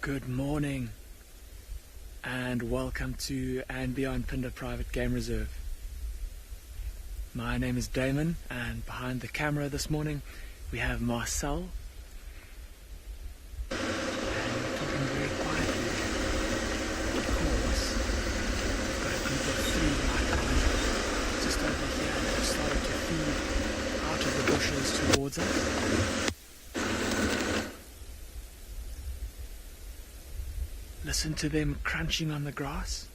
Good morning and welcome to and Beyond Phinda Private Game Reserve. My name is Damon, and behind the camera this morning we have Marcel. And we're talking very quietly because we've got a group of 3 white rhinos just over here that have started to feed out of the bushes towards us. Listen to them crunching on the grass.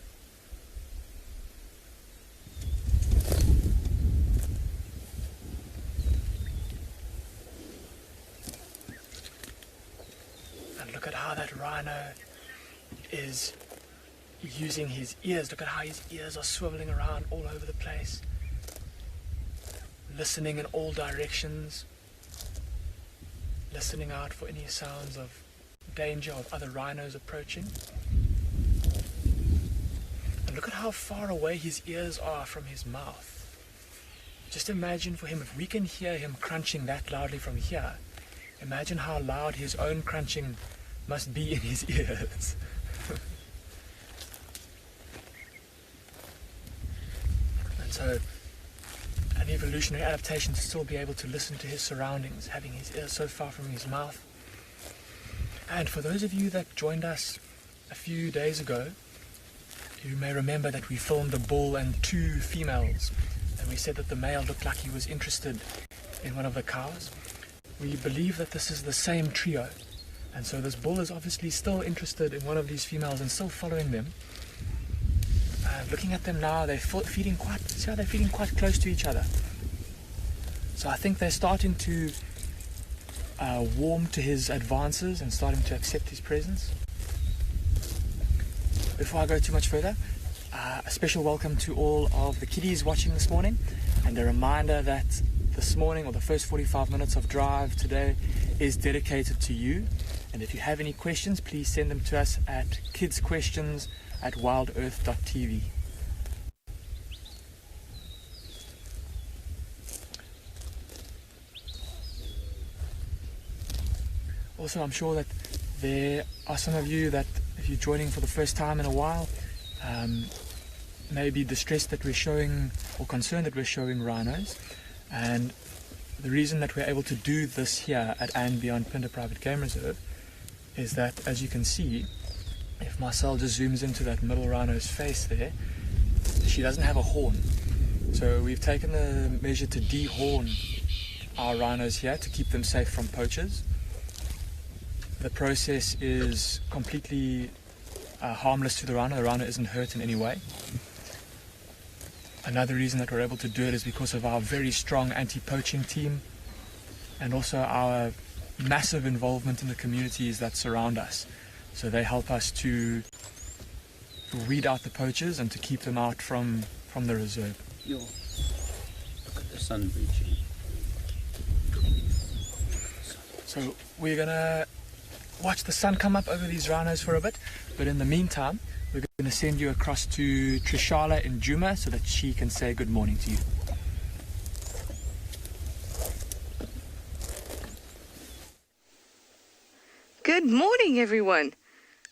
And look at how that rhino is using his ears. Look at how his ears are swiveling around all over the place. Listening in all directions. Listening out for any sounds of danger of other rhinos approaching. And look at how far away his ears are from his mouth. Just imagine for him, if we can hear him crunching that loudly from here, imagine how loud his own crunching must be in his ears. And so an evolutionary adaptation to still be able to listen to his surroundings, having his ears so far from his mouth. And for those of you that joined us a few days ago, you may remember that we filmed a bull and 2 females, and we said that the male looked like he was interested in one of the cows. We believe that this is the same trio, and so this bull is obviously still interested in one of these females and still following them. Looking at them now, they're feeding quite close to each other. So I think they're starting to warm to his advances and starting to accept his presence. Before I go too much further, a special welcome to all of the kiddies watching this morning, and a reminder that this morning, or the first 45 minutes of drive today, is dedicated to you. And if you have any questions, please send them to us at kidsquestions@wildearth.tv. Also, I'm sure that there are some of you that, if you're joining for the first time in a while, may be distressed that we're showing, or concerned that we're showing rhinos. And the reason that we're able to do this here at and Beyond Phinda Private Game Reserve is that, as you can see, if Marcel just zooms into that middle rhino's face there, she doesn't have a horn. So we've taken the measure to dehorn our rhinos here to keep them safe from poachers. The process is completely harmless to the rhino. The rhino isn't hurt in any way. Another reason that we're able to do it is because of our very strong anti-poaching team, and also our massive involvement in the communities that surround us. So they help us to weed out the poachers and to keep them out from the reserve. Look at the sun breaching. So we're going to watch the sun come up over these rhinos for a bit, but in the meantime we're going to send you across to Tswalu in Djuma so that she can say good morning to you. Good morning, everyone.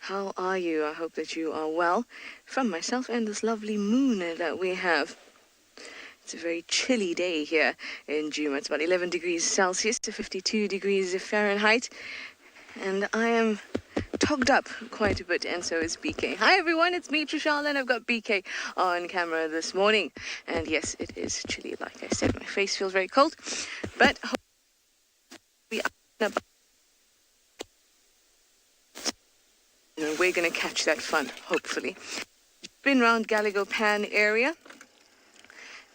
How are you? I hope that you are well. From myself and this lovely moon that we have. It's a very chilly day here in Djuma. It's about 11 degrees Celsius to 52 degrees Fahrenheit. And I am togged up quite a bit, and so is BK. Hi everyone, it's me, Tswalu, and I've got BK on camera this morning. And yes, it is chilly, like I said. My face feels very cold, but we're going to catch that fun, hopefully. Been around Gallagher Pan area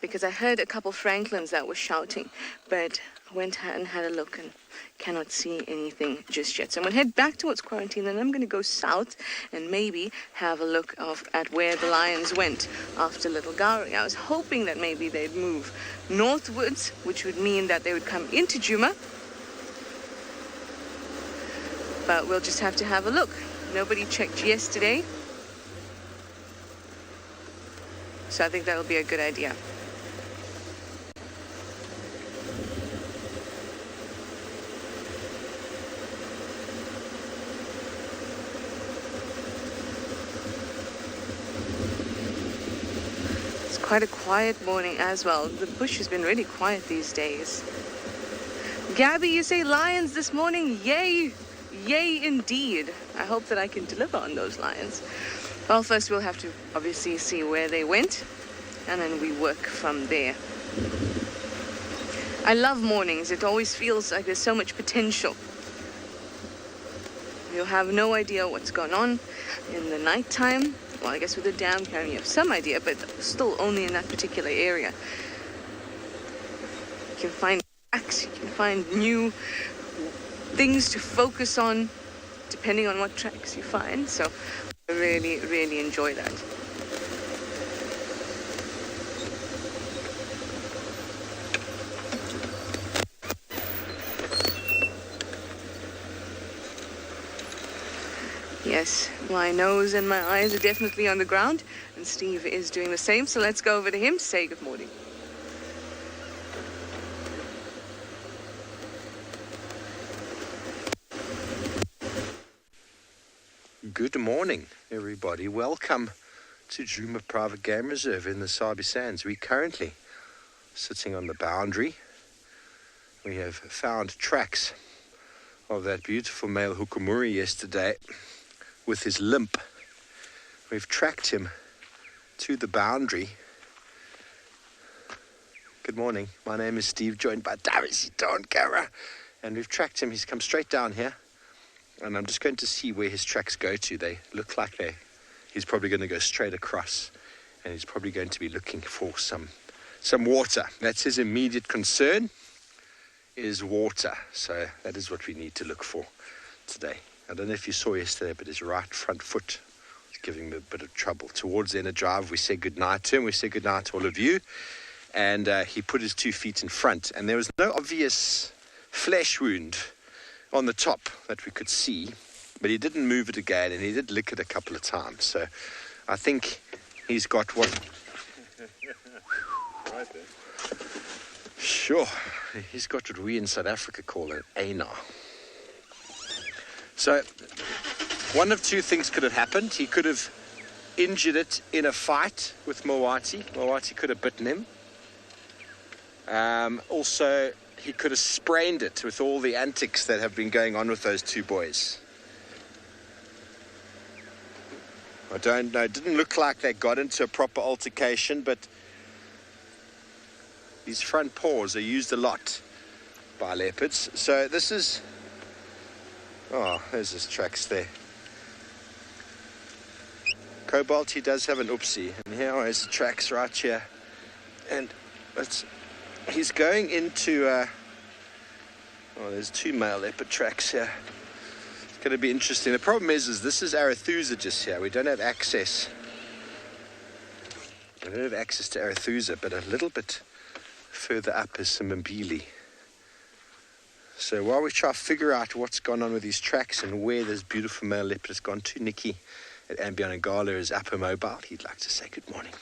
because I heard a couple Franklins that were shouting, but I went and had a look and cannot see anything just yet. So I'm going to head back towards quarantine, and I'm going to go south and maybe have a look at where the lions went after Little Gowrie. I was hoping that maybe they'd move northwards, which would mean that they would come into Djuma. But we'll just have to have a look. Nobody checked yesterday, so I think that'll be a good idea. quite a quiet morning as well. The bush has been really quiet these days. Gabby, you say lions this morning? Yay! Yay indeed. I hope that I can deliver on those lions. Well, first we'll have to obviously see where they went, and then we work from there. I love mornings. It always feels like there's so much potential. You'll have no idea what's going on in the nighttime. Well, I guess with the dam cam you have some idea, but still only in that particular area. You can find tracks, you can find new things to focus on depending on what tracks you find. So I really, really enjoy that. Yes, my nose and my eyes are definitely on the ground, and Steve is doing the same, so let's go over to him to say good morning. Good morning, everybody. Welcome to Djuma Private Game Reserve in the Sabi Sands. We're currently sitting on the boundary. We have found tracks of that beautiful male hukumuri yesterday with his limp. We've tracked him to the boundary. Good morning. My name is Steve, joined by Darcy Tonkara, and we've tracked him. He's come straight down here, and I'm just going to see where his tracks go to. They look like he's probably going to go straight across, and he's probably going to be looking for some water. That's his immediate concern, is water. So that is what we need to look for today. I don't know if you saw yesterday, but his right front foot was giving him a bit of trouble. Towards the end of drive, we said goodnight to him. We said goodnight to all of you. And he put his 2 feet in front. And there was no obvious flesh wound on the top that we could see. But he didn't move it again, and he did lick it a couple of times. So I think he's got what... Right there. Sure. He's got what we in South Africa call an anar. So, one of two things could have happened. He could have injured it in a fight with Mawati. Mawati could have bitten him. Also, he could have sprained it with all the antics that have been going on with those two boys. I don't know. It didn't look like they got into a proper altercation, but these front paws are used a lot by leopards. So this is... Oh, there's his tracks there. Cobalt, he does have an oopsie. And here are his tracks right here. And he's going into... oh, there's 2 male leopard tracks here. It's going to be interesting. The problem is this is Arethusa just here. We don't have access. We don't have access to Arethusa, but a little bit further up is some Mbili. So while we try to figure out what's gone on with these tracks and where this beautiful male leopard has gone to, Nikki at Ambion Ngala is up and mobile. He'd like to say good morning.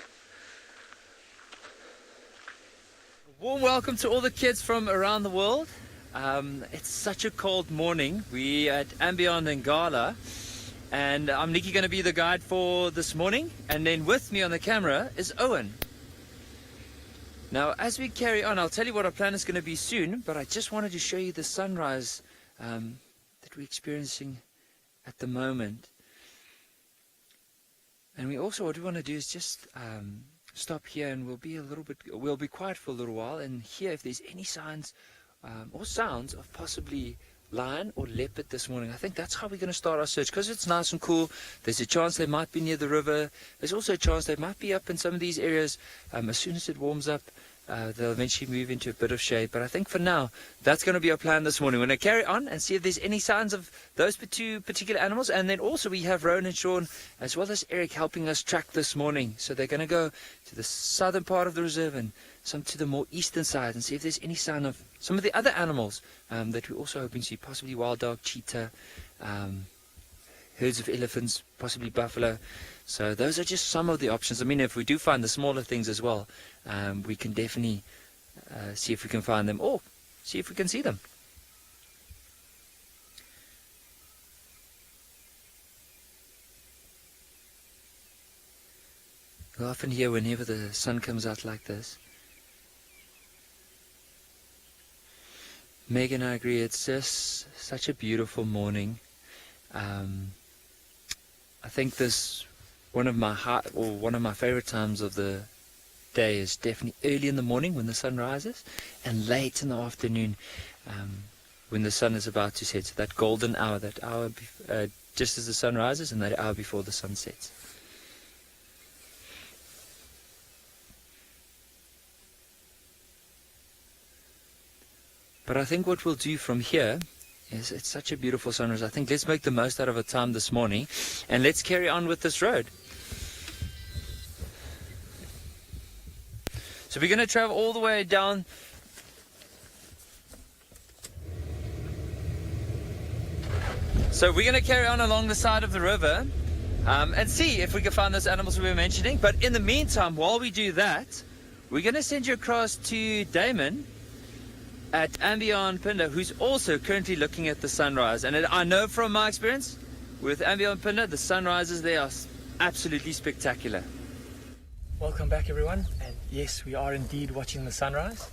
Warm welcome to all the kids from around the world. It's such a cold morning. We're at Ambion Ngala, and I'm Nikki, going to be the guide for this morning. And then with me on the camera is Owen. Now, as we carry on, I'll tell you what our plan is going to be soon, but I just wanted to show you the sunrise that we're experiencing at the moment. And what we want to do is just stop here, and we'll be quiet for a little while and hear if there's any signs or sounds of possibly lion or leopard this morning. I think that's how we're going to start our search, because it's nice and cool. There's a chance they might be near the river. There's also a chance they might be up in some of these areas. As soon as it warms up, they'll eventually move into a bit of shade. But I think for now, that's going to be our plan this morning. We're going to carry on and see if there's any signs of those 2 particular animals. And then also we have Rowan and Sean, as well as Eric, helping us track this morning. So they're going to go to the southern part of the reserve and some to the more eastern side and see if there's any sign of some of the other animals that we're also hoping to see, possibly wild dog, cheetah, herds of elephants, possibly buffalo. So those are just some of the options. I mean, if we do find the smaller things as well, we can definitely see if we can find them or see if we can see them. You'll often hear whenever the sun comes out like this. Meg and I agree, it's just such a beautiful morning. I think this one of my favorite times of the day is definitely early in the morning when the sun rises, and late in the afternoon when the sun is about to set. So that golden hour, just as the sun rises, and that hour before the sun sets. But I think what we'll do from here is, it's such a beautiful sunrise. I think let's make the most out of our time this morning, and let's carry on with this road. So we're going to travel all the way down. So we're going to carry on along the side of the river and see if we can find those animals we were mentioning. But in the meantime, while we do that, we're going to send you across to Damon at Ambion Pinda, who's also currently looking at the sunrise. And I know from my experience with Ambion Pinda, the sunrises there are absolutely spectacular. Welcome back, everyone, and yes, we are indeed watching the sunrise.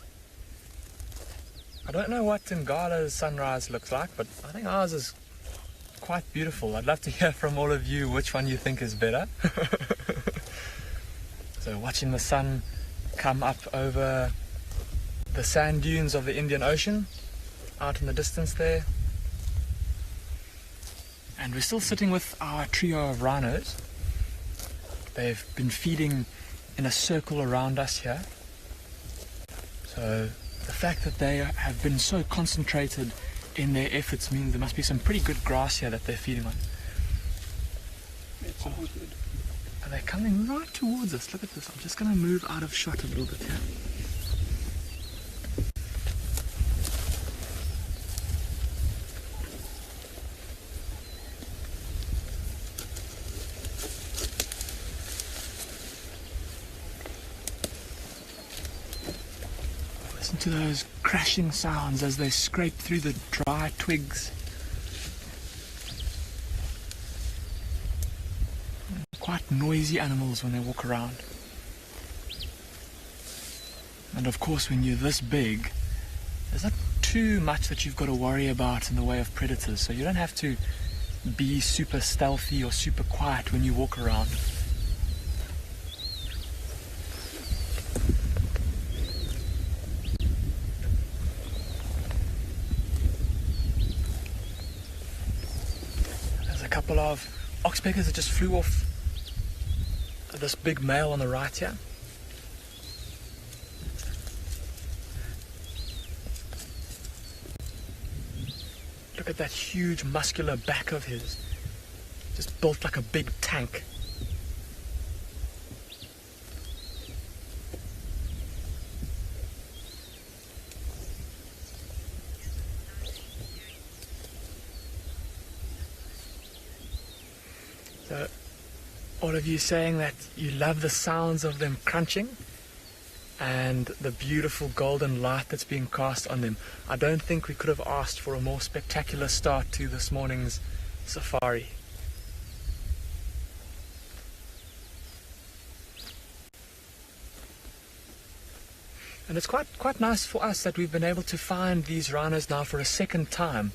I don't know what Ngala's sunrise looks like, but I think ours is quite beautiful. I'd love to hear from all of you which one you think is better. So watching the sun come up over the sand dunes of the Indian Ocean out in the distance there, and we're still sitting with our trio of rhinos. They've been feeding in a circle around us here, so the fact that they have been so concentrated in their efforts means there must be some pretty good grass here that they're feeding on. It's all good. And they're coming right towards us. Look at this. I'm just going to move out of shot a little bit here. Listen to those crashing sounds as they scrape through the dry twigs. Quite noisy animals when they walk around. And of course, when you're this big, there's not too much that you've got to worry about in the way of predators, so you don't have to be super stealthy or super quiet when you walk around. There's a couple of oxpeckers that just flew off this big male on the right here. Look at that huge muscular back of his, just built like a big tank. So all of you saying that you love the sounds of them crunching and the beautiful golden light that's being cast on them. I don't think we could have asked for a more spectacular start to this morning's safari. And it's quite nice for us that we've been able to find these rhinos now for a second time.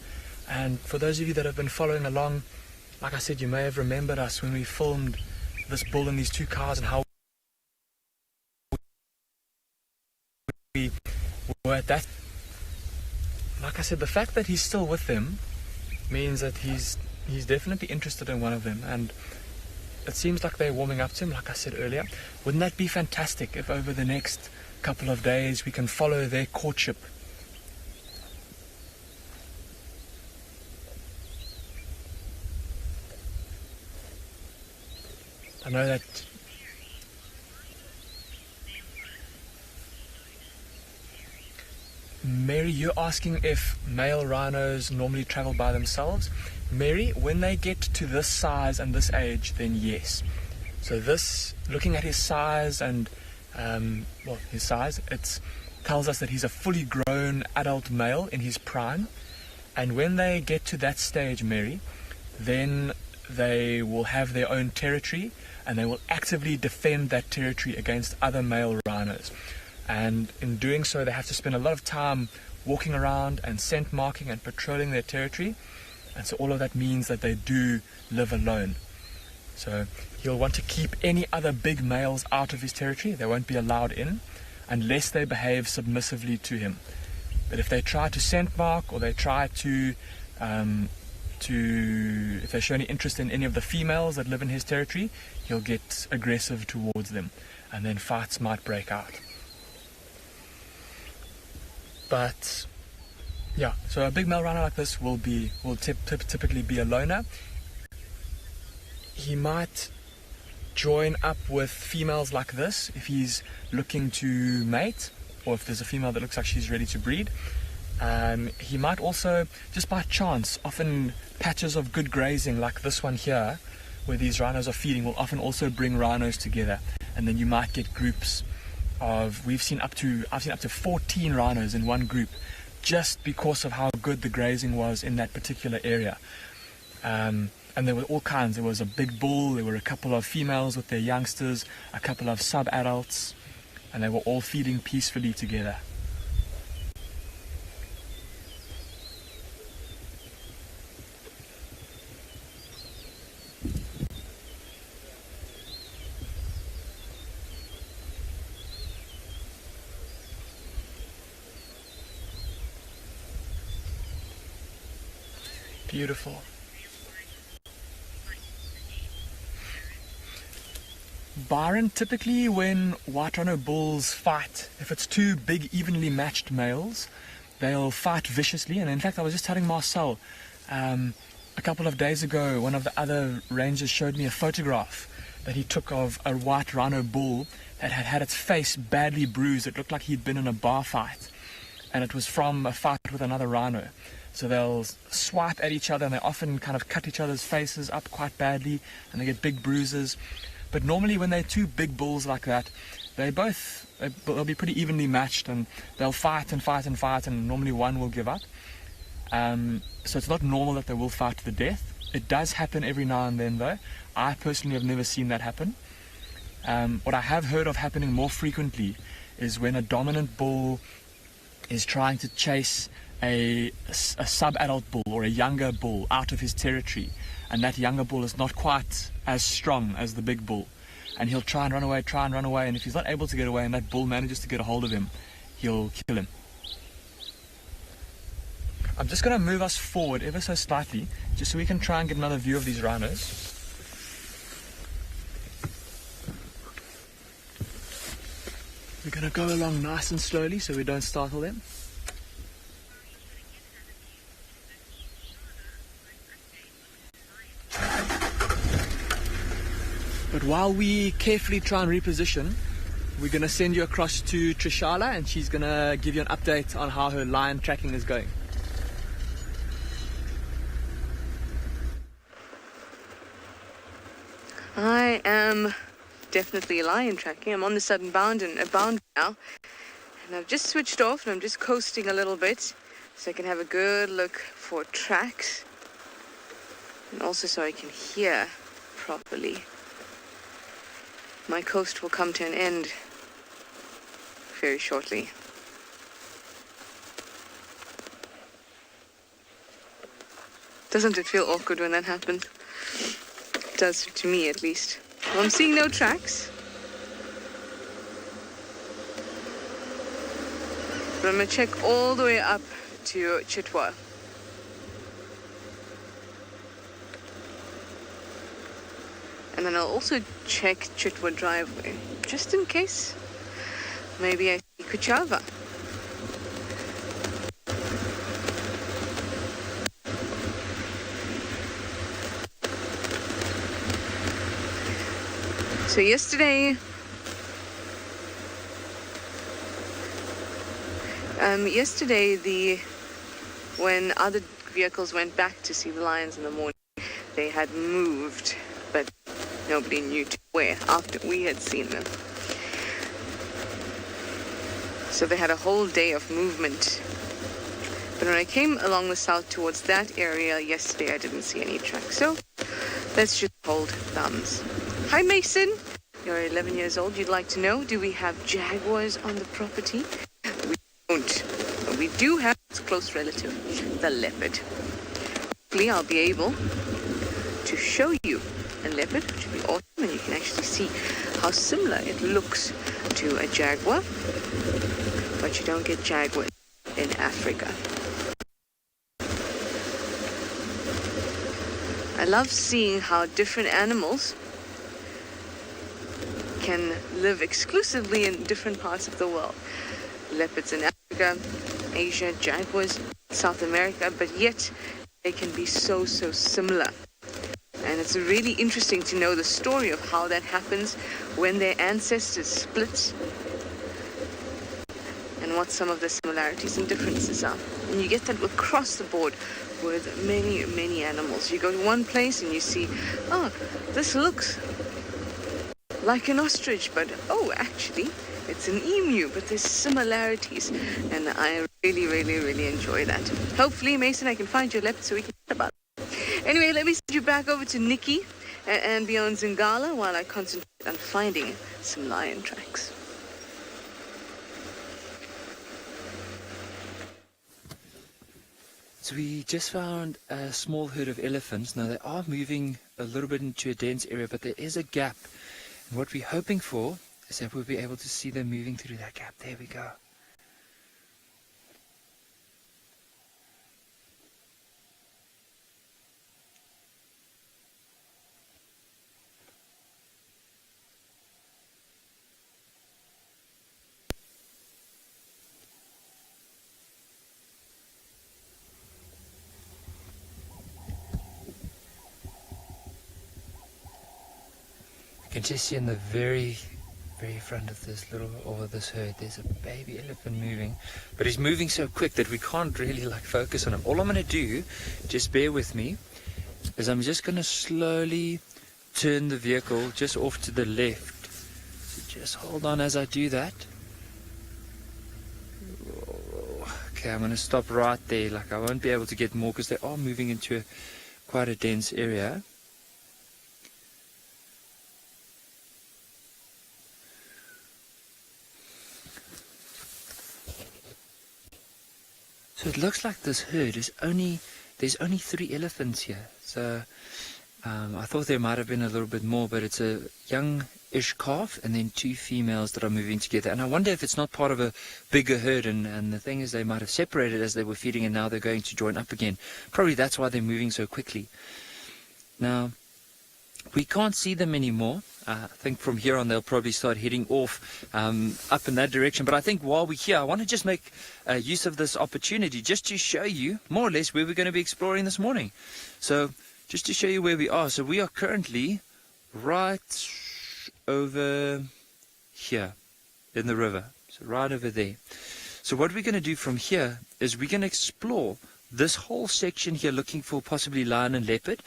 And for those of you that have been following along, like I said, you may have remembered us when we filmed this bull and these two cows and how we were at that. Like I said, the fact that he's still with them means that he's definitely interested in one of them, and it seems like they're warming up to him, like I said earlier. Wouldn't that be fantastic if over the next couple of days we can follow their courtship? I know that Mary, you're asking if male rhinos normally travel by themselves. Mary, when they get to this size and this age, then yes. So this, looking at his size and his size, it tells us that he's a fully grown adult male in his prime. And when they get to that stage, Mary, then they will have their own territory, and they will actively defend that territory against other male rhinos. And in doing so, they have to spend a lot of time walking around and scent marking and patrolling their territory. And so all of that means that they do live alone. So he'll want to keep any other big males out of his territory. They won't be allowed in unless they behave submissively to him. But if they try to scent mark, or they try to if they show any interest in any of the females that live in his territory, he'll get aggressive towards them, and then fights might break out. But yeah, so a big male rhino like this will typically be a loner. He might join up with females like this if he's looking to mate, or if there's a female that looks like she's ready to breed. He might also, just by chance, often patches of good grazing like this one here, where these rhinos are feeding, will often also bring rhinos together, and then you might get groups of, I've seen up to 14 rhinos in one group, just because of how good the grazing was in that particular area. And there were all kinds. There was a big bull, there were a couple of females with their youngsters, a couple of sub-adults, and they were all feeding peacefully together. Beautiful. Byron, typically when white rhino bulls fight, if it's two big evenly matched males, they'll fight viciously. And in fact, I was just telling Marcel a couple of days ago, one of the other rangers showed me a photograph that he took of a white rhino bull that had had its face badly bruised. It looked like he'd been in a bar fight, and it was from a fight with another rhino. So they'll swipe at each other, and they often kind of cut each other's faces up quite badly, and they get big bruises. But normally when they're two big bulls like that, they'll be pretty evenly matched, and they'll fight and fight and fight, and normally one will give up. So it's not normal that they will fight to the death. It does happen every now and then, though. I personally have never seen that happen. What I have heard of happening more frequently is when a dominant bull is trying to chase a sub-adult bull or a younger bull out of his territory, and that younger bull is not quite as strong as the big bull, and he'll try and run away, and if he's not able to get away and that bull manages to get a hold of him, he'll kill him. I'm just going to move us forward ever so slightly, just so we can try and get another view of these rhinos. We're going to go along nice and slowly so we don't startle them. But while we carefully try and reposition, we're going to send you across to Trishala, and she's going to give you an update on how her lion tracking is going. I am definitely lion tracking. I'm on the sudden bound now, and I've just switched off, and I'm just coasting a little bit so I can have a good look for tracks, and also so I can hear properly. My coast will come to an end very shortly. Doesn't it feel awkward when that happens? It does to me, at least. Well, I'm seeing no tracks. But I'm going to check all the way up to Chitwa. And then I'll also check Chitwa driveway, just in case. Maybe I see Kuchava. So yesterday, when other vehicles went back to see the lions in the morning, they had moved, but nobody knew to where after we had seen them. So they had a whole day of movement. But when I came along the south towards that area yesterday, I didn't see any tracks. So Let's just hold thumbs. Hi, Mason. You're 11 years old. You'd like to know, do we have jaguars on the property? We don't. But we do have its close relative, the leopard. Hopefully, I'll be able to show you a leopard, which would be awesome, and you can actually see how similar it looks to a jaguar. But you don't get jaguars in Africa. I love seeing how different animals can live exclusively in different parts of the world. Leopards in Africa, Asia, jaguars, South America, but yet they can be so similar. And it's really interesting to know the story of how that happens when their ancestors split and what some of the similarities and differences are. And you get that across the board with many animals. You go to one place and you see, oh, this looks like an ostrich, but oh, actually it's an emu, but there's similarities, and I really enjoy that. Hopefully, Mason, I can find your leopard so we can chat about it. Anyway, let me send you back over to Nikki and beyond Zingala while I concentrate on finding some lion tracks. So we just found a small herd of elephants. Now they are moving a little bit into a dense area, but there is a gap. And what we're hoping for is that we'll be able to see them moving through that gap. There we go. You can just see in the very front of this this herd, there's a baby elephant moving, but he's moving so quick that we can't really focus on him. All I'm going to do, just bear with me, is I'm just going to slowly turn the vehicle just off to the left. So just hold on as I do that. Okay, I'm going to stop right there. I won't be able to get more because they are moving into quite a dense area. So it looks like this herd is there's only 3 elephants here. So I thought there might have been a little bit more, but it's a young-ish calf and then 2 females that are moving together. And I wonder if it's not part of a bigger herd, and the thing is they might have separated as they were feeding and now they're going to join up again. Probably that's why they're moving so quickly. Now, we can't see them anymore. I think from here on they'll probably start heading off up in that direction. But I think while we're here, I want to just make use of this opportunity just to show you more or less where we're going to be exploring this morning. So just to show you where we are. So we are currently right over here in the river. So right over there. So what we're going to do from here is we're going to explore this whole section here looking for possibly lion and leopard,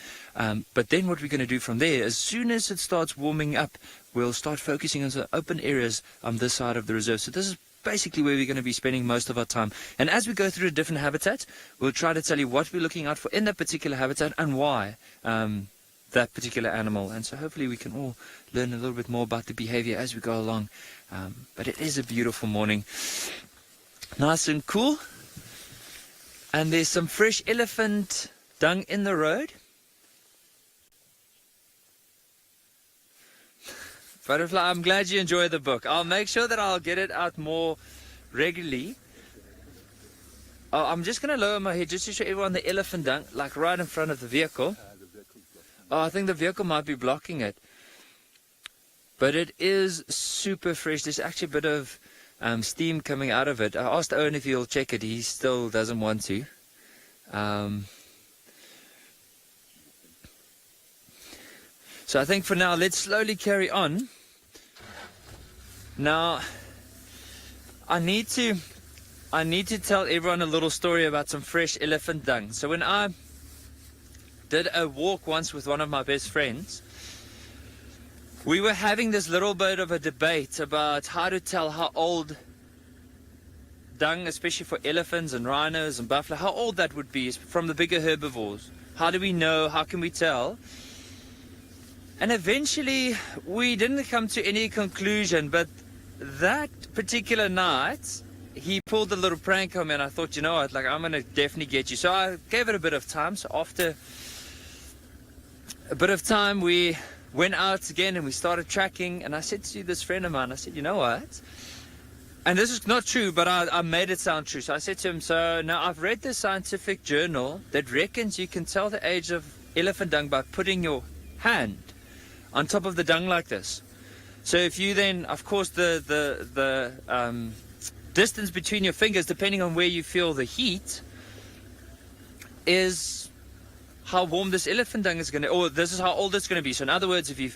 but then what we're going to do from there, as soon as it starts warming up, we'll start focusing on some open areas on this side of the reserve. So this is basically where we're going to be spending most of our time, and as we go through the different habitats, we'll try to tell you what we're looking out for in that particular habitat and why that particular animal. And so hopefully we can all learn a little bit more about the behavior as we go along. But it is a beautiful morning, nice and cool. And there's some fresh elephant dung in the road. Butterfly, I'm glad you enjoy the book. I'll make sure that I'll get it out more regularly. Oh, I'm just going to lower my head just to show everyone the elephant dung, right in front of the vehicle. Oh, I think the vehicle might be blocking it. But it is super fresh. There's actually a bit of steam coming out of it. I asked Owen if he'll check it. He still doesn't want to. So I think for now, let's slowly carry on. Now, I need to tell everyone a little story about some fresh elephant dung. So when I did a walk once with one of my best friends, we were having this little bit of a debate about how to tell how old dung, especially for elephants and rhinos and buffalo, how old that would be from the bigger herbivores. How do we know? How can we tell? And eventually we didn't come to any conclusion, but that particular night he pulled a little prank on me, and I thought, you know what, like, I'm going to definitely get you. So I gave it a bit of time. So after a bit of time, we went out again and we started tracking. And I said to this friend of mine, I said, you know what? And this is not true, but I made it sound true. So I said to him, so now I've read the scientific journal that reckons you can tell the age of elephant dung by putting your hand on top of the dung like this. So if you then, of course, the distance between your fingers, depending on where you feel the heat, is how warm this elephant dung is going to, or this is how old it's going to be. So in other words, if you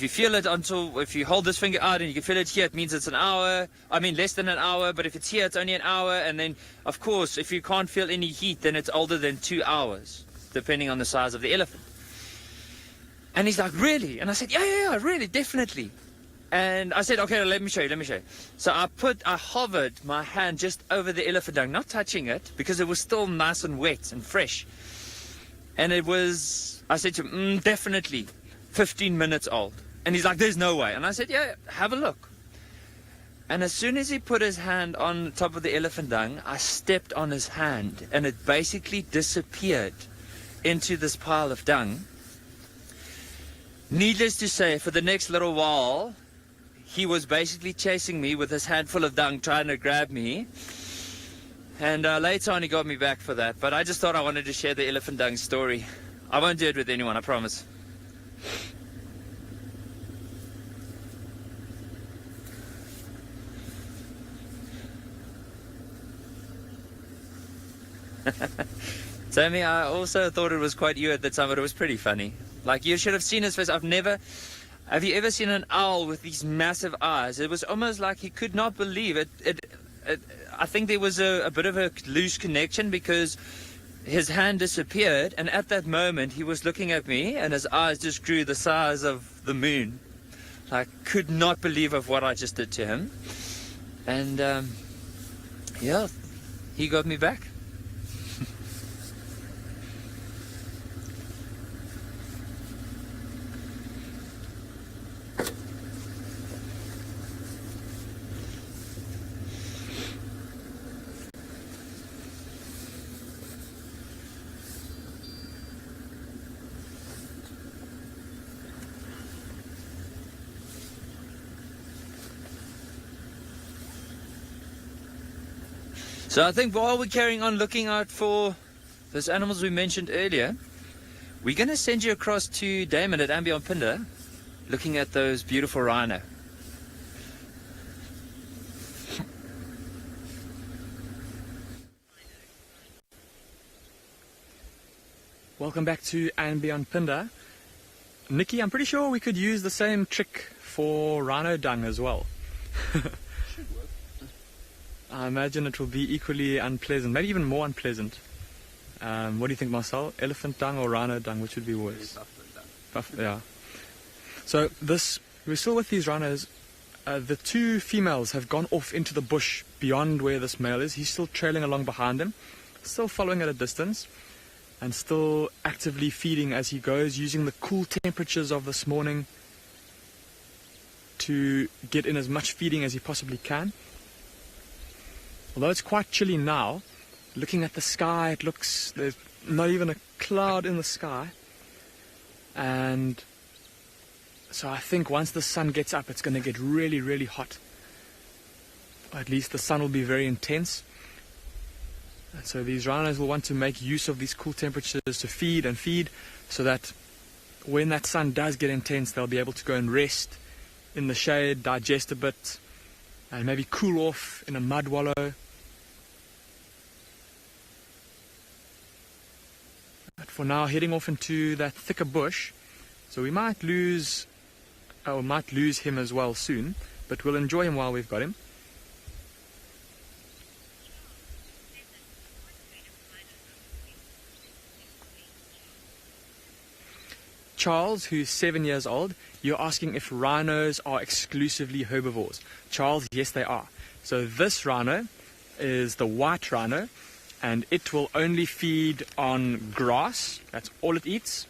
feel it if you hold this finger out and you can feel it here, it means it's an hour. I mean, less than an hour. But if it's here, it's only an hour. And then, of course, if you can't feel any heat, then it's older than 2 hours, depending on the size of the elephant. And he's like, really? And I said, yeah, really, definitely. And I said, okay, let me show you. So I hovered my hand just over the elephant dung, not touching it, because it was still nice and wet and fresh. And I said to him, definitely 15 minutes old. And he's like, there's no way. And I said, yeah, have a look. And as soon as he put his hand on top of the elephant dung, I stepped on his hand, and it basically disappeared into this pile of dung. Needless to say, for the next little while, he was basically chasing me with his hand full of dung, trying to grab me. And later on, he got me back for that. But I just thought I wanted to share the elephant dung story. I won't do it with anyone, I promise. Sammy, I also thought it was quite you at the time, but it was pretty funny. Like, you should have seen his face. Have you ever seen an owl with these massive eyes? It was almost like he could not believe it. I think there was a bit of a loose connection, because his hand disappeared, and at that moment he was looking at me and his eyes just grew the size of the moon. Like, could not believe of what I just did to him. And yeah, he got me back. So I think while we're carrying on looking out for those animals we mentioned earlier, we're going to send you across to Damon at Pinda, looking at those beautiful rhino. Welcome back to Pinda. Nikki, I'm pretty sure we could use the same trick for rhino dung as well. I imagine it will be equally unpleasant, maybe even more unpleasant. What do you think, Marcel? Elephant dung or rhino dung, which would be worse? Yeah. So we're still with these rhinos. The two females have gone off into the bush beyond where this male is. He's still trailing along behind him, still following at a distance, and still actively feeding as he goes, using the cool temperatures of this morning to get in as much feeding as he possibly can. Although it's quite chilly now, looking at the sky, there's not even a cloud in the sky. And so I think once the sun gets up, it's going to get really, really hot. Or at least the sun will be very intense. And so these rhinos will want to make use of these cool temperatures to feed, so that when that sun does get intense, they'll be able to go and rest in the shade, digest a bit, and maybe cool off in a mud wallow. But for now, heading off into that thicker bush, so we might lose him as well soon, but we'll enjoy him while we've got him. Charles, who's 7 years old, you're asking if rhinos are exclusively herbivores. Charles, yes they are. So this rhino is the white rhino, and it will only feed on grass. That's all it eats.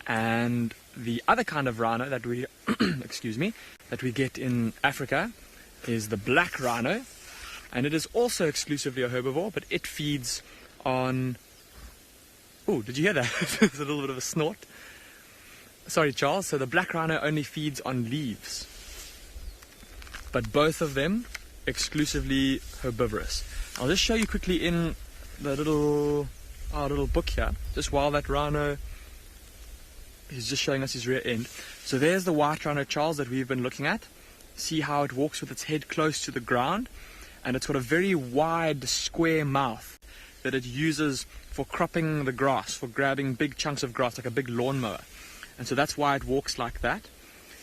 And the other kind of rhino that we, excuse me, that we get in Africa is the black rhino, and it is also exclusively a herbivore, but it feeds on... Oh, did you hear that? There's a little bit of a snort. Sorry, Charles. So the black rhino only feeds on leaves, but both of them exclusively herbivorous. I'll just show you quickly in the our little book here, just while that rhino is just showing us his rear end. So there's the white rhino, Charles, that we've been looking at. See how it walks with its head close to the ground, and it's got a very wide square mouth that it uses for cropping the grass, for grabbing big chunks of grass like a big lawnmower. And so that's why it walks like that.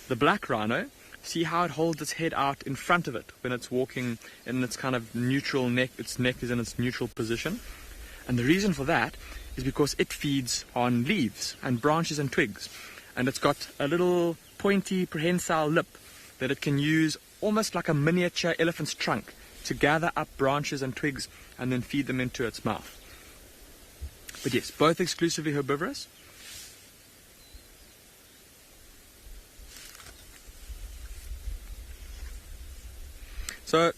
The black rhino, see how it holds its head out in front of it when it's walking in its kind of neutral neck. Its neck is in its neutral position. And the reason for that is because it feeds on leaves and branches and twigs. And it's got a little pointy prehensile lip that it can use almost like a miniature elephant's trunk to gather up branches and twigs and then feed them into its mouth. But yes, both exclusively herbivorous. So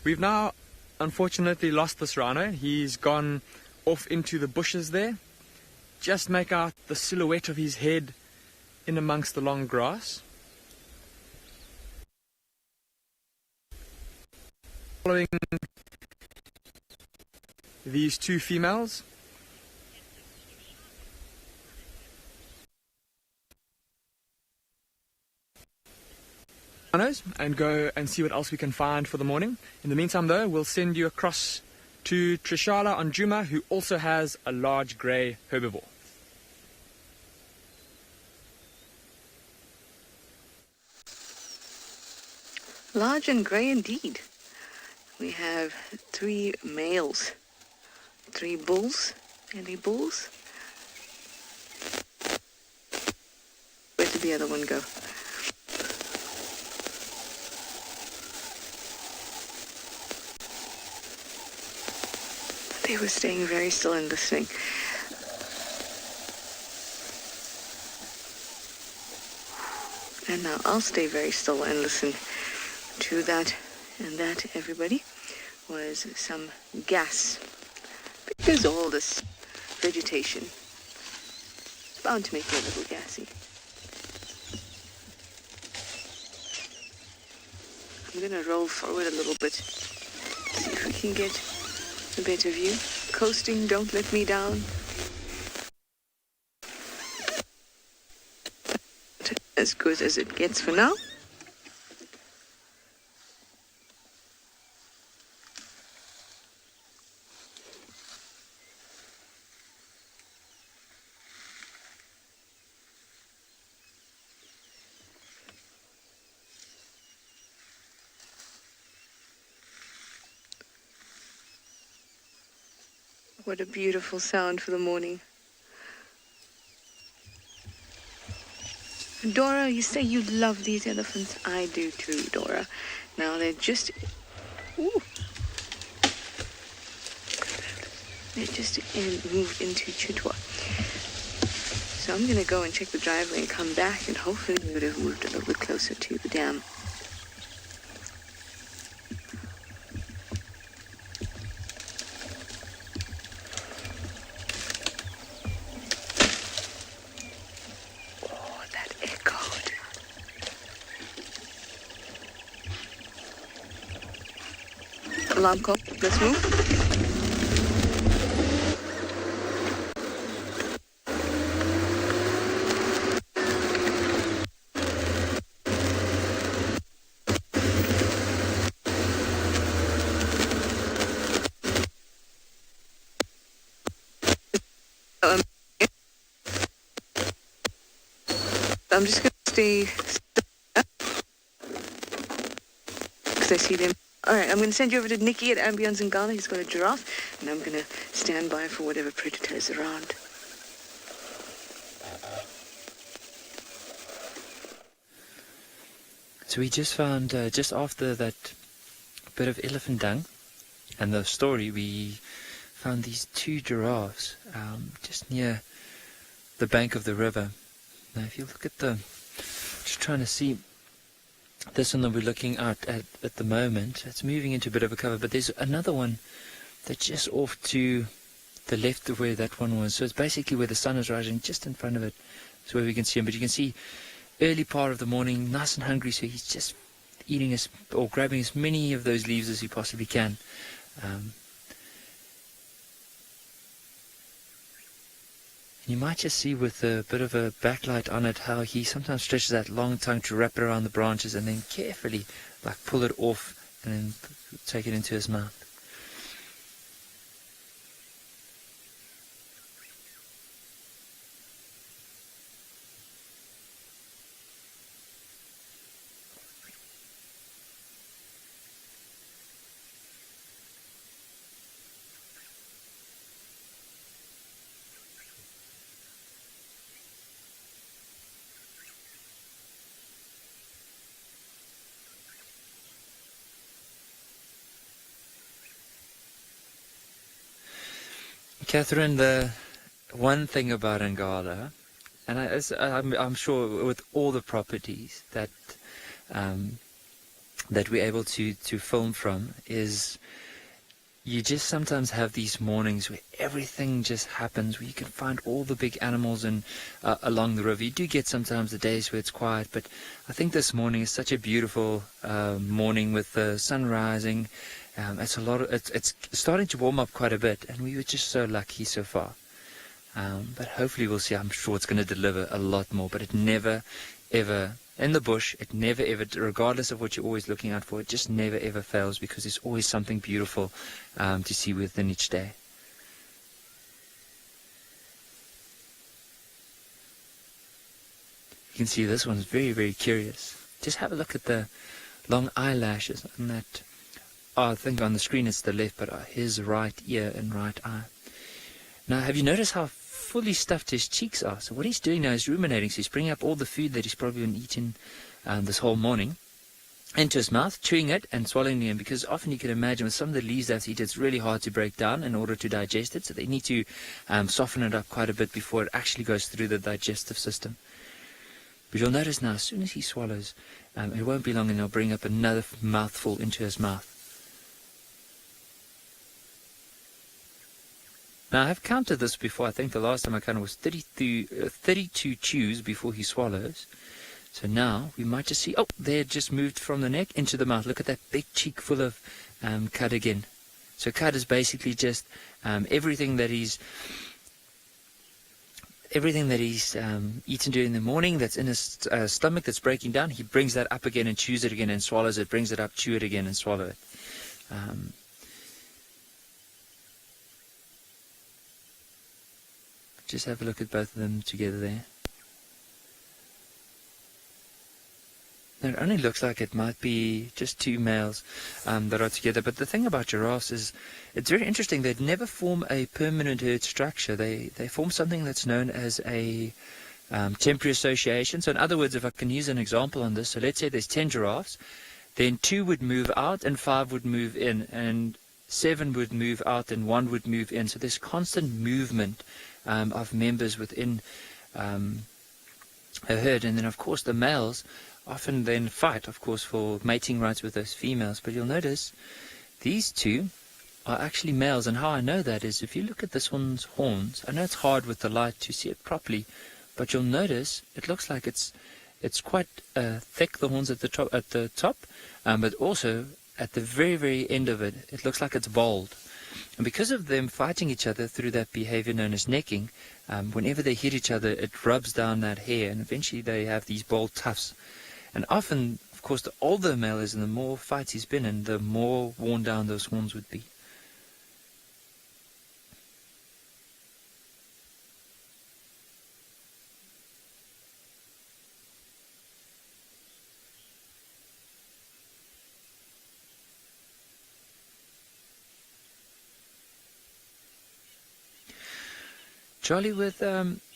we've now unfortunately lost this rhino. He's gone off into the bushes there. Just make out the silhouette of his head in amongst the long grass. Following these two females. And go and see what else we can find for the morning. In the meantime, though, we'll send you across to Trishala on Juma, who also has a large grey herbivore. Large and grey indeed. We have 3 males, 3 bulls. Any bulls? Where did the other one go? They were staying very still and listening. And now I'll stay very still and listen to that. And that, everybody, was some gas. Because all this vegetation is bound to make you a little gassy. I'm going to roll forward a little bit. See if we can get a better view. Coasting, don't let me down. As good as it gets for now. What a beautiful sound for the morning. Dora, you say you love these elephants. I do too, Dora. Now they're just... Ooh. They just moved into Chitwa. So I'm going to go and check the driveway and come back, and hopefully we would have moved a little bit closer to the dam. Alarm call. Let's move. I'm just going to stay because I see them. All right, I'm going to send you over to Nikki at Ambience in Ghana. He's got a giraffe, and I'm going to stand by for whatever predator is around. So we just found, just after that bit of elephant dung and the story, we found these 2 giraffes just near the bank of the river. Now, if you look at just trying to see this one that we're looking at the moment, it's moving into a bit of a cover, but there's another one that's just off to the left of where that one was. So it's basically where the sun is rising, just in front of it. That's where we can see him. But you can see early part of the morning, nice and hungry, so he's just eating or grabbing as many of those leaves as he possibly can. You might just see with a bit of a backlight on it how he sometimes stretches that long tongue to wrap it around the branches and then carefully pull it off and then take it into his mouth. Catherine, the one thing about Ngala, and I'm sure with all the properties that we're able to film from, is you just sometimes have these mornings where everything just happens, where you can find all the big animals and along the river. You do get sometimes the days where it's quiet, but I think this morning is such a beautiful morning with the sun rising. It's starting to warm up quite a bit, and we were just so lucky so far. But hopefully we'll see. I'm sure it's going to deliver a lot more, but it never, ever, in the bush, it never, ever, regardless of what you're always looking out for, it just never, ever fails, because there's always something beautiful to see within each day. You can see this one's very, very curious. Just have a look at the long eyelashes on that. I think on the screen it's the left, but his right ear and right eye. Now, have you noticed how fully stuffed his cheeks are? So what he's doing now is ruminating. So he's bringing up all the food that he's probably been eating this whole morning into his mouth, chewing it and swallowing it. Because often you can imagine with some of the leaves that he eat, it's really hard to break down in order to digest it. So they need to soften it up quite a bit before it actually goes through the digestive system. But you'll notice now, as soon as he swallows, it won't be long and he'll bring up another mouthful into his mouth. Now, I've counted this before. I think the last time I counted was 32 chews before he swallows. So now we might just see, there it just moved from the neck into the mouth. Look at that big cheek full of cud again. So cud is basically just everything that he's eaten during the morning that's in his stomach that's breaking down. He brings that up again and chews it again and swallows it, brings it up, chew it again and swallow it. Just have a look at both of them together there. Now, it only looks like it might be just two males that are together, but the thing about giraffes is it's very interesting. They never form a permanent herd structure. They form something that's known as a temporary association. So in other words, if I can use an example on this, so let's say there's 10 giraffes, then 2 would move out and 5 would move in, and 7 would move out and 1 would move in. So there's constant movement of members within a herd. And then, of course, the males often then fight, of course, for mating rights with those females. But you'll notice these two are actually males. And how I know that is if you look at this one's horns. I know it's hard with the light to see it properly, but you'll notice it looks like it's quite thick, the horns at the top, but also at the very, very end of it, it looks like it's bald. And because of them fighting each other through that behavior known as necking, whenever they hit each other, it rubs down that hair, and eventually they have these bald tufts. And often, of course, the older the male is and the more fights he's been in, the more worn down those horns would be. Charlie, with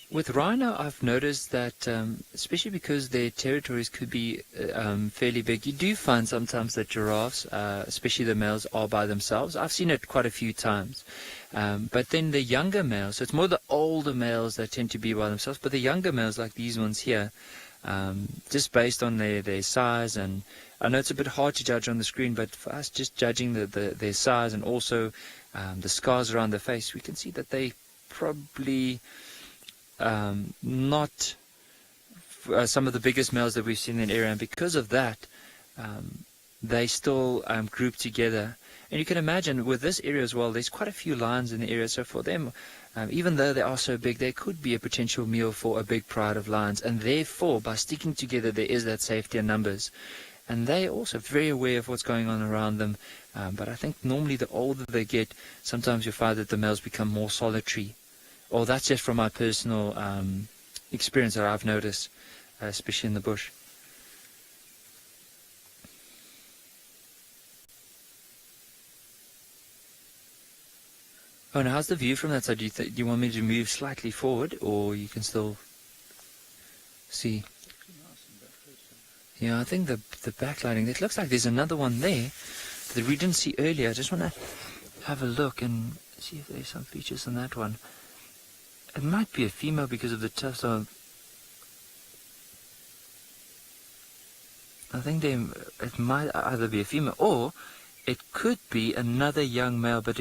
With rhino, I've noticed that, especially because their territories could be fairly big, you do find sometimes that giraffes, especially the males, are by themselves. I've seen it quite a few times. But then the younger males, so it's more the older males that tend to be by themselves, but the younger males, like these ones here, just based on their size, and I know it's a bit hard to judge on the screen, but for us, just judging their size and also the scars around the face, we can see that they probably... not some of the biggest males that we've seen in the area, and because of that, they still group together. And you can imagine with this area as well, there's quite a few lions in the area, so for them, even though they are so big, they could be a potential meal for a big pride of lions, and therefore, by sticking together, there is that safety in numbers. And they're also very aware of what's going on around them, but I think normally the older they get, sometimes you find that the males become more solitary. Or that's just from my personal experience that I've noticed, especially in the bush. Oh, and how's the view from that side? Do you want me to move slightly forward, or you can still see? Yeah, I think the backlighting, it looks like there's another one there that we didn't see earlier. I just want to have a look and see if there's some features on that one. It might be a female because of the tufts on. I think it might either be a female or it could be another young male, but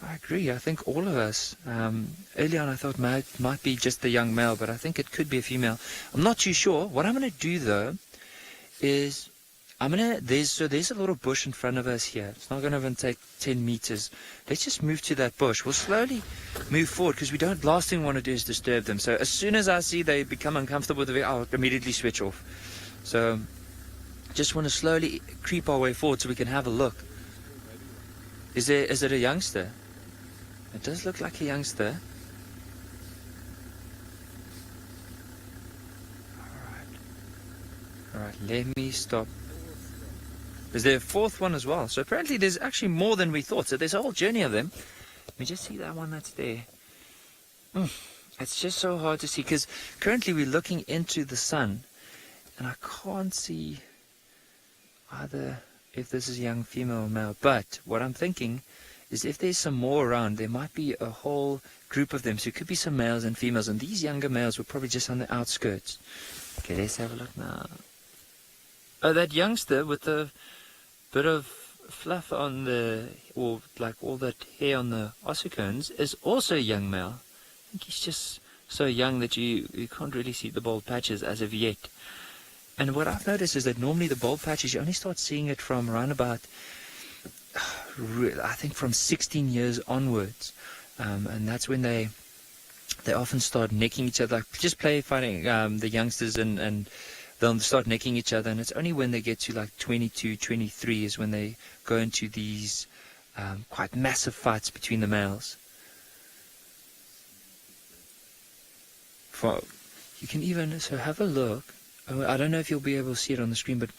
I agree. I think all of us, early on I thought might be just the young male, but I think it could be a female. I'm not too sure. What I'm going to do though is there's a little bush in front of us here. It's not going to even take 10 meters. Let's just move to that bush. We'll slowly move forward because last thing we want to do is disturb them. So as soon as I see they become uncomfortable with the vehicle, I'll immediately switch off. So just want to slowly creep our way forward so we can have a look. Is it a youngster? It does look like a youngster. Alright, let me stop. Is there a fourth one as well? So apparently there's actually more than we thought. So there's a whole journey of them. Let me just see that one that's there. It's just so hard to see because currently we're looking into the sun and I can't see either if this is young female or male. But what I'm thinking is if there's some more around, there might be a whole group of them. So it could be some males and females, and these younger males were probably just on the outskirts. Okay, let's have a look now. Oh, that youngster with the bit of fluff on or like all that hair on the ossicones is also a young male. I think he's just so young that you can't really see the bald patches as of yet. And what I've noticed is that normally the bald patches, you only start seeing it from around about, I think from 16 years onwards. And that's when they often start necking each other, like just play fighting the youngsters and they'll start necking each other, and it's only when they get to like 22, 23 is when they go into these quite massive fights between the males. You can even, so have a look. I don't know if you'll be able to see it on the screen, but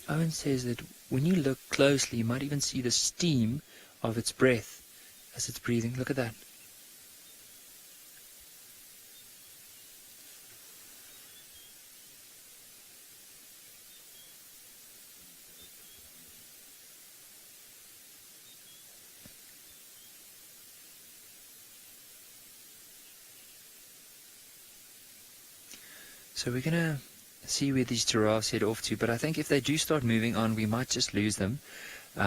Owen says that when you look closely, you might even see the steam of its breath as it's breathing. Look at that. So we're going to see where these giraffes head off to, but I think if they do start moving on, we might just lose them. They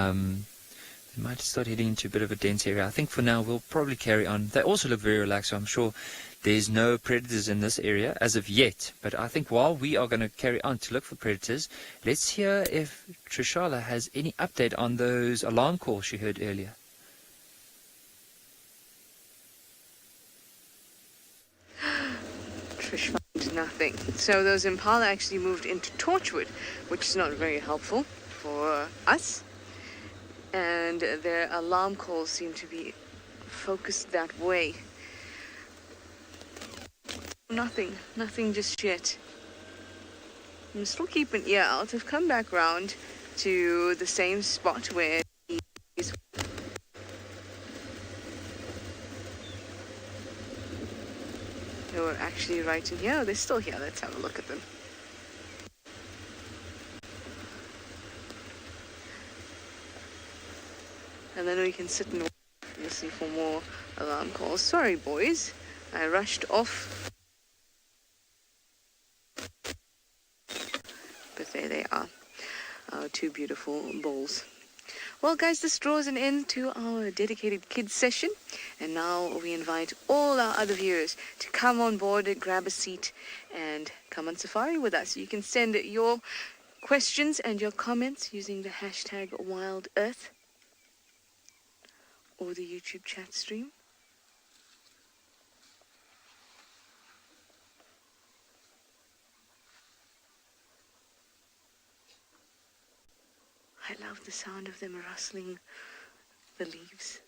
might start heading into a bit of a dense area. I think for now we'll probably carry on. They also look very relaxed, so I'm sure there's no predators in this area as of yet. But I think while we are going to carry on to look for predators, let's hear if Trishala has any update on those alarm calls she heard earlier. Trish found nothing. So those impala actually moved into Torchwood, which is not very helpful for us. And their alarm calls seem to be focused that way. Nothing just yet. I'm still keeping an ear out. I've come back round to the same spot where he's They were actually right in here. They're still here. Let's have a look at them. And then we can sit and listen for more alarm calls. Sorry, boys. I rushed off. But there they are. Our two beautiful bulls. Well, guys, this draws an end to our dedicated kids session. And now we invite all our other viewers to come on board, grab a seat, and come on safari with us. You can send your questions and your comments using the hashtag WildEarth or the YouTube chat stream. I love the sound of them rustling the leaves.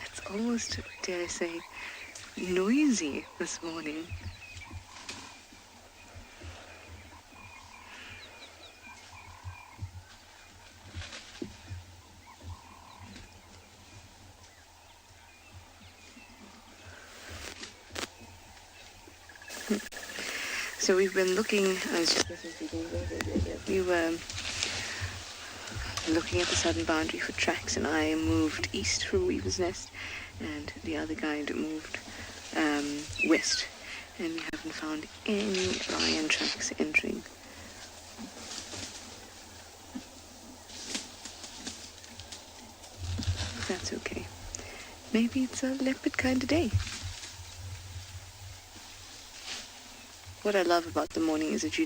It's almost, dare I say, noisy this morning. So we've been looking, we were looking at the southern boundary for tracks, and I moved east from Weaver's Nest, and the other guide moved west, and we haven't found any lion tracks entering. That's okay. Maybe it's a leopard kind of day. What I love about the morning is that you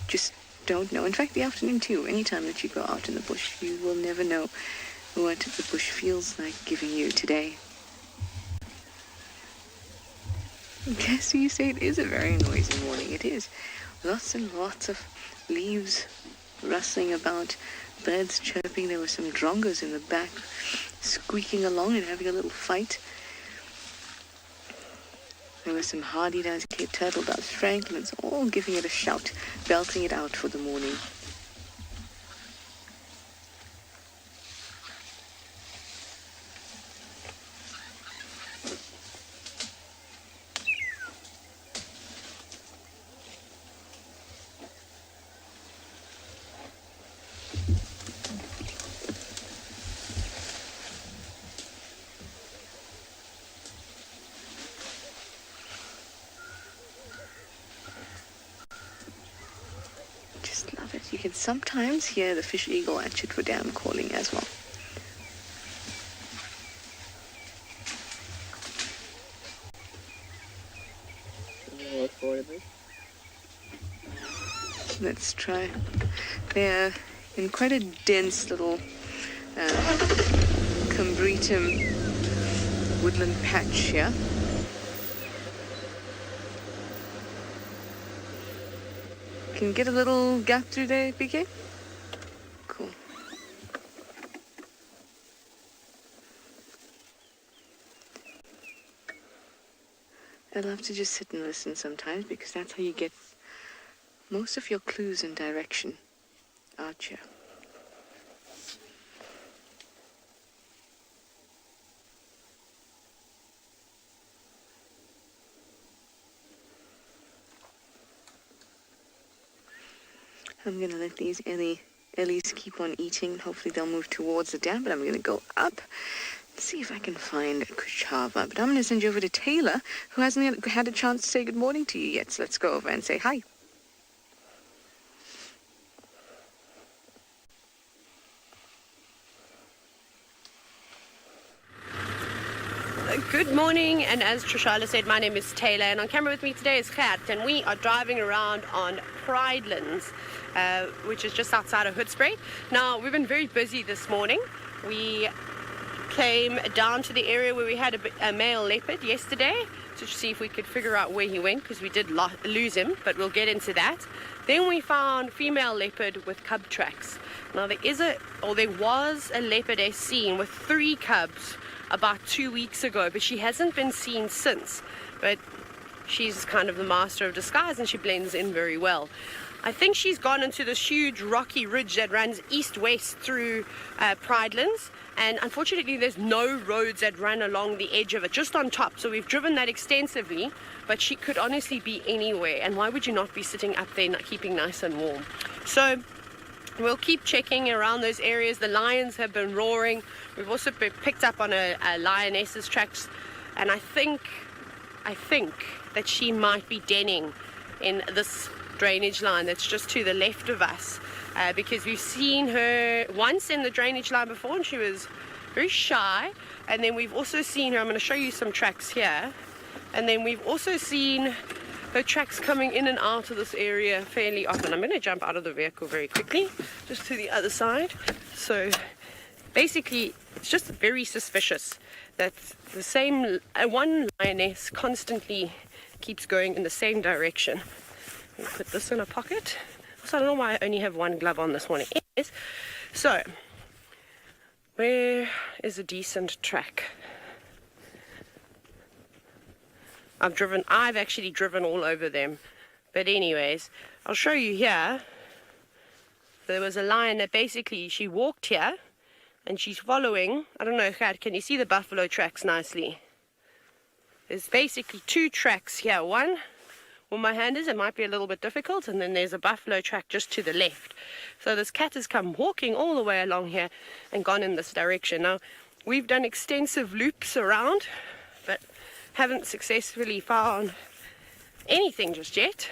just don't know. In fact, the afternoon too. Anytime that you go out in the bush, you will never know what the bush feels like giving you today. Okay, so you say it is a very noisy morning. It is. Lots and lots of leaves rustling about, birds chirping. There were some drongos in the back squeaking along and having a little fight. There were some hardy doves, Cape turtle doves, francolins, all giving it a shout, belting it out for the morning. You can sometimes hear the fish eagle at Chitwa Dam calling as well. Let's try. They're in quite a dense little Combretum woodland patch here. Can you get a little gap through there, PK? Cool. I love to just sit and listen sometimes because that's how you get most of your clues and direction out here. I'm going to let these Ellies keep on eating. Hopefully they'll move towards the dam, but I'm going to go up and see if I can find Kuchava. But I'm going to send you over to Taylor, who hasn't had a chance to say good morning to you yet. So let's go over and say hi. Good morning, and as Trishala said, my name is Taylor, and on camera with me today is Gert, and we are driving around on Pridelands, which is just outside of Hoedspruit. Now, we've been very busy this morning. We came down to the area where we had a male leopard yesterday to see if we could figure out where he went, because we did lose him, but we'll get into that. Then we found female leopard with cub tracks. Now there was a leopardess seen with 3 cubs about 2 weeks ago, but she hasn't been seen since. But she's kind of the master of disguise and she blends in very well. I think she's gone into this huge rocky ridge that runs east-west through Pridelands, and unfortunately there's no roads that run along the edge of it, just on top. So we've driven that extensively, but she could honestly be anywhere, and why would you not be sitting up there keeping nice and warm? So we'll keep checking around those areas. The lions have been roaring. We've also picked up on a lioness's tracks, and I think that she might be denning in this drainage line that's just to the left of us, because we've seen her once in the drainage line before and she was very shy. And then we've also seen her, I'm going to show you some tracks here, and then we've also seen her tracks coming in and out of this area fairly often. I'm going to jump out of the vehicle very quickly just to the other side. So basically it's just very suspicious that the same one lioness constantly keeps going in the same direction. I'll put this in a pocket. So I don't know why I only have one glove on this morning. So where is a decent track? I've actually driven all over them. But anyways, I'll show you here. There was a lion that basically, she walked here and she's following, I don't know, can you see the buffalo tracks nicely? There's basically 2 tracks here. One where my hand is, it might be a little bit difficult, and then there's a buffalo track just to the left. So this cat has come walking all the way along here and gone in this direction. Now, we've done extensive loops around, but haven't successfully found anything just yet.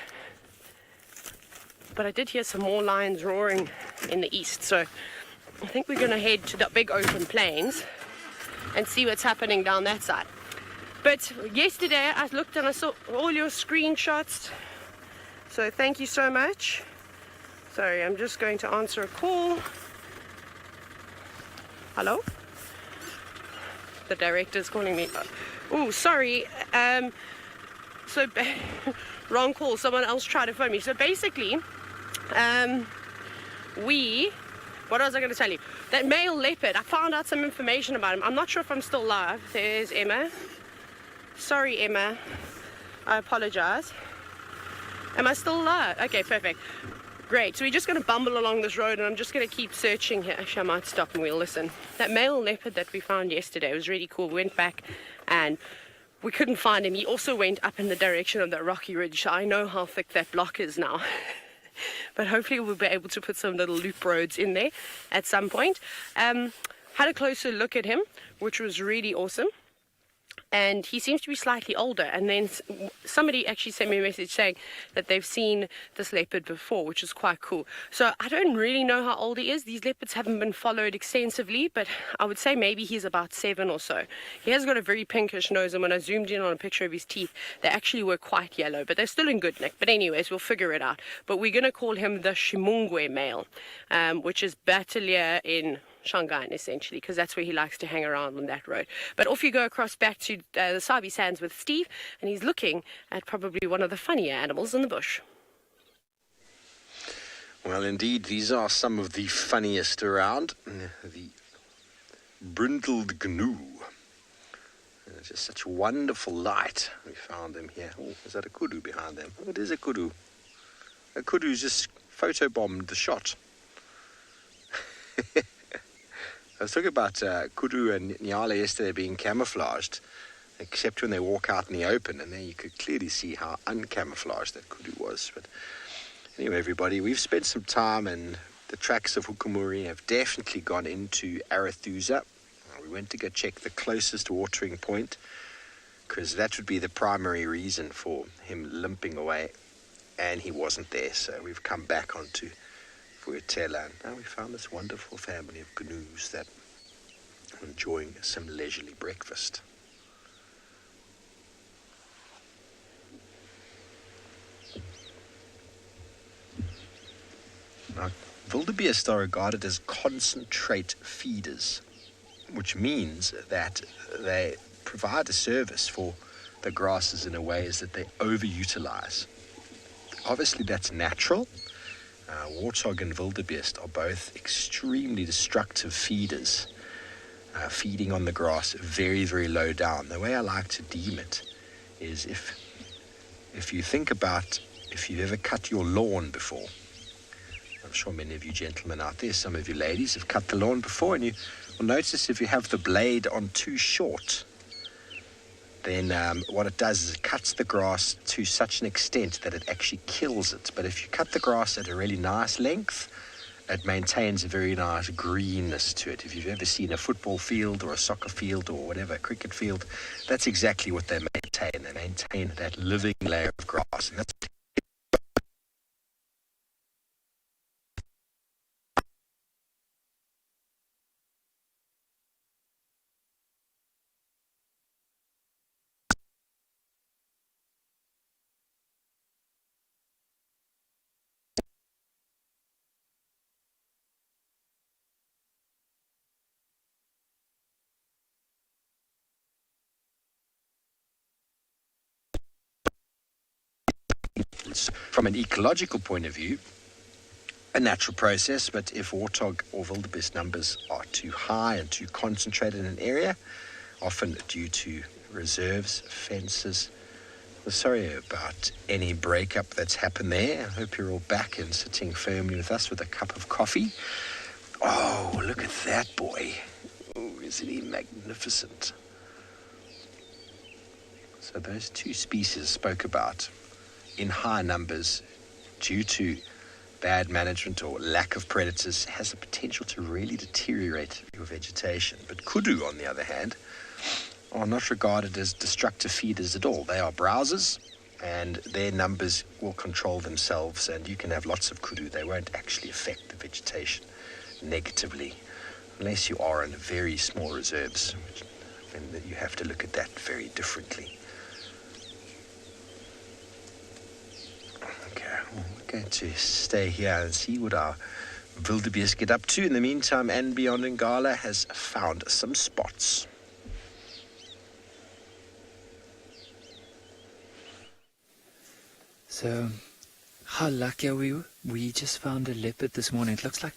But I did hear some more lions roaring in the east, so I think we're going to head to the big open plains and see what's happening down that side. But yesterday I looked and I saw all your screenshots, so thank you so much. Sorry, I'm just going to answer a call. Hello? The director's calling me. Oh, sorry. Wrong call. Someone else tried to phone me. So basically, what was I going to tell you? That male leopard, I found out some information about him. I'm not sure if I'm still live. There's Emma. Sorry, Emma. I apologize. Am I still live? Okay, perfect. Great. So we're just going to bumble along this road and I'm just going to keep searching here. Actually, I might stop and we'll listen. That male leopard that we found yesterday was really cool. We went back and we couldn't find him. He also went up in the direction of that rocky ridge. So I know how thick that block is now. But hopefully we'll be able to put some little loop roads in there at some point. Had a closer look at him, which was really awesome. And he seems to be slightly older. And then somebody actually sent me a message saying that they've seen this leopard before, which is quite cool. So I don't really know how old he is. These leopards haven't been followed extensively, but I would say maybe he's about 7 or so. He has got a very pinkish nose, and when I zoomed in on a picture of his teeth, they actually were quite yellow, but they're still in good nick. But anyways, we'll figure it out. But we're going to call him the Shimungwe male, which is Battalier in Shanghai, essentially, because that's where he likes to hang around on that road. But off you go across back to the Sabi Sands with Steve, and he's looking at probably one of the funnier animals in the bush. Well, indeed, these are some of the funniest around. The brindled gnu. It's just such wonderful light. We found them here. Oh, is that a kudu behind them? Oh, it is a kudu. A kudu's just photobombed the shot. I was talking about kudu and nyala yesterday being camouflaged, except when they walk out in the open, and then you could clearly see how uncamouflaged that kudu was. But anyway, everybody, we've spent some time, and the tracks of Hukumuri have definitely gone into Arathusa. We went to go check the closest watering point, because that would be the primary reason for him limping away, and he wasn't there. So we've come back onto Fuetela, and now we found this wonderful family of gnus that are enjoying some leisurely breakfast. Now, wildebeest are regarded as concentrate feeders. which means that they provide a service for the grasses in a way is that they overutilize. Obviously, that's natural. Warthog and wildebeest are both extremely destructive feeders, feeding on the grass very, very low down. The way I like to deem it is if you think about if you've ever cut your lawn before. I'm sure many of you gentlemen out there, some of you ladies have cut the lawn before, and you will notice if you have the blade on too short, then what it does is it cuts the grass to such an extent that it actually kills it. But if you cut the grass at a really nice length, it maintains a very nice greenness to it. If you've ever seen a football field or a soccer field or whatever, a cricket field, that's exactly what they maintain. They maintain that living layer of grass. And that's from an ecological point of view, a natural process, but if warthog or wildebeest numbers are too high and too concentrated in an area, often due to reserves, fences, we're sorry about any breakup that's happened there. I hope you're all back and sitting firmly with us with a cup of coffee. Oh, look at that boy. Oh, isn't he magnificent? So those two species spoke about in high numbers due to bad management or lack of predators has the potential to really deteriorate your vegetation. But kudu, on the other hand, are not regarded as destructive feeders at all. They are browsers, and their numbers will control themselves, and you can have lots of kudu. They won't actually affect the vegetation negatively unless you are in very small reserves, and you have to look at that very differently. Okay, well, we're going to stay here and see what our wildebeest get up to. In the meantime, and Beyond Ngala has found some spots. So, how lucky are we? We just found a leopard this morning. It looks like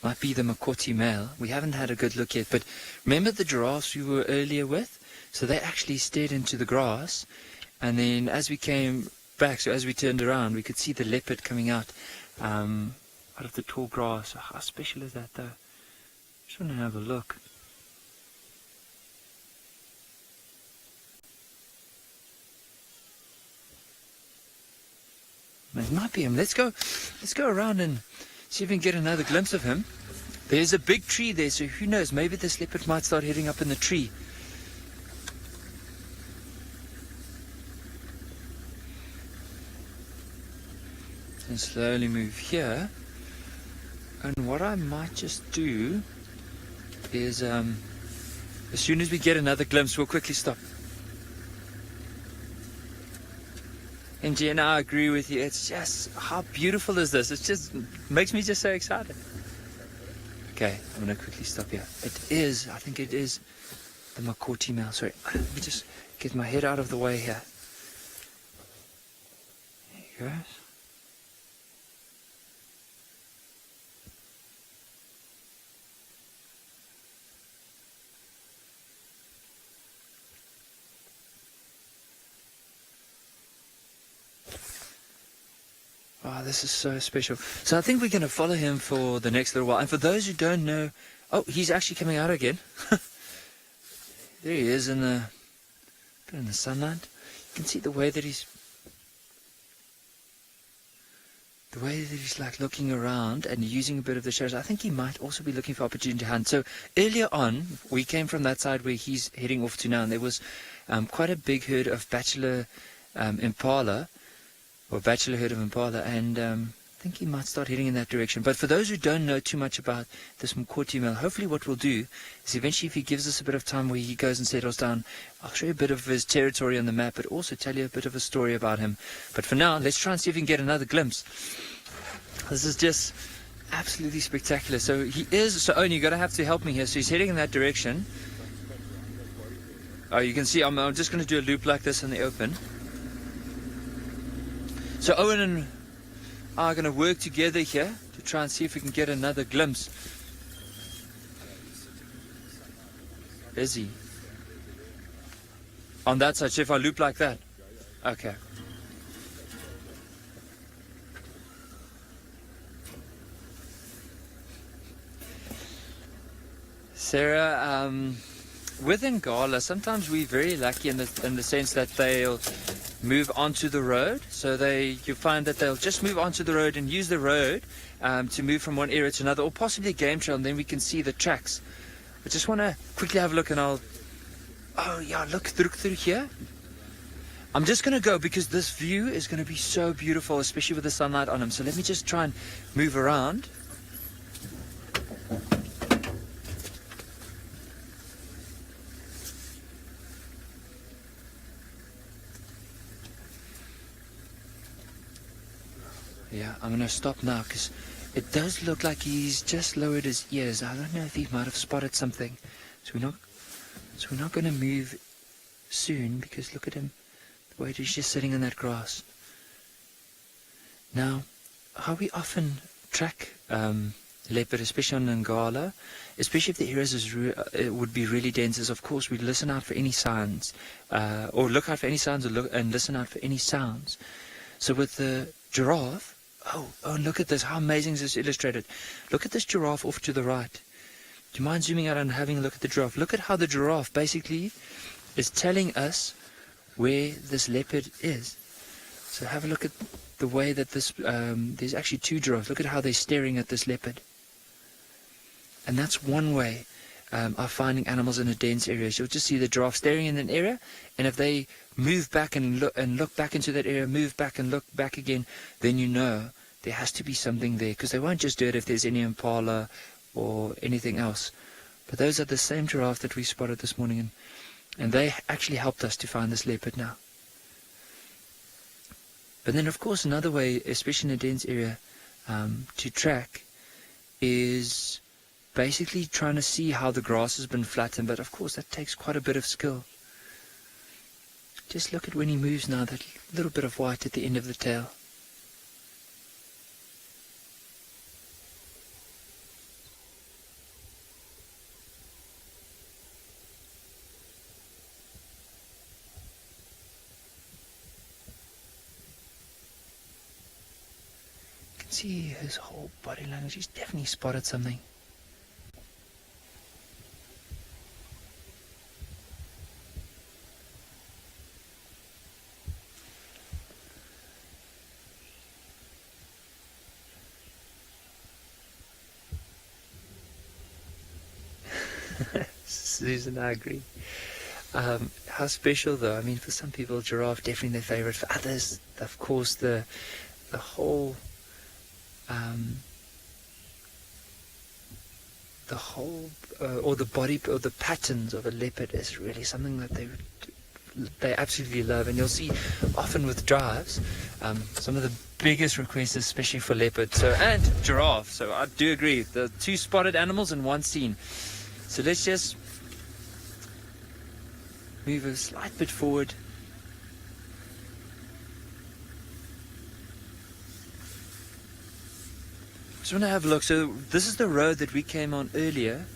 might be the Makoti male. We haven't had a good look yet, but remember the giraffes we were earlier with? So they actually stared into the grass, and then as we came back, so as we turned around, we could see the leopard coming out of the tall grass. How special is that, though? Just want to have a look. It might be him. Let's go around and see if we can get another glimpse of him. There's a big tree there, so who knows, maybe this leopard might start heading up in the tree. And slowly move here. And what I might just do is, as soon as we get another glimpse, we'll quickly stop. And Jen, I agree with you. It's just, how beautiful is this? It just makes me just so excited. Okay, I'm going to quickly stop here. I think it is the Makoti male. Sorry, let me just get my head out of the way here. There he goes. Oh, this is so special. So I think we're going to follow him for the next little while. And for those who don't know, oh, he's actually coming out again. There he is in the sunlight. You can see the way that he's like looking around and using a bit of the shadows. I think he might also be looking for opportunity to hunt. So earlier on, we came from that side where he's heading off to now, and there was quite a big herd of bachelor impala. Or bachelor herd of impala, and I think he might start heading in that direction. But for those who don't know too much about this Makoti male, hopefully what we'll do is eventually, if he gives us a bit of time where he goes and settles down, I'll show you a bit of his territory on the map, but also tell you a bit of a story about him. But for now, let's try and see if we can get another glimpse. This is just absolutely spectacular. So he is, so Owen, you're going to have to help me here. So he's heading in that direction. Oh, you can see I'm just going to do a loop like this in the open. So Owen and I are going to work together here to try and see if we can get another glimpse. Is he? On that side, so if I loop like that? Okay. Sarah, with Ngala, sometimes we're very lucky in the sense that they'll move onto the road. So you find that they'll just move onto the road and use the road to move from one area to another, or possibly a game trail, and then we can see the tracks. I just want to quickly have a look, and oh yeah, look through here. I'm just going to go because this view is going to be so beautiful, especially with the sunlight on them. So let me just try and move around. Yeah, I'm going to stop now because it does look like he's just lowered his ears. I don't know if he might have spotted something. So we're not going to move soon because look at him. The way he's just sitting in that grass. Now, how we often track leopard, especially on Ngala, especially if the areas it would be really dense, is of course we listen out for any signs, or look out for any signs, and listen out for any sounds. So with the giraffe, oh, look at this! How amazing is this illustrated? Look at this giraffe off to the right. Do you mind zooming out and having a look at the giraffe? Look at how the giraffe basically is telling us where this leopard is. So have a look at the way that this, there's actually two giraffes. Look at how they're staring at this leopard. And that's one way of finding animals in a dense area. You'll just see the giraffe staring in an area, and if they move back and look back into that area, move back and look back again, then you know there has to be something there, because they won't just do it if there's any impala or anything else. But those are the same giraffe that we spotted this morning, and they actually helped us to find this leopard now. But then, of course, another way, especially in a dense area, to track is basically trying to see how the grass has been flattened. But, of course, that takes quite a bit of skill. Just look at when he moves now, that little bit of white at the end of the tail. See his whole body language. He's definitely spotted something. Susan, I agree. How special though. I mean, for some people, giraffe definitely their favorite. For others, of course, the whole or the body or the patterns of a leopard is really something that they absolutely love. And you'll see often with drives, some of the biggest requests, especially for leopard, and giraffe. So I do agree, the two spotted animals in one scene. So let's just move a slight bit forward. Just want to have a look. So this is the road that we came on earlier,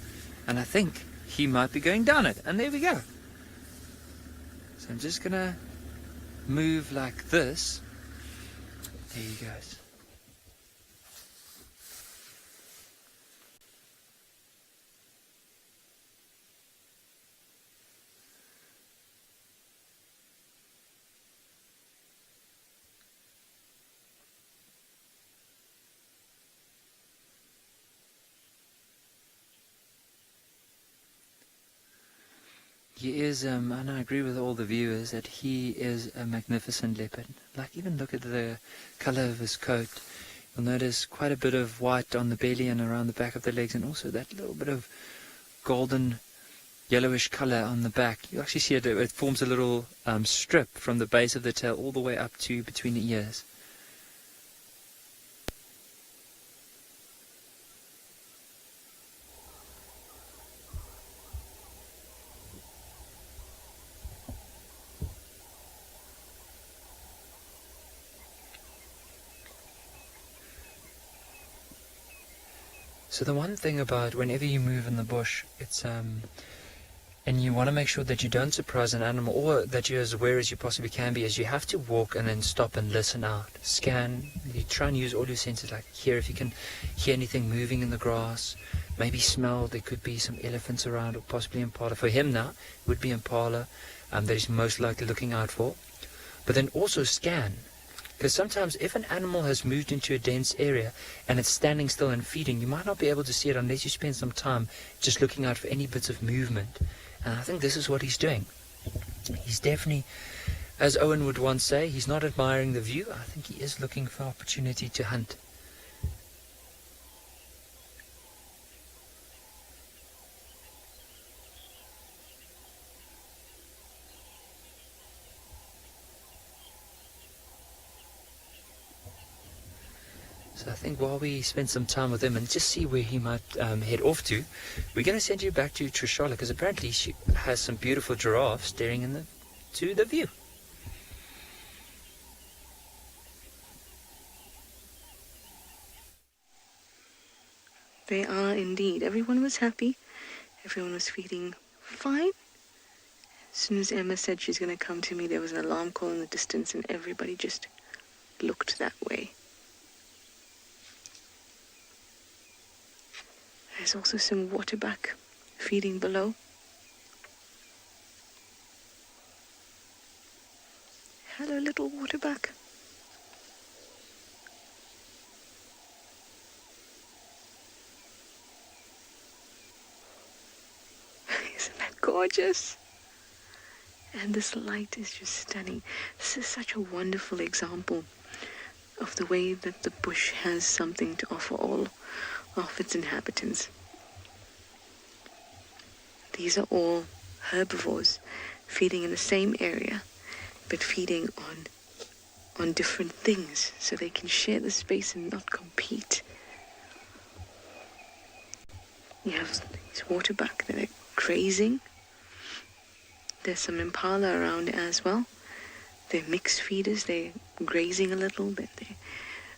and I think he might be going down it. And there we go. So I'm just going to move like this. There he goes. He is, and I agree with all the viewers that he is a magnificent leopard. Like, even look at the color of his coat. You'll notice quite a bit of white on the belly and around the back of the legs, and also that little bit of golden yellowish color on the back. You actually see it forms a little strip from the base of the tail all the way up to between the ears. So the one thing about whenever you move in the bush, it's and you want to make sure that you don't surprise an animal, or that you're as aware as you possibly can be, is you have to walk and then stop and listen out, scan. You try and use all your senses, like hear if you can hear anything moving in the grass, maybe smell. There could be some elephants around, or possibly impala. For him now, it would be impala that he's most likely looking out for. But then also scan, because sometimes if an animal has moved into a dense area and it's standing still and feeding, you might not be able to see it unless you spend some time just looking out for any bits of movement. And I think this is what he's doing. He's definitely, as Owen would once say, he's not admiring the view. I think he is looking for opportunity to hunt. So I think while we spend some time with him and just see where he might head off to, we're going to send you back to Tswalu, because apparently she has some beautiful giraffes staring to the view. They are indeed. Everyone was happy. Everyone was feeling fine. As soon as Emma said she's going to come to me, there was an alarm call in the distance, and everybody just looked that way. There's also some waterbuck feeding below. Hello, little waterbuck. Isn't that gorgeous? And this light is just stunning. This is such a wonderful example of the way that the bush has something to offer all of its inhabitants. These are all herbivores feeding in the same area, but feeding on different things, so they can share the space and not compete. You have these waterbuck that are grazing. There's some impala around as well. They're mixed feeders. They're grazing a little bit. They're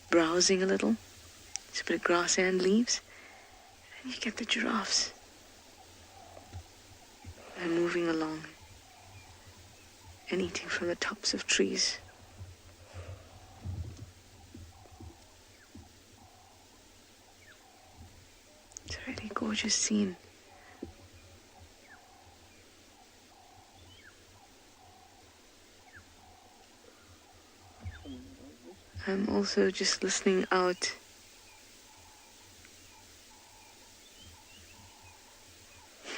browsing a little. There's a bit of grass and leaves. And you get the giraffes. They're moving along and eating from the tops of trees. It's a really gorgeous scene. I'm also just listening out.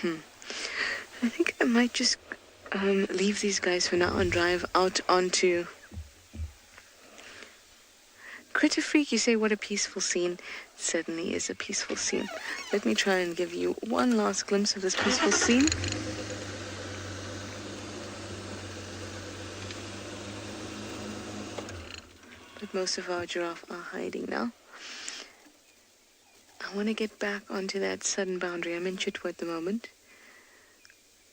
I think I might just leave these guys for now and drive out onto Critter Freak. You say, what a peaceful scene. It certainly is a peaceful scene. Let me try and give you one last glimpse of this peaceful scene. But most of our giraffe are hiding now. I want to get back onto that southern boundary. I'm in Chitwa at the moment.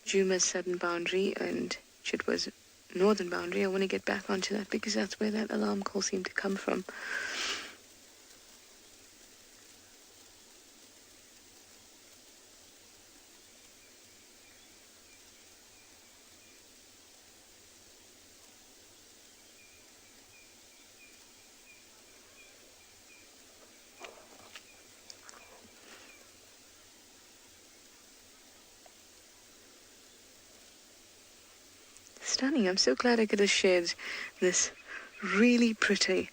Juma's southern boundary and Chitwa's northern boundary. I want to get back onto that because that's where that alarm call seemed to come from. Stunning. I'm so glad I could have shared this really pretty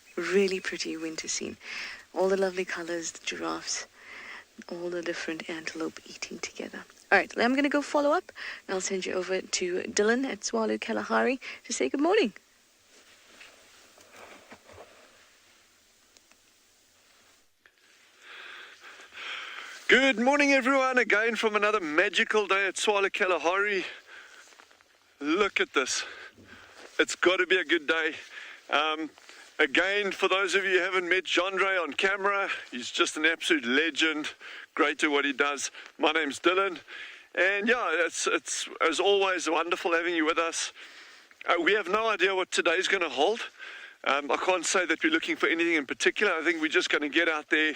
winter scene. All the lovely colors, the giraffes, all the different antelope eating together. All right, I'm going to go follow up, and I'll send you over to Dylan at Tswalu Kalahari to say good morning. Good morning, everyone. Again from another magical day at Tswalu Kalahari. Look at this. It's got to be a good day. Again, for those of you who haven't met Jandre on camera, he's just an absolute legend. Great at what he does. My name's Dylan. And yeah, it's as always wonderful having you with us. We have no idea what today's going to hold. I can't say that we're looking for anything in particular. I think we're just going to get out there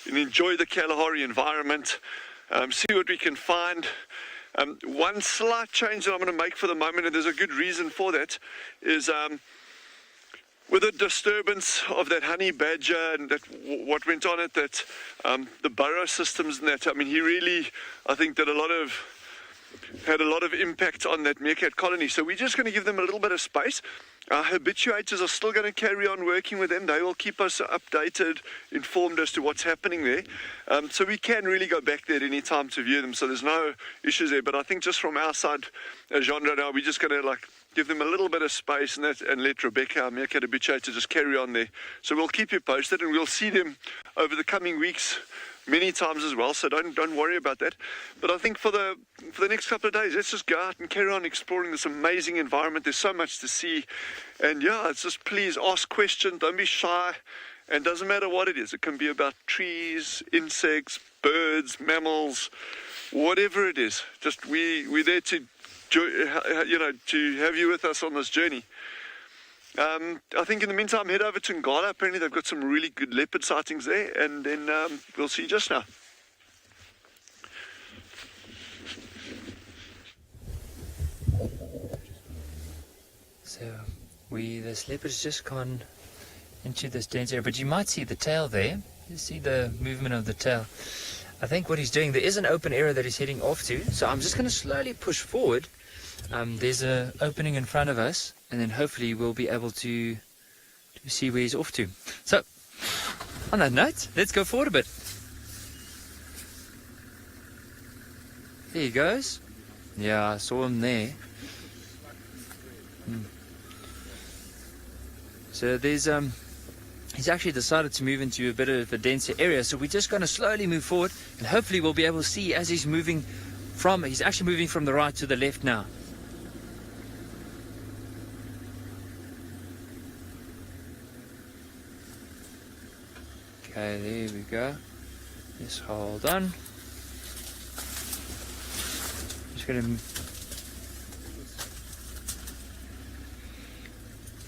and enjoy the Kalahari environment, see what we can find. One slight change that I'm going to make for the moment, and there's a good reason for that, is with the disturbance of that honey badger and that what went on at that, the burrow systems and that, I mean, he really, I think, had a lot of impact on that meerkat colony. So we're just going to give them a little bit of space. Our habituators are still going to carry on working with them. They will keep us updated, informed as to what's happening there. So we can really go back there at any time to view them. So there's no issues there. But I think just from our side, genre now, we're just going to give them a little bit of space and let Rebecca, our meerkat habituator, just carry on there. So we'll keep you posted, and we'll see them over the coming weeks many times as well, so don't worry about that. But I think for the next couple of days, let's just go out and carry on exploring this amazing environment. There's so much to see, and yeah, it's just please ask questions, don't be shy, and doesn't matter what it is. It can be about trees, insects, birds, mammals, whatever it is. Just we're there to have you with us on this journey. I think in the meantime, head over to Ngala. Apparently they've got some really good leopard sightings there, and then we'll see you just now. So this leopard's just gone into this dense area, but you might see the tail there. You see the movement of the tail. I think what he's doing, there is an open area that he's heading off to, so I'm just going to slowly push forward. There's an opening in front of us, and then hopefully we'll be able to see where he's off to. So, on that note, let's go forward a bit. There he goes. Yeah, I saw him there. So there's he's actually decided to move into a bit of a denser area, so we're just going to slowly move forward, and hopefully we'll be able to see as he's moving he's actually moving from the right to the left now. Okay, there we go. Just hold on. Just gonna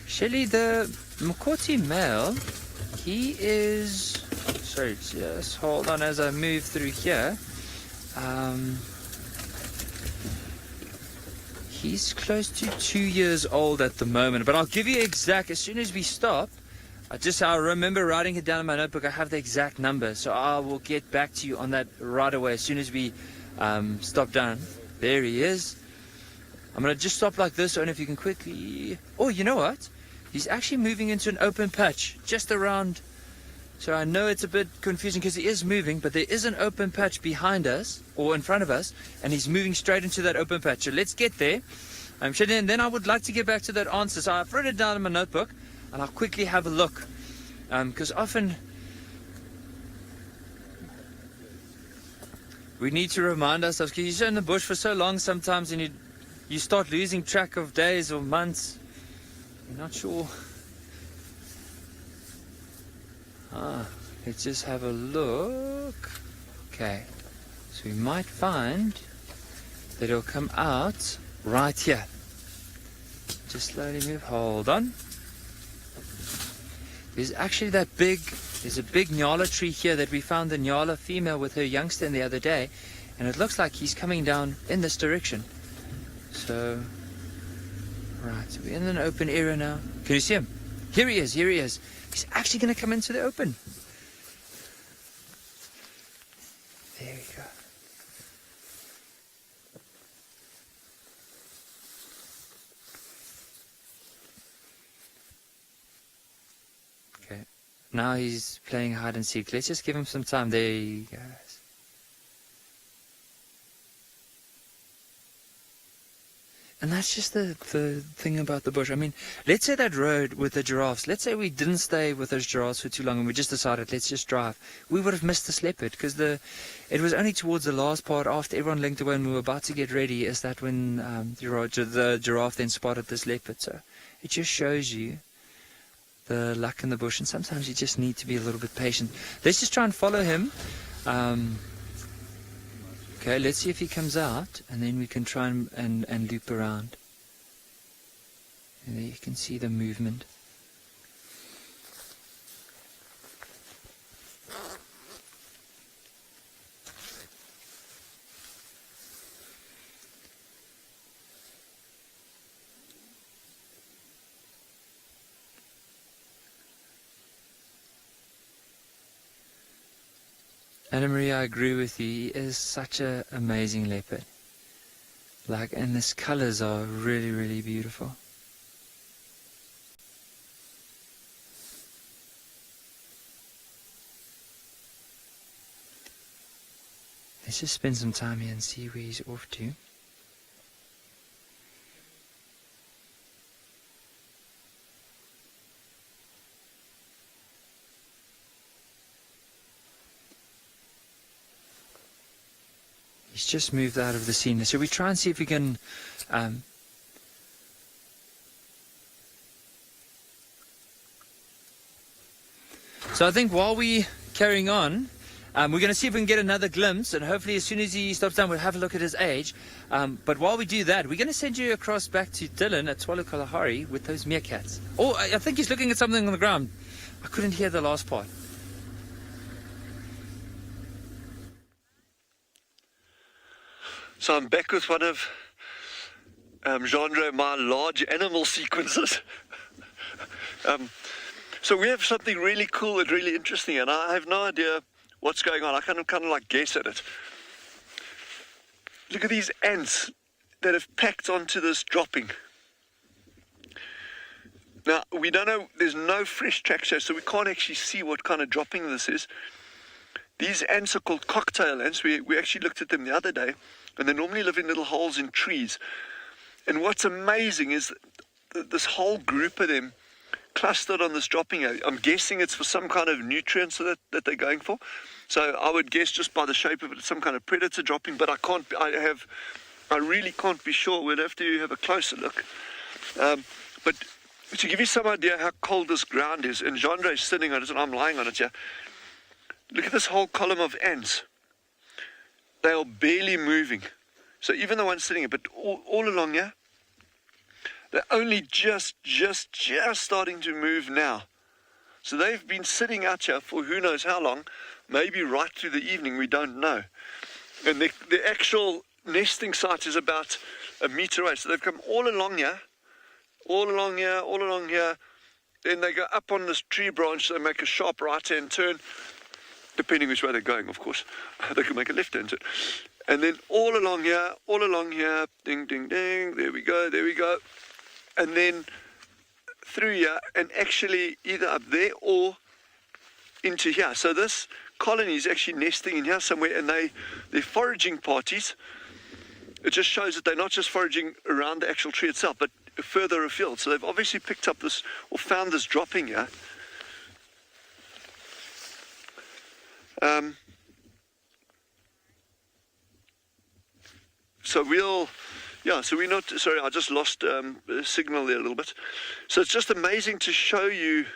Shelly, the Mokoti male, he is, sorry, just hold on as I move through here. He's close to 2 years old at the moment, but I'll give you exact, as soon as we stop, I remember writing it down in my notebook. I have the exact number, so I will get back to you on that right away as soon as we stop down. There he is. I'm going to just stop like this. I don't know if you can quickly... Oh, you know what? He's actually moving into an open patch just around... So I know it's a bit confusing because he is moving, but there is an open patch behind us, or in front of us, and he's moving straight into that open patch. So let's get there. And then I would like to get back to that answer. So I've written it down in my notebook, and I'll quickly have a look. Because often we need to remind ourselves, because you're in the bush for so long sometimes, and you start losing track of days or months. You're not sure. Let's just have a look. Okay, so we might find that it'll come out right here. Just slowly move. Hold on. There's actually there's a big nyala tree here that we found the nyala female with her youngster in the other day, and it looks like he's coming down in this direction. So, right, so we're in an open area now. Can you see him? Here he is, here he is. He's actually going to come into the open. There we go. Okay, now he's playing hide and seek. Let's just give him some time. There he goes. And that's just the thing about the bush. I mean, let's say that road with the giraffes, let's say we didn't stay with those giraffes for too long and we just decided, let's just drive. We would have missed this leopard because it was only towards the last part after everyone linked away and we were about to get ready is that when the giraffe then spotted this leopard. So it just shows you the luck in the bush, and sometimes you just need to be a little bit patient. Let's just try and follow him. Okay, let's see if he comes out, and then we can try and loop around. And there you can see the movement. Anna Maria, I agree with you. He is such an amazing leopard. And his colors are really, really beautiful. Let's just spend some time here and see where he's off to. He's just moved out of the scene. So we try and see if we can so I think while we're carrying on, we're going to see if we can get another glimpse, and hopefully as soon as he stops down we'll have a look at his age. But while we do that, we're going to send you across back to Dylan at Tswalu Kalahari with those meerkats. Oh, I think he's looking at something on the ground. I couldn't hear the last part. So I'm back with one of Genre, my large animal sequences. So we have something really cool and really interesting, and I have no idea what's going on. I kind of like guess at it. Look at these ants that have packed onto this dropping. Now, we don't know, there's no fresh track show, so we can't actually see what kind of dropping this is. These ants are called cocktail ants. We actually looked at them the other day, and they normally live in little holes in trees. And what's amazing is this whole group of them clustered on this dropping area. I'm guessing it's for some kind of nutrients that they're going for. So I would guess just by the shape of it, it's some kind of predator dropping, but I really can't be sure. We'll have to have a closer look. But to give you some idea how cold this ground is, and Genre is sitting on it and I'm lying on it here. Look at this whole column of ants. They are barely moving. So even the ones sitting here, but all along here, they're only just starting to move now. So they've been sitting out here for who knows how long, maybe right through the evening, we don't know. And the actual nesting site is about a meter away. So they've come all along here, all along here. Then they go up on this tree branch, they make a sharp right-hand turn, depending which way they're going, of course. They can make a left-hand turn. And then all along here, ding, ding, ding, there we go. And then through here, and actually either up there or into here. So this colony is actually nesting in here somewhere, and they're foraging parties. It just shows that they're not just foraging around the actual tree itself, but further afield. So they've obviously picked up this, or found this dropping here. So we're not, sorry, I just lost signal there a little bit. So it's just amazing to show you,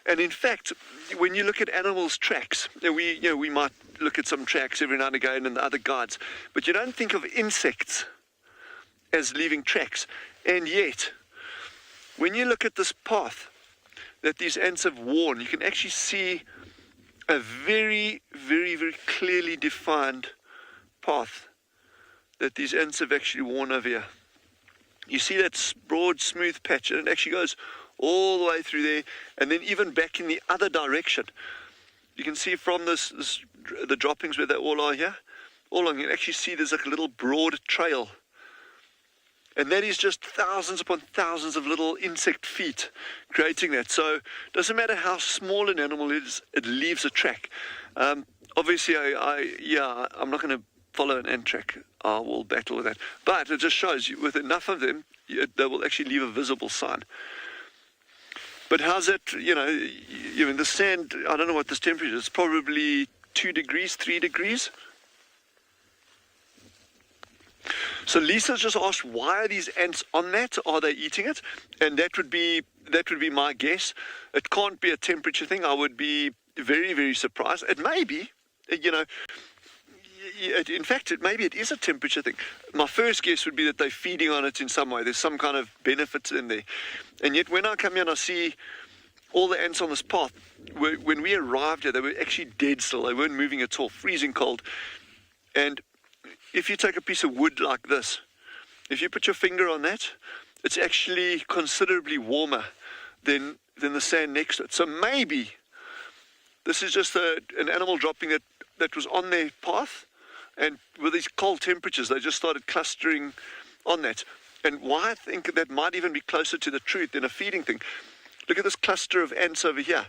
and in fact, when you look at animals' tracks, we might look at some tracks every now and again and the other guides, but you don't think of insects as leaving tracks. And yet, when you look at this path that these ants have worn, you can actually see a very, very, very clearly defined path that these ants have actually worn over here. You see that broad, smooth patch, and it actually goes all the way through there, and then even back in the other direction. You can see from the droppings where they all are here, all along, you can actually see there's like a little broad trail. And that is just thousands upon thousands of little insect feet creating that. So it doesn't matter how small an animal is, it leaves a track. Obviously, I'm not going to follow an ant track. I will battle with that. But it just shows you, with enough of them, they will actually leave a visible sign. But how's that, the sand, I don't know what this temperature is. It's probably 2 degrees, 3 degrees. So Lisa's just asked, why are these ants on that? Are they eating it? And that would be my guess. It can't be a temperature thing. I would be very, very surprised. It may be, in fact, maybe it is a temperature thing. My first guess would be that they're feeding on it in some way. There's some kind of benefit in there. And yet when I come here and I see all the ants on this path, when we arrived here, they were actually dead still. They weren't moving at all, freezing cold. And if you take a piece of wood like this, if you put your finger on that, it's actually considerably warmer than the sand next to it. So maybe this is just an animal dropping that that was on their path, and with these cold temperatures, they just started clustering on that. And why I think that might even be closer to the truth than a feeding thing. Look at this cluster of ants over here.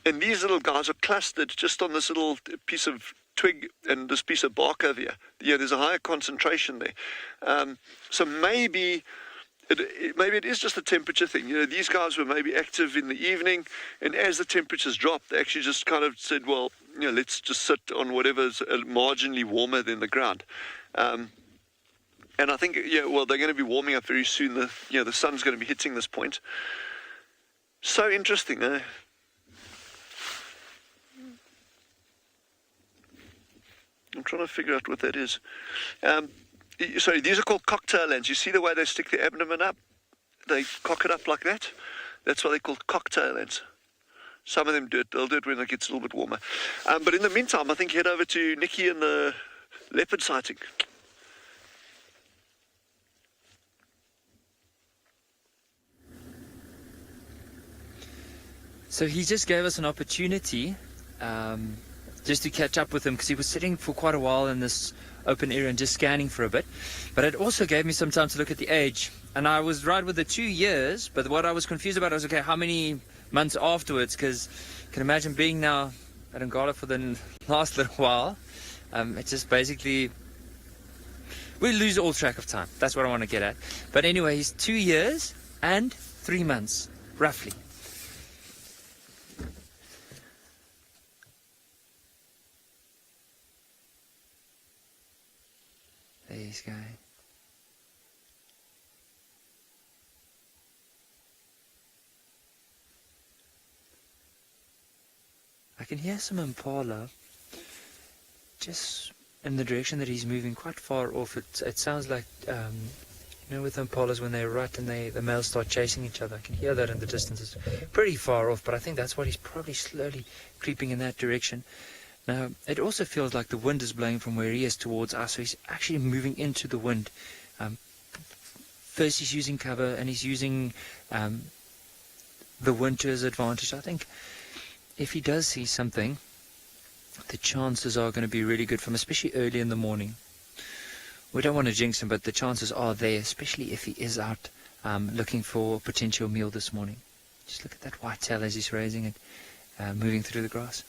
And these little guys are clustered just on this little piece of twig and this piece of bark over here. Yeah, there's a higher concentration there. So maybe it is just a temperature thing. You know, these guys were maybe active in the evening, and as the temperatures dropped, they actually just kind of said, well, you know, let's just sit on whatever's marginally warmer than the ground. And I think, yeah, well, they're going to be warming up very soon. The sun's going to be hitting this point. So interesting, eh? I'm trying to figure out what that is. Sorry, these are called cocktail ants. You see the way they stick their abdomen up? They cock it up like that. That's why they're called cocktail ants. Some of them do it. They'll do it when it gets a little bit warmer. But in the meantime, I think head over to Nikki and the leopard sighting. So he just gave us an opportunity just to catch up with him, because he was sitting for quite a while in this open area and just scanning for a bit. But it also gave me some time to look at the age. And I was right with the 2 years, but what I was confused about was, okay, how many months afterwards? Because you can imagine being now at Ngala for the last little while. It's just basically, we lose all track of time. That's what I want to get at. But anyway, he's 2 years and 3 months, roughly. This guy. I can hear some impala just in the direction that he's moving, quite far off. It sounds like, you know, with impalas when they rut and the males start chasing each other. I can hear that in the distance. It's pretty far off, but I think that's why he's probably slowly creeping in that direction. Now, it also feels like the wind is blowing from where he is towards us, so he's actually moving into the wind. First he's using cover, and he's using the wind to his advantage. I think if he does see something, the chances are going to be really good for him, especially early in the morning. We don't want to jinx him, but the chances are there, especially if he is out looking for potential meal this morning. Just look at that white tail as he's raising it, moving through the grass.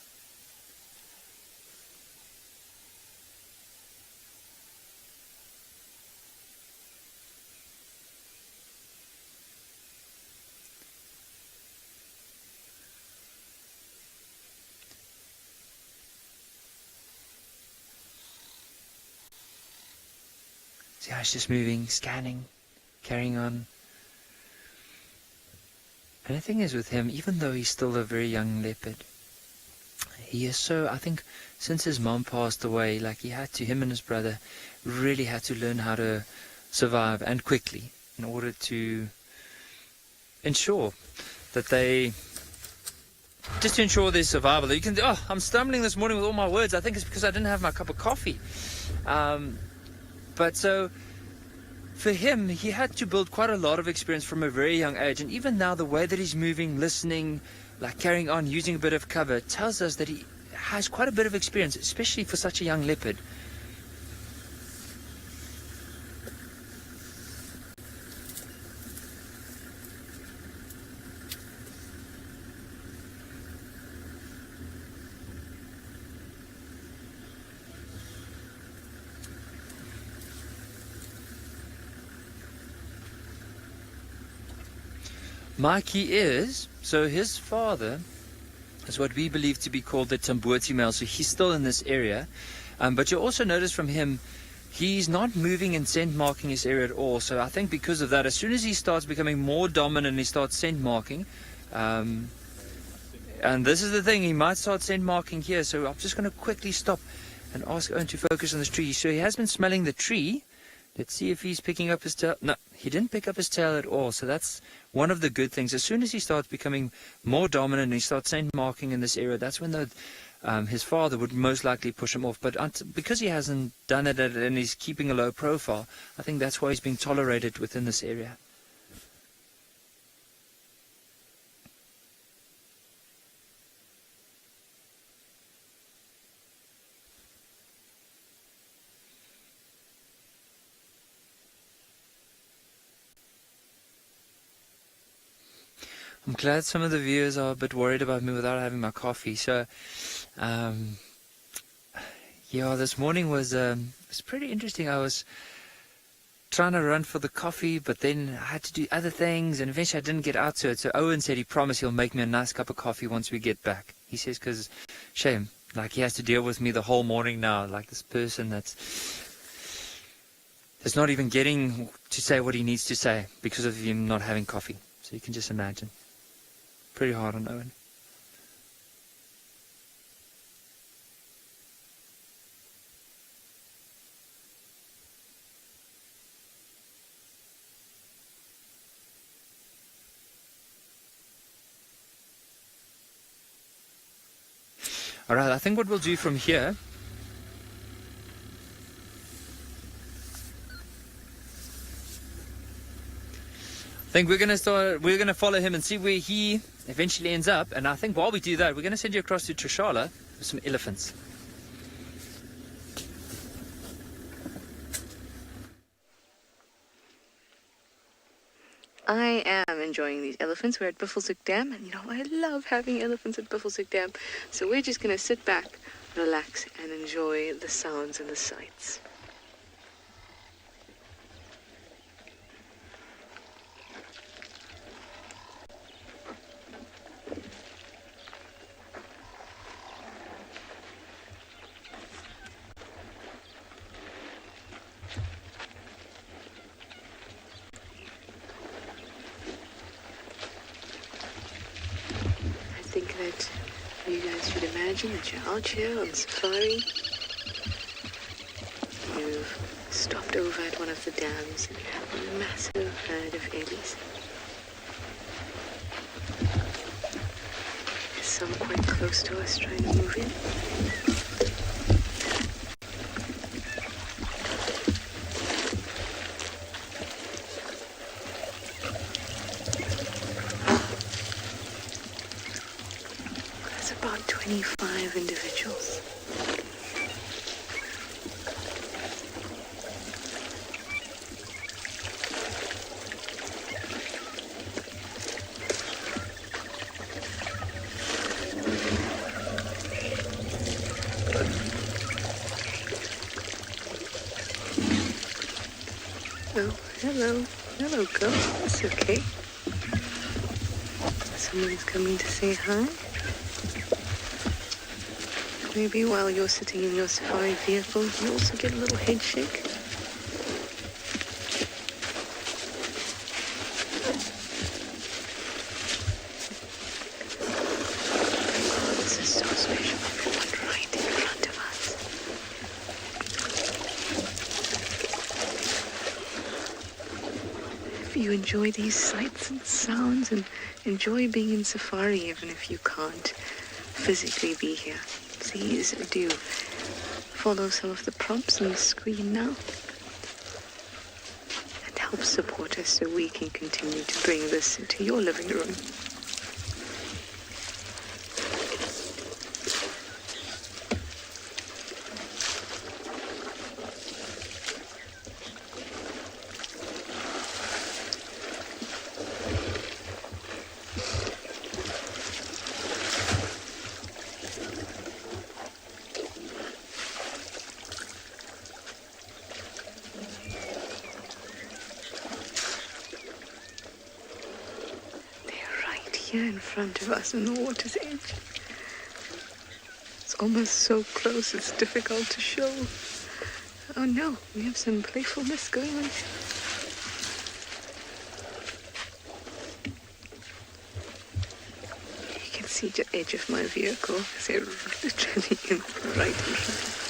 See how it's just moving, scanning, carrying on. And the thing is with him, even though he's still a very young leopard, he is so, I think, since his mom passed away, like him and his brother really had to learn how to survive, and quickly, in order to ensure that just to ensure their survival. You can, I'm stumbling this morning with all my words. I think it's because I didn't have my cup of coffee. But so, for him, he had to build quite a lot of experience from a very young age. And even now, the way that he's moving, listening, like carrying on, using a bit of cover, tells us that he has quite a bit of experience, especially for such a young leopard. Mikey is, so his father is what we believe to be called the Tamboti male, so he's still in this area. But you also notice from him, he's not moving and scent marking his area at all. So I think because of that, as soon as he starts becoming more dominant, he starts scent marking. And this is the thing, he might start scent marking here. So I'm just going to quickly stop and ask Owen to focus on this tree. So he has been smelling the tree. Let's see if he's picking up his tail. No, he didn't pick up his tail at all. So that's one of the good things. As soon as he starts becoming more dominant and he starts scent marking in this area, that's when his father would most likely push him off. But because he hasn't done it and he's keeping a low profile, I think that's why he's being tolerated within this area. I'm glad some of the viewers are a bit worried about me without having my coffee. So, yeah, this morning was pretty interesting. I was trying to run for the coffee, but then I had to do other things, and eventually I didn't get out to it. So Owen said he promised he'll make me a nice cup of coffee once we get back. He says, because, shame, like he has to deal with me the whole morning now, like this person that's not even getting to say what he needs to say because of him not having coffee. So you can just imagine. Pretty hard on Owen. Alright, I think what we'll do from here, I think we're going to follow him and see where he eventually ends up. And I think while we do that, we're going to send you across to Tswalu with some elephants. I am enjoying these elephants. We're at Buffelshoek Dam, and you know, I love having elephants at Buffelshoek Dam. So we're just going to sit back, relax, and enjoy the sounds and the sights. I think that you guys should imagine that you're out here on safari. You've stopped over at one of the dams and you have a massive herd of ellies. There's some quite close to us trying to move in. About 25 individuals. Oh, hello, girl. It's okay. Someone's coming to say hi. Maybe while you're sitting in your safari vehicle, you also get a little head shake. Oh, this is so special. Everyone right in front of us. If you enjoy these sights and sounds and enjoy being in safari, even if you can't physically be here, please do follow some of the prompts on the screen now and help support us so we can continue to bring this into your living room. In front of us on the water's edge. It's almost so close it's difficult to show. Oh no, we have some playfulness going on. You can see the edge of my vehicle because they're literally right in front of us.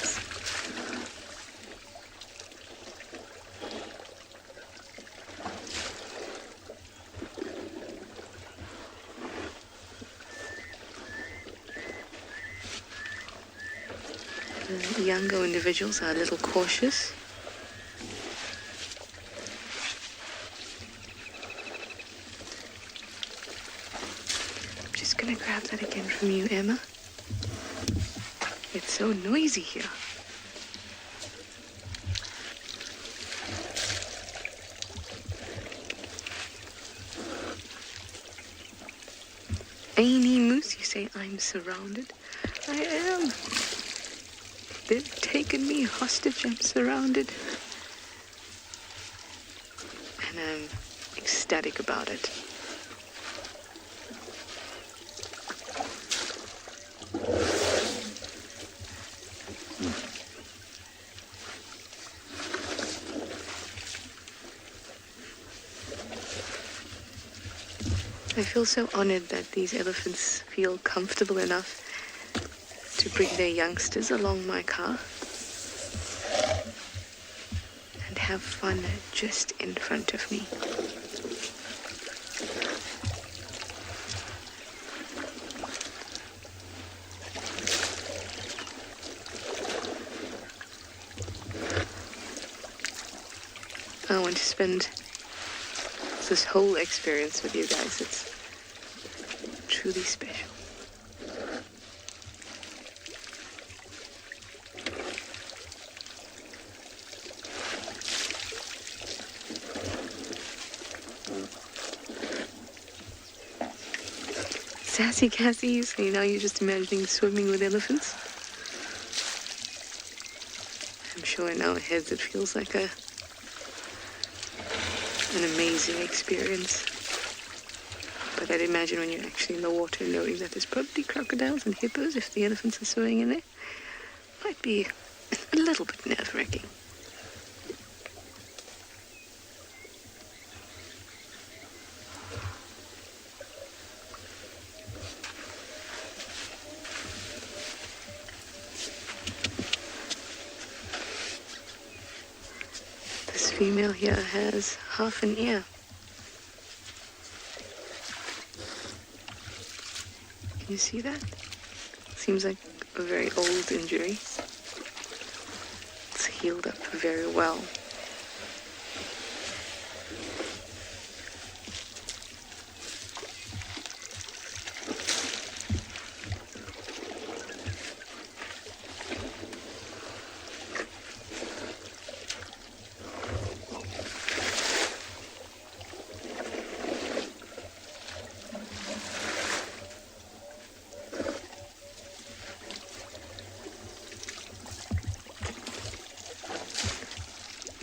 The younger individuals are a little cautious. I'm just going to grab that again from you, Emma. It's so noisy here. Any moose, you say, I'm surrounded. I am. They've taken me hostage. I'm surrounded. And I'm ecstatic about it. I feel so honored that these elephants feel comfortable enough to bring their youngsters along my car and have fun just in front of me. I want to spend this whole experience with you guys. It's truly special. Sassy Cassie, so now you're just imagining swimming with elephants. I'm sure in our heads it feels like an amazing experience. But I'd imagine when you're actually in the water, knowing that there's probably crocodiles and hippos if the elephants are swimming in there, might be a little bit nerve-wracking. This female here has half an ear. Can you see that? Seems like a very old injury. It's healed up very well.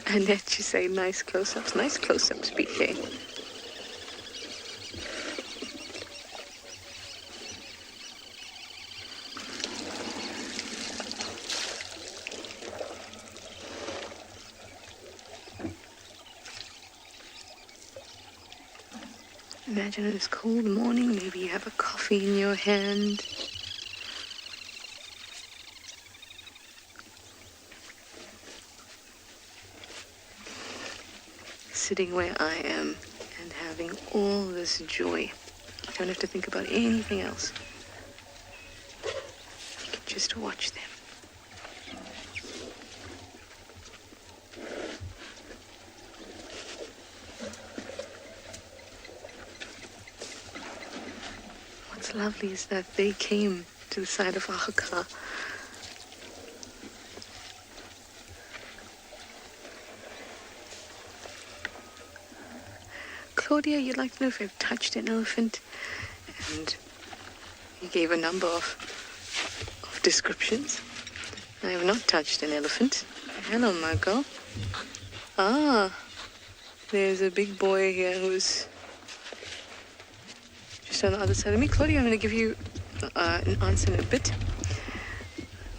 And yet you say nice close-ups. Nice close-ups, BK. Imagine this cold morning, maybe you have a coffee in your hand. Sitting where I am and having all this joy. You don't have to think about anything else. You can just watch them. What's lovely is that they came to the side of our car. Claudia, you'd like to know if I've touched an elephant, and you gave a number of descriptions. I have not touched an elephant. Hello, Marco. Ah, there's a big boy here who's just on the other side of me. Claudia, I'm going to give you an answer in a bit.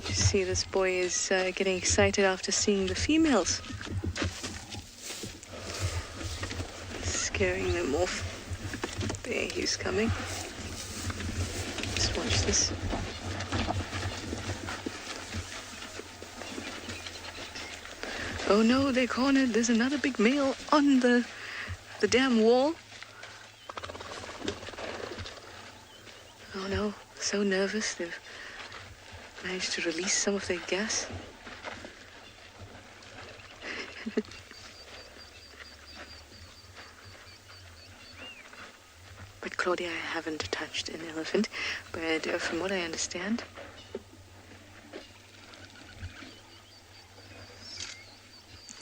You see, this boy is getting excited after seeing the females. Scaring them off. There, he's coming. Just watch this. Oh no, they're cornered. There's another big male on the damn wall. Oh no, so nervous. They've managed to release some of their gas. But Claudia, I haven't touched an elephant, but from what I understand,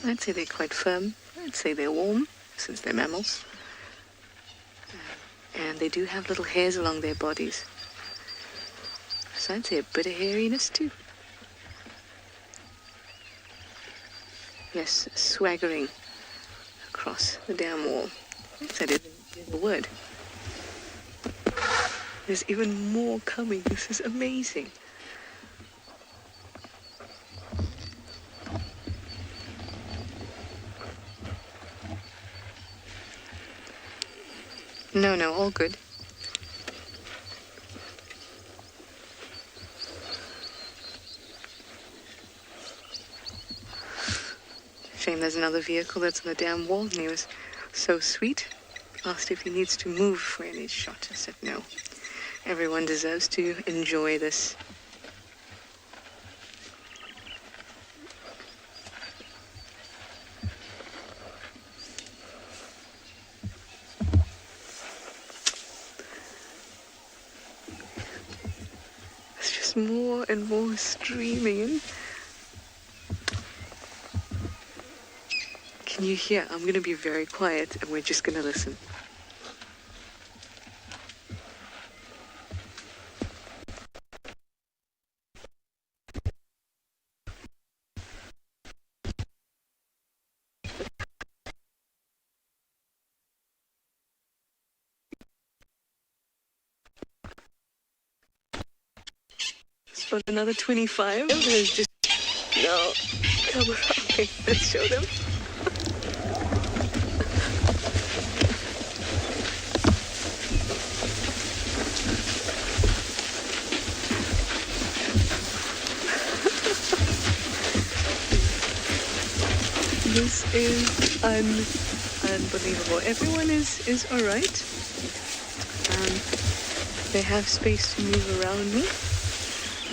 I'd say they're quite firm. I'd say they're warm, since they're mammals. And they do have little hairs along their bodies. So I'd say a bit of hairiness too. Yes, swaggering across the dam wall. That is a word. There's even more coming. This is amazing. No, all good. Shame there's another vehicle that's on the damn wall, and he was so sweet. Asked if he needs to move for any shot. I said no. Everyone deserves to enjoy this. There's just more and more streaming in. Can you hear? I'm going to be very quiet and we're just going to listen. Spot another 25. There's just no camera. Okay, let's show them. This is unbelievable. Everyone is all right. They have space to move around me,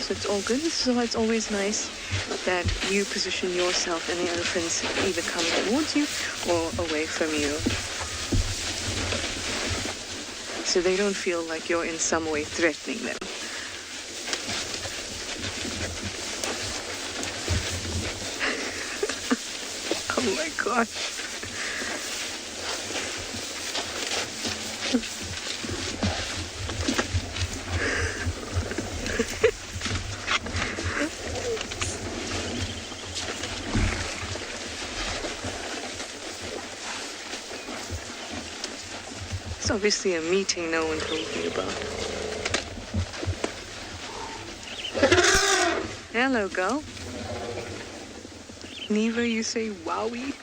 so it's all good. This is why it's always nice that you position yourself and the elephants either come towards you or away from you, so they don't feel like you're in some way threatening them. Oh my gosh. It's obviously a meeting no one told me about. Hello, girl. Neva, you say wowie?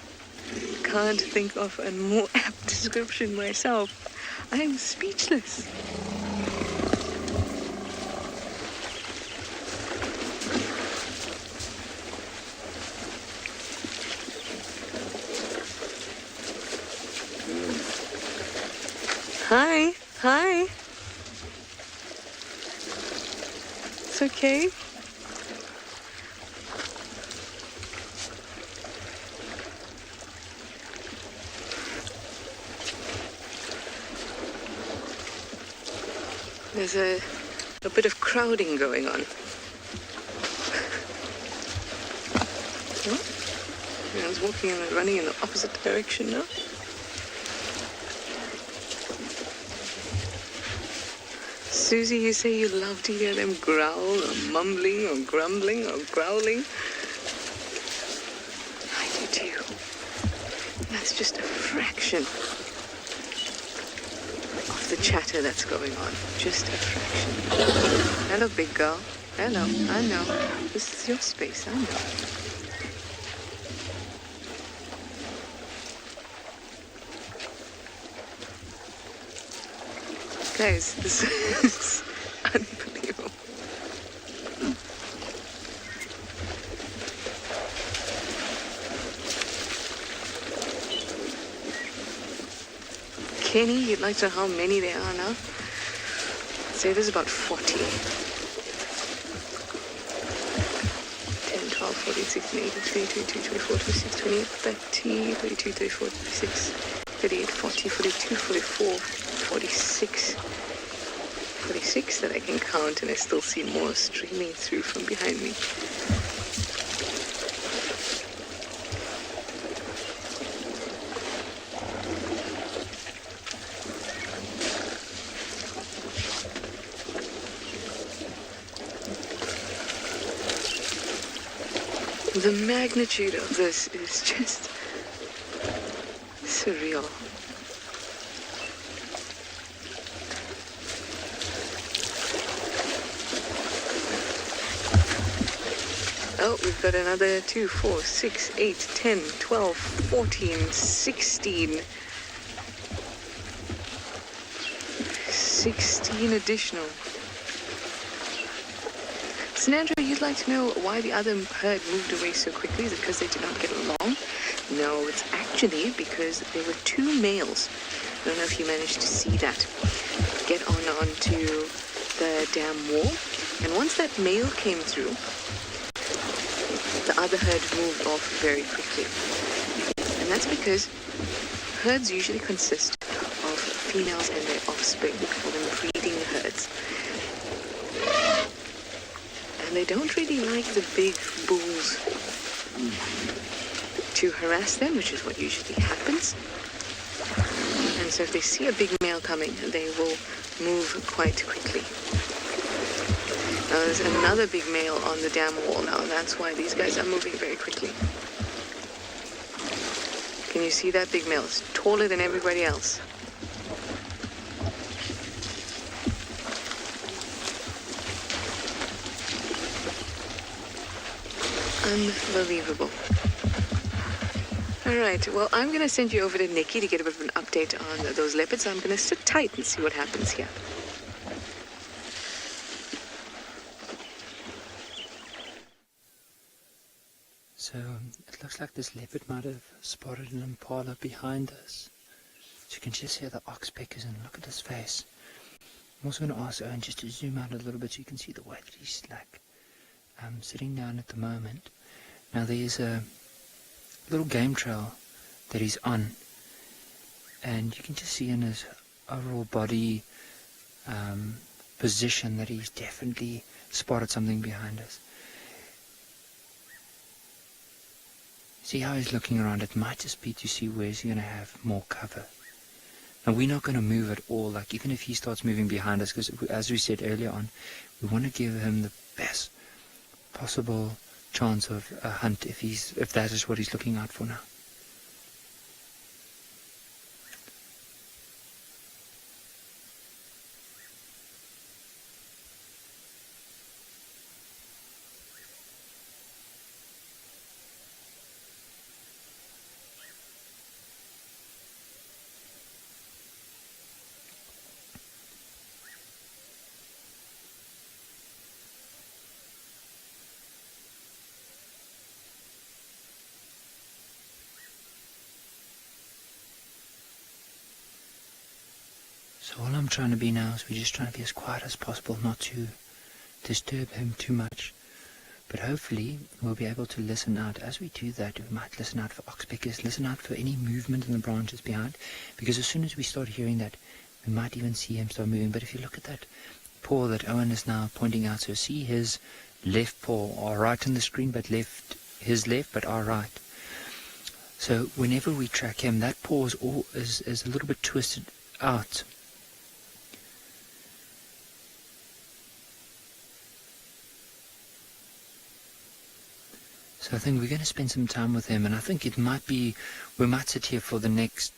Can't think of a more apt description myself. I am speechless. Hi, hi. It's okay. There's a bit of crowding going on. Oh, I was walking and running in the opposite direction now. Susie, you say you love to hear them growl or mumbling or grumbling or growling. I do too. That's just a fraction of the chatter that's going on. Just a fraction. Hello, big girl. Hello. I know. This is your space. I know. Guys, this is unbelievable. Kenny, you'd like to know how many there are now? I'd say there's about 40. 10, 12, 14, 16, 18, 22, 24, 26, 28, 30, 32, 34, 36, 38, 40, 42, 44, 46. 46 that I can count, and I still see more streaming through from behind me. The magnitude of this is just surreal. Oh, we've got another 2, 4, 6, 8, 10, 12, 14, 16. 16 additional. Sandra, you'd like to know why the other herd moved away so quickly? Is it because they did not get along? No, it's actually because there were 2 males. I don't know if you managed to see that. Get onto the dam wall. And once that male came through, the other herd moved off very quickly. And that's because herds usually consist of females and their offspring. We call them breeding herds. And they don't really like the big bulls to harass them, which is what usually happens. And so if they see a big male coming, they will move quite quickly. Now there's another big male on the dam wall now, and that's why these guys are moving very quickly. Can you see that big male? It's taller than everybody else. Unbelievable. All right, well, I'm going to send you over to Nikki to get a bit of an update on those leopards. I'm going to sit tight and see what happens here. So it looks like this leopard might have spotted an impala behind us. So you can just hear the oxpeckers and look at his face. I'm also going to ask Owen just to zoom out a little bit so you can see the way that he's like sitting down at the moment. Now there's a little game trail that he's on, and you can just see in his overall body position that he's definitely spotted something behind us. See how he's looking around. It might just be to see where he's going to have more cover. And we're not going to move at all, like even if he starts moving behind us, because as we said earlier on, we want to give him the best possible chance of a hunt if that is what he's looking out for now. So all I'm trying to be now is we're just trying to be as quiet as possible, not to disturb him too much. But hopefully we'll be able to listen out. As we do that, we might listen out for oxpeckers, listen out for any movement in the branches behind. Because as soon as we start hearing that, we might even see him start moving. But if you look at that paw that Owen is now pointing out, so see his left paw, our right on the screen, but his left, but our right. So whenever we track him, that paw is a little bit twisted out. So I think we're going to spend some time with him, and I think we might sit here for the next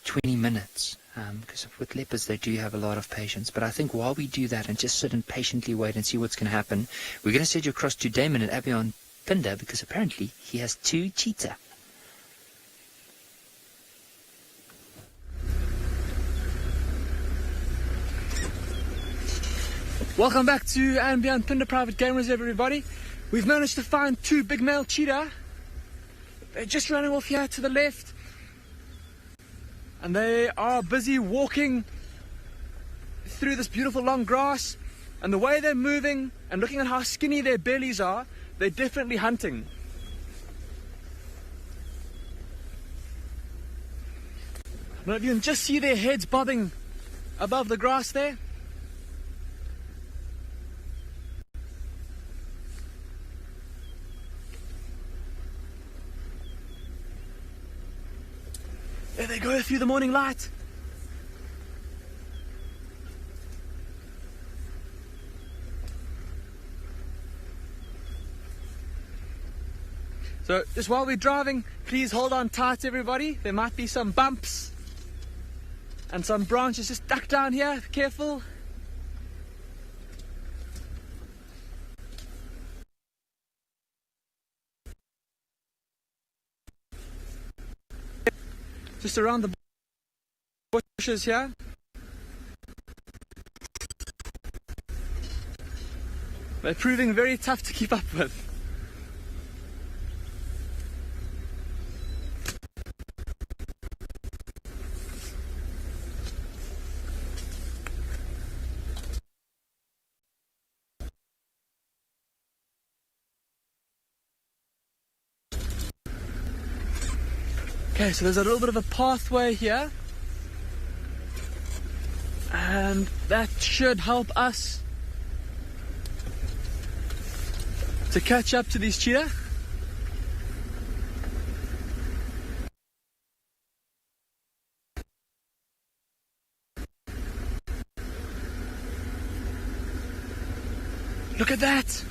20 minutes, because with leopards they do have a lot of patience. But I think while we do that and just sit and patiently wait and see what's going to happen, we're going to send you across to Damon and Abby on Pinder, because apparently he has 2 cheetah. Welcome back to and Beyond Pinder Private Game Reserve, everybody. We've managed to find 2 big male cheetah. They're just running off here to the left. And they are busy walking through this beautiful long grass. And the way they're moving and looking at how skinny their bellies are, they're definitely hunting. I don't know if you can just see their heads bobbing above the grass there. There they go through the morning light. So just while we're driving, please hold on tight, everybody. There might be some bumps and some branches just stuck down here. Be careful. Just around the bushes here. They're proving very tough to keep up with. Okay, so there's a little bit of a pathway here, and that should help us to catch up to these cheetah. Look at that!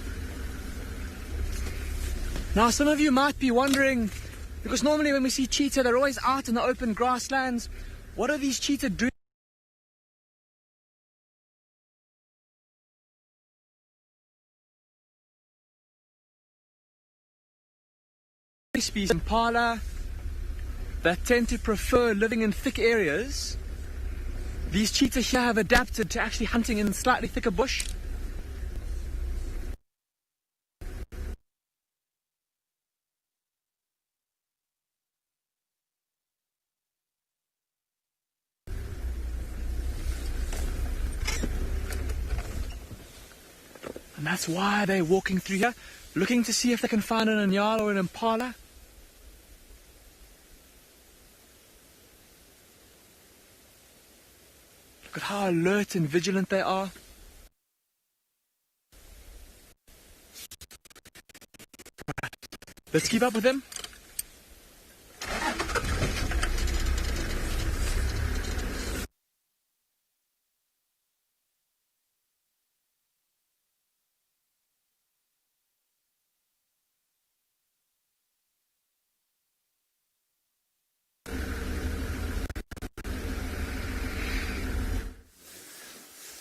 Now some of you might be wondering, because normally when we see cheetah, they're always out in the open grasslands. What are these cheetah doing? Species impala that tend to prefer living in thick areas. These cheetah here have adapted to actually hunting in slightly thicker bush. And that's why they're walking through here, looking to see if they can find an nyala or an impala. Look at how alert and vigilant they are. Let's keep up with them.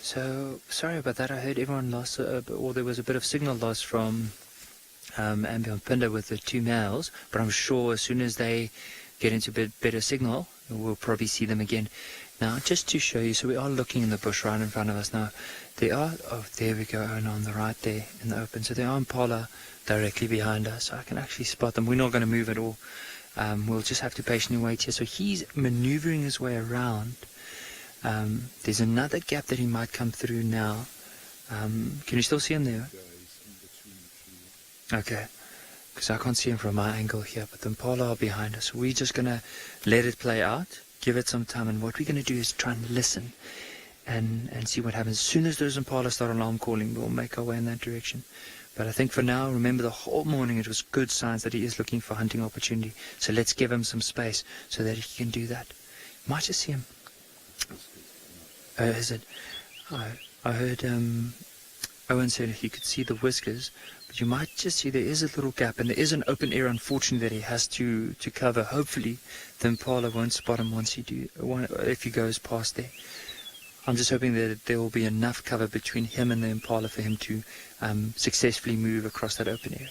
So, sorry about that. I heard everyone lost, or there was a bit of signal loss from Ambi and Pinda with the two males, but I'm sure as soon as they get into a bit better signal, we'll probably see them again. Now, just to show you, so we are looking in the bush right in front of us now. They are, oh, there we go, and on the right there in the open. So they are impala directly behind us. So I can actually spot them. We're not going to move at all. We'll just have to patiently wait here. So he's maneuvering his way around. There's another gap that he might come through now. Can you still see him there? Okay, because I can't see him from my angle here, but the impala are behind us. We're just going to let it play out, give it some time, and what we're going to do is try and listen and see what happens. As soon as those impala start alarm calling, we'll make our way in that direction. But I think for now, remember the whole morning it was good signs that he is looking for hunting opportunity. So let's give him some space so that he can do that. Might just see him. Is it? I heard Owen said he could see the whiskers, but you might just see there is a little gap, and there is an open area, unfortunately, that he has to cover. Hopefully, the impala won't spot him if he goes past there. I'm just hoping that there will be enough cover between him and the impala for him to successfully move across that open area.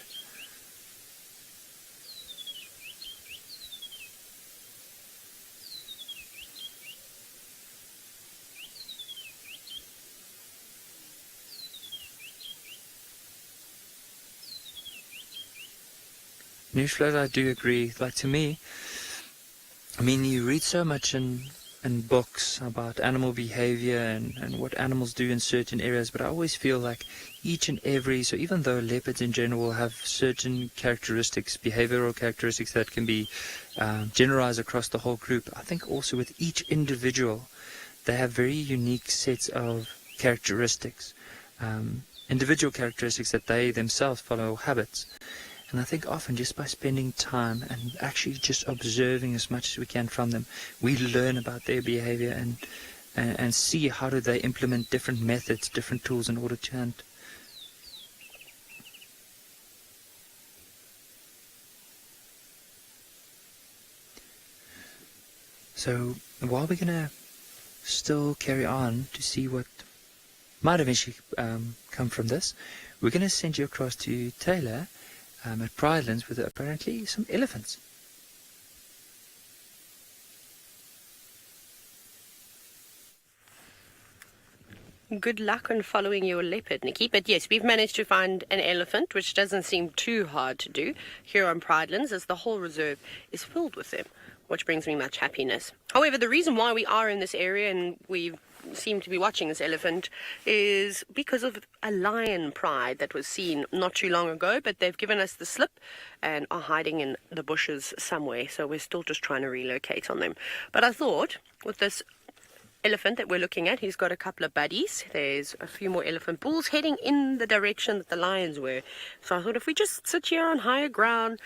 Newsflow, I do agree. Like, to me, I mean, you read so much in books about animal behavior and what animals do in certain areas, but I always feel like each and every, so even though leopards in general have certain characteristics, behavioral characteristics that can be generalized across the whole group, I think also with each individual, they have very unique sets of characteristics, individual characteristics that they themselves follow, habits. And I think often just by spending time and actually just observing as much as we can from them, we learn about their behavior and see how do they implement different methods, different tools in order to hunt. So while we're going to still carry on to see what might eventually come from this, we're going to send you across to Taylor at Pridelands with apparently some elephants. Good luck on following your leopard, Nikki. But yes, we've managed to find an elephant, which doesn't seem too hard to do here on Pridelands, as the whole reserve is filled with them, which brings me much happiness. However, the reason why we are in this area and we seem to be watching this elephant is because of a lion pride that was seen not too long ago, but they've given us the slip and are hiding in the bushes somewhere, so we're still just trying to relocate on them. But I thought with this elephant that we're looking at, he's got a couple of buddies. There's a few more elephant bulls heading in the direction that the lions were. So I thought if we just sit here on higher ground,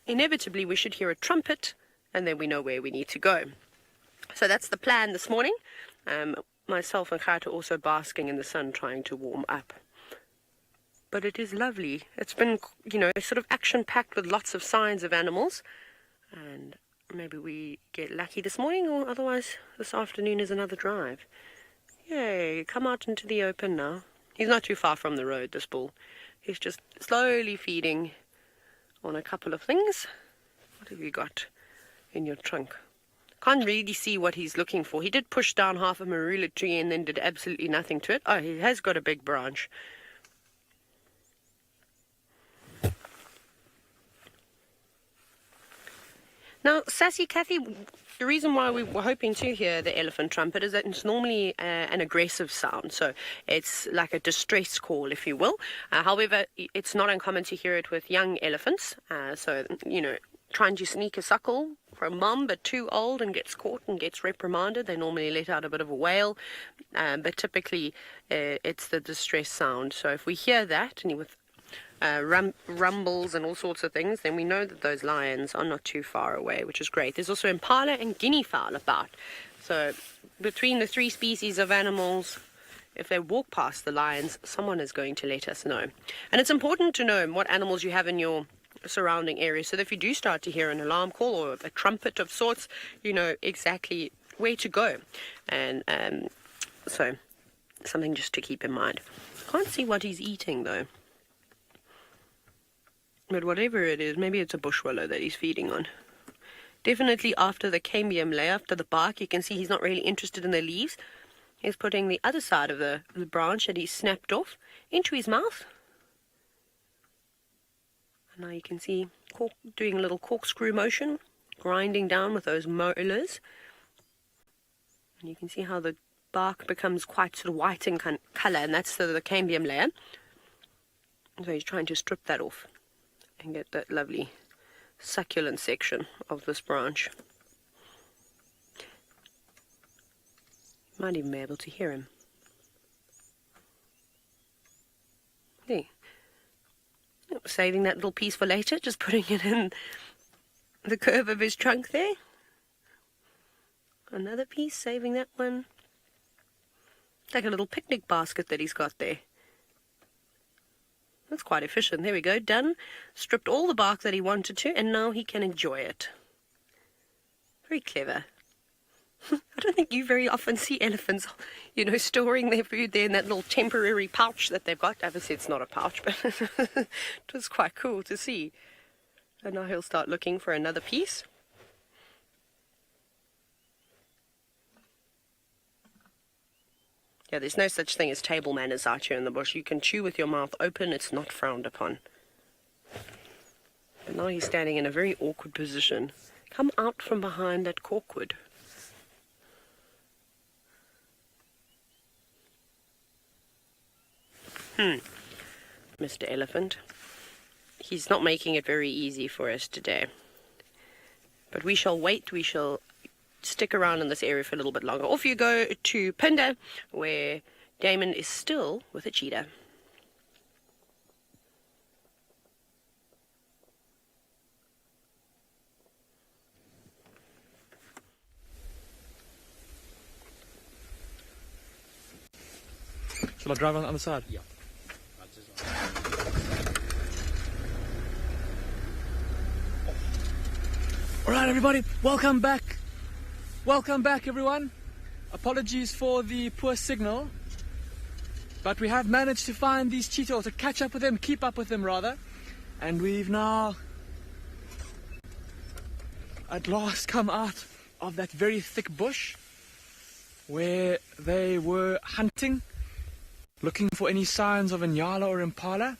inevitably we should hear a trumpet and then we know where we need to go. So that's the plan this morning. Myself and Khat are also basking in the sun trying to warm up. But it is lovely. It's been, sort of action-packed with lots of signs of animals. And maybe we get lucky this morning, or otherwise this afternoon is another drive. Yay, come out into the open now. He's not too far from the road, this bull. He's just slowly feeding on a couple of things. What have you got in your trunk? Can't really see what he's looking for. He did push down half a marula tree and then did absolutely nothing to it. Oh, he has got a big branch. Now, Sassy Kathy, the reason why we were hoping to hear the elephant trumpet is that it's normally an aggressive sound. So it's like a distress call, if you will. However, it's not uncommon to hear it with young elephants. Trying to sneak a suckle from mum, but too old and gets caught and gets reprimanded. They normally let out a bit of a wail. But typically, it's the distress sound. So if we hear that, and with rumbles and all sorts of things, then we know that those lions are not too far away, which is great. There's also impala and guinea fowl about. So between the three species of animals, if they walk past the lions, someone is going to let us know. And it's important to know what animals you have in your surrounding area, so that if you do start to hear an alarm call or a trumpet of sorts, you know exactly where to go. And so something just to keep in mind. Can't see what he's eating though. But whatever it is, maybe it's a bush willow that he's feeding on. Definitely after the cambium layer, after the bark, you can see he's not really interested in the leaves. He's putting the other side of the branch that he's snapped off into his mouth. And now you can see doing a little corkscrew motion, grinding down with those molars. And you can see how the bark becomes quite sort of white in colour, and that's the cambium layer. So he's trying to strip that off and get that lovely succulent section of this branch. Might even be able to hear him. There. Saving that little piece for later, just putting it in the curve of his trunk there. Another piece, saving that one. It's like a little picnic basket that he's got there. That's quite efficient. There we go, done. Stripped all the bark that he wanted to, and now he can enjoy it. Very clever. I don't think you very often see elephants, storing their food there in that little temporary pouch that they've got. Obviously, it's not a pouch, but it was quite cool to see. And now he'll start looking for another piece. Yeah, there's no such thing as table manners out here in the bush. You can chew with your mouth open. It's not frowned upon. But now he's standing in a very awkward position. Come out from behind that corkwood. Mr. Elephant. He's not making it very easy for us today. But we shall wait. We shall stick around in this area for a little bit longer. Off you go to Pinda, where Damon is still with a cheetah. Shall I drive on the other side? Yeah. Alright everybody, welcome back Welcome back, everyone. Apologies for the poor signal, but we have managed to find these cheetah, or to catch up with them, keep up with them rather, and we've now at last come out of that very thick bush where they were hunting, looking for any signs of a nyala or impala.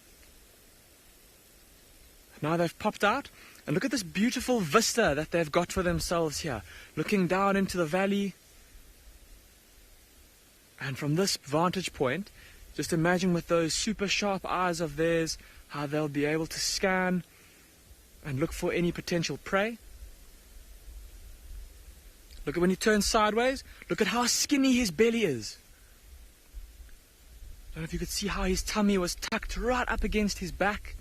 Now they've popped out, and look at this beautiful vista that they've got for themselves here, looking down into the valley. And from this vantage point, just imagine with those super sharp eyes of theirs, how they'll be able to scan and look for any potential prey. Look at when he turns sideways, look at how skinny his belly is. I don't know if you could see how his tummy was tucked right up against his back.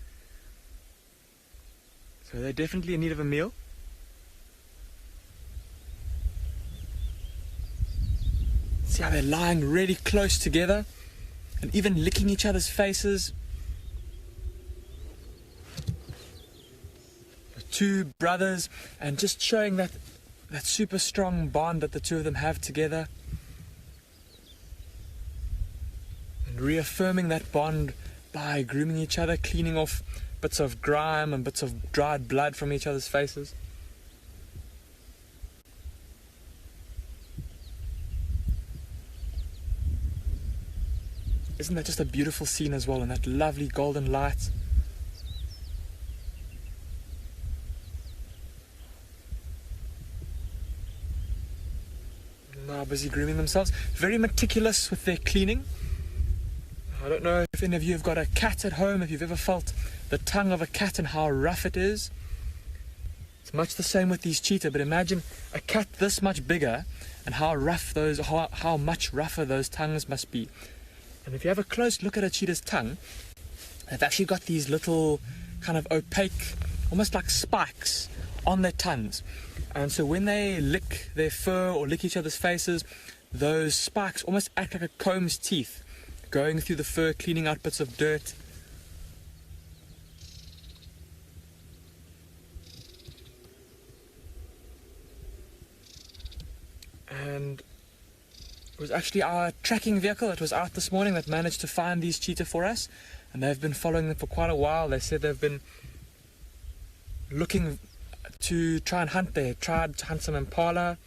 So they're definitely in need of a meal. See how they're lying really close together and even licking each other's faces. The two brothers, and just showing that super strong bond that the two of them have together. And reaffirming that bond by grooming each other, cleaning off bits of grime and bits of dried blood from each other's faces. Isn't that just a beautiful scene as well, and that lovely golden light? Now busy grooming themselves. Very meticulous with their cleaning. I don't know if any of you have got a cat at home, if you've ever felt the tongue of a cat and how rough it is. It's much the same with these cheetah, but imagine a cat this much bigger and how much rougher those tongues must be. And if you have a close look at a cheetah's tongue, they've actually got these little kind of opaque, almost like spikes on their tongues. And so when they lick their fur or lick each other's faces, those spikes almost act like a comb's teeth, going through the fur, cleaning out bits of dirt. And it was actually our tracking vehicle that was out this morning that managed to find these cheetah for us, and they've been following them for quite a while. They said they've been looking to try and hunt. They tried to hunt some impala.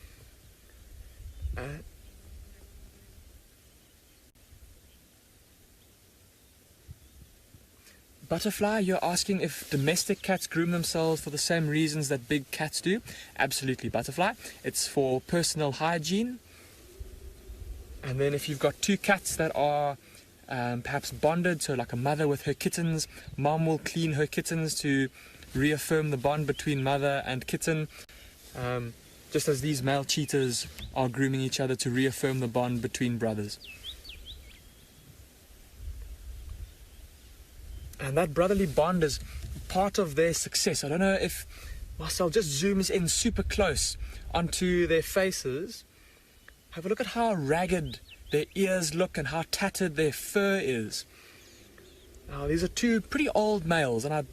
Butterfly, you're asking if domestic cats groom themselves for the same reasons that big cats do. Absolutely, Butterfly. It's for personal hygiene. And then if you've got two cats that are perhaps bonded, so like a mother with her kittens, mom will clean her kittens to reaffirm the bond between mother and kitten, just as these male cheetahs are grooming each other to reaffirm the bond between brothers. And that brotherly bond is part of their success. I don't know if Marcel just zooms in super close onto their faces. Have a look at how ragged their ears look and how tattered their fur is. Now, these are two pretty old males, and I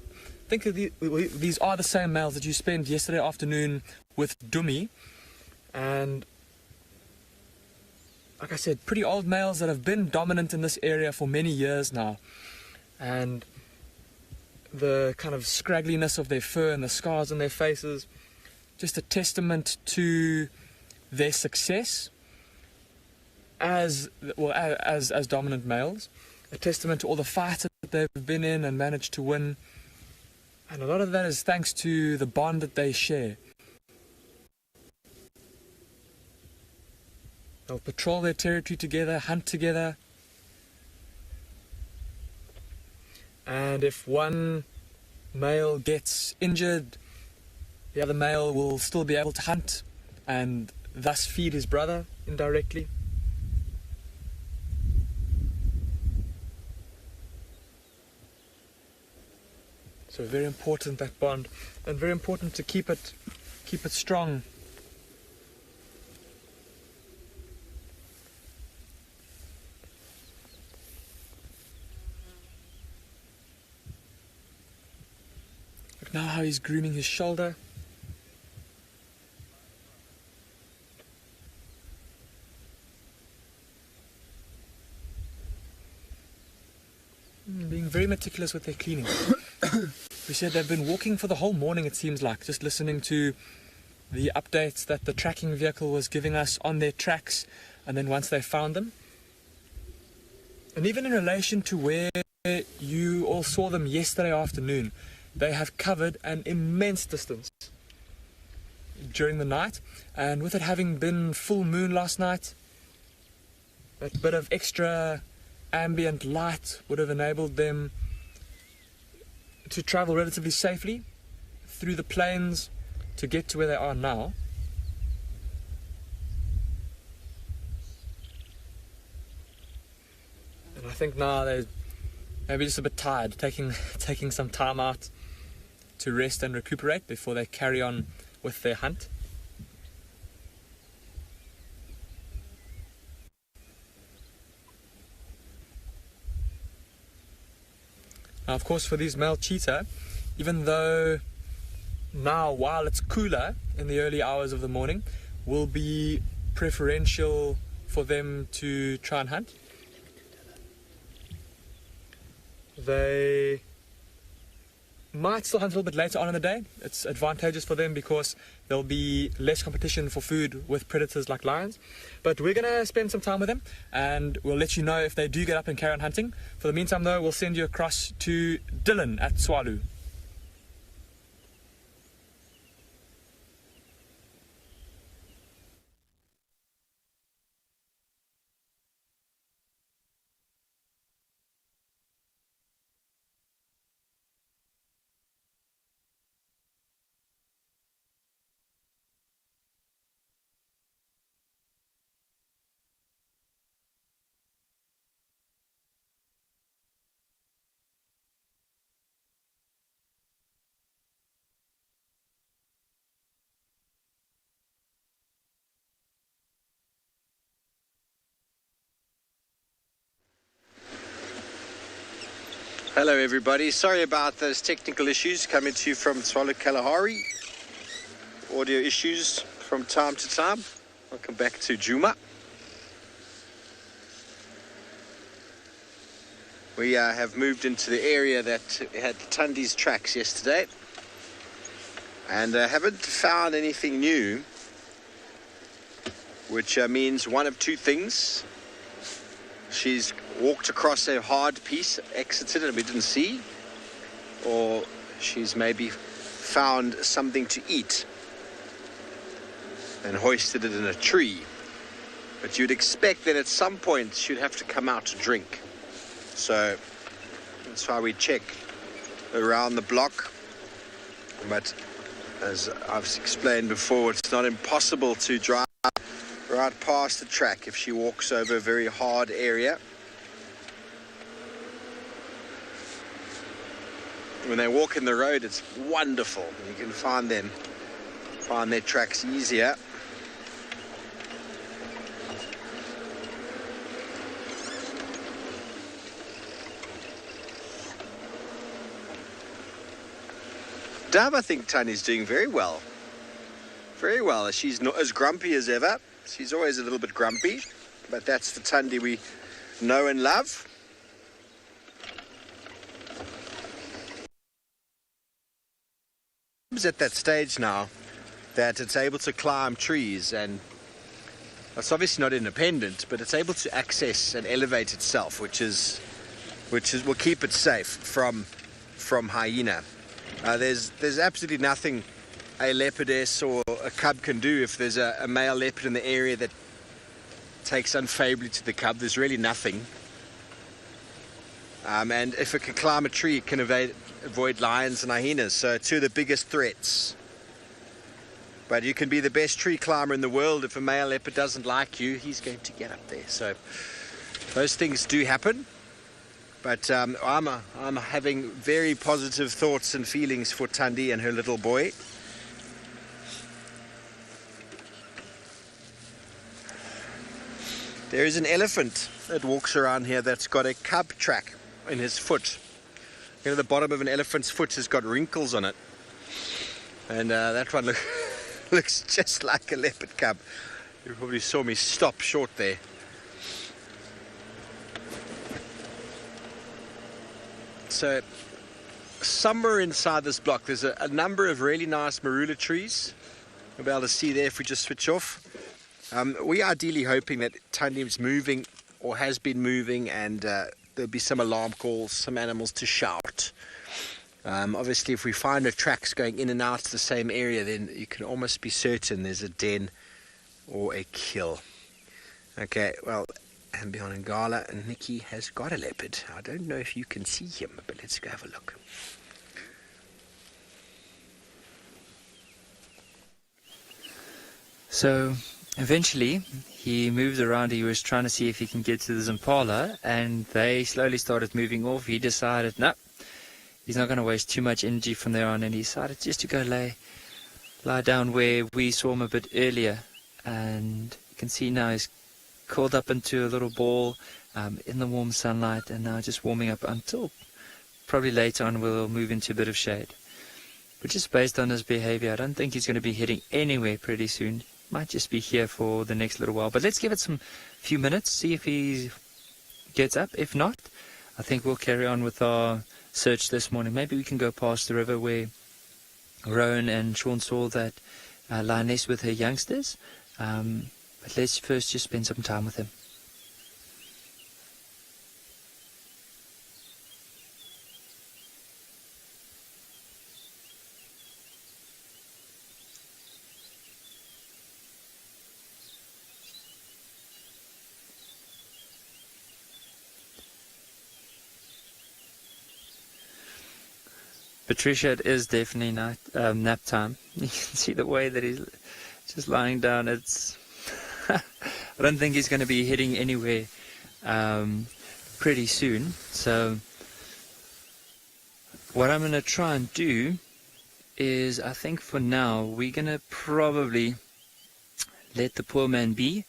think that these are the same males that you spent yesterday afternoon with Dumi. And like I said, pretty old males that have been dominant in this area for many years now. And the kind of scraggliness of their fur and the scars on their faces, just a testament to their success as dominant males, a testament to all the fights that they've been in and managed to win. And a lot of that is thanks to the bond that they share. They'll patrol their territory together, hunt together. And if one male gets injured, the other male will still be able to hunt and thus feed his brother indirectly. So very important, that bond, and very important to keep it strong. Look now how he's grooming his shoulder. being very meticulous with their cleaning. We said they've been walking for the whole morning, it seems like, just listening to the updates that the tracking vehicle was giving us on their tracks, and then once they found them. And even in relation to where you all saw them yesterday afternoon, they have covered an immense distance during the night, and with it having been full moon last night, that bit of extra ambient light would have enabled them to travel relatively safely through the plains to get to where they are now. And I think now they're maybe just a bit tired, taking some time out to rest and recuperate before they carry on with their hunt. Now, of course, for these male cheetah, even though now, while it's cooler in the early hours of the morning, will be preferential for them to try and hunt. They might still hunt a little bit later on in the day. It's advantageous for them because there'll be less competition for food with predators like lions. But we're going to spend some time with them, and we'll let you know if they do get up and carry on hunting. For the meantime, though, we'll send you across to Dylan at Tswalu. Hello everybody, sorry about those technical issues coming to you from Tswalu Kalahari. Audio issues from time to time. Welcome back to Juma. We have moved into the area that had Tundi's tracks yesterday, and haven't found anything new, which means one of two things. She's walked across a hard piece, exited, and we didn't see, or she's maybe found something to eat and hoisted it in a tree. But you'd expect that at some point she'd have to come out to drink. So that's why we check around the block. But as I've explained before, it's not impossible to drive right past the track if she walks over a very hard area. When they walk in the road, it's wonderful. You can find their tracks easier. Dove, I think Tani's doing very well. Very well. She's not as grumpy as ever. She's always a little bit grumpy, but that's the Tundi we know and love. It's at that stage now that it's able to climb trees, and it's obviously not independent, but it's able to access and elevate itself, which will keep it safe from hyena. There's absolutely nothing a leopardess or a cub can do if there's a male leopard in the area that takes unfavorably to the cub. There's really nothing. And if it can climb a tree, it can avoid lions and hyenas, so two of the biggest threats. But you can be the best tree climber in the world. If a male leopard doesn't like you, he's going to get up there. So those things do happen. But I'm having very positive thoughts and feelings for Tundi and her little boy. There is an elephant that walks around here that's got a cub track in his foot. You know, the bottom of an elephant's foot has got wrinkles on it. And that one looks just like a leopard cub. You probably saw me stop short there. So somewhere inside this block there's a number of really nice marula trees. You'll be able to see there if we just switch off. We're ideally hoping that Tandem's moving or has been moving, and there'll be some alarm calls, some animals to shout. Obviously if we find the tracks going in and out to the same area, then you can almost be certain there's a den or a kill. Okay, well, Ambion Ngala and Nikki has got a leopard. I don't know if you can see him, but let's go have a look. So eventually he moved around. He was trying to see if he can get to the Impala, and they slowly started moving off. He decided, no, he's not going to waste too much energy from there on, and he decided just to go lie down where we saw him a bit earlier. And you can see now he's curled up into a little ball in the warm sunlight, and now just warming up until probably later on we'll move into a bit of shade. But just based on his behavior, I don't think he's going to be heading anywhere pretty soon. Might just be here for the next little while. But let's give it some few minutes, see if he gets up. If not, I think we'll carry on with our search this morning. Maybe we can go past the river where Rowan and Sean saw that lioness with her youngsters. But let's first just spend some time with him. Patricia, it is definitely nap time. You can see the way that he's just lying down. It's I don't think he's going to be heading anywhere pretty soon. So what I'm going to try and do is, I think for now we're going to probably let the poor man be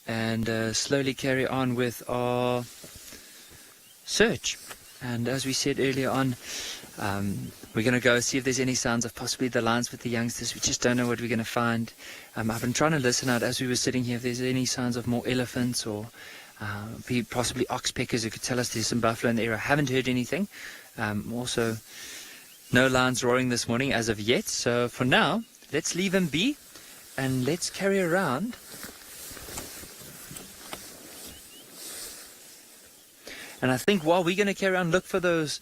and slowly carry on with our search. And as we said earlier on, we're going to go see if there's any signs of possibly the lions with the youngsters. We just don't know what we're going to find. I've been trying to listen out as we were sitting here if there's any signs of more elephants or possibly oxpeckers who could tell us there's some buffalo in the area. I haven't heard anything. Also, no lions roaring this morning as of yet. So for now, let's leave him be and let's carry around. And I think while we're going to carry on look for those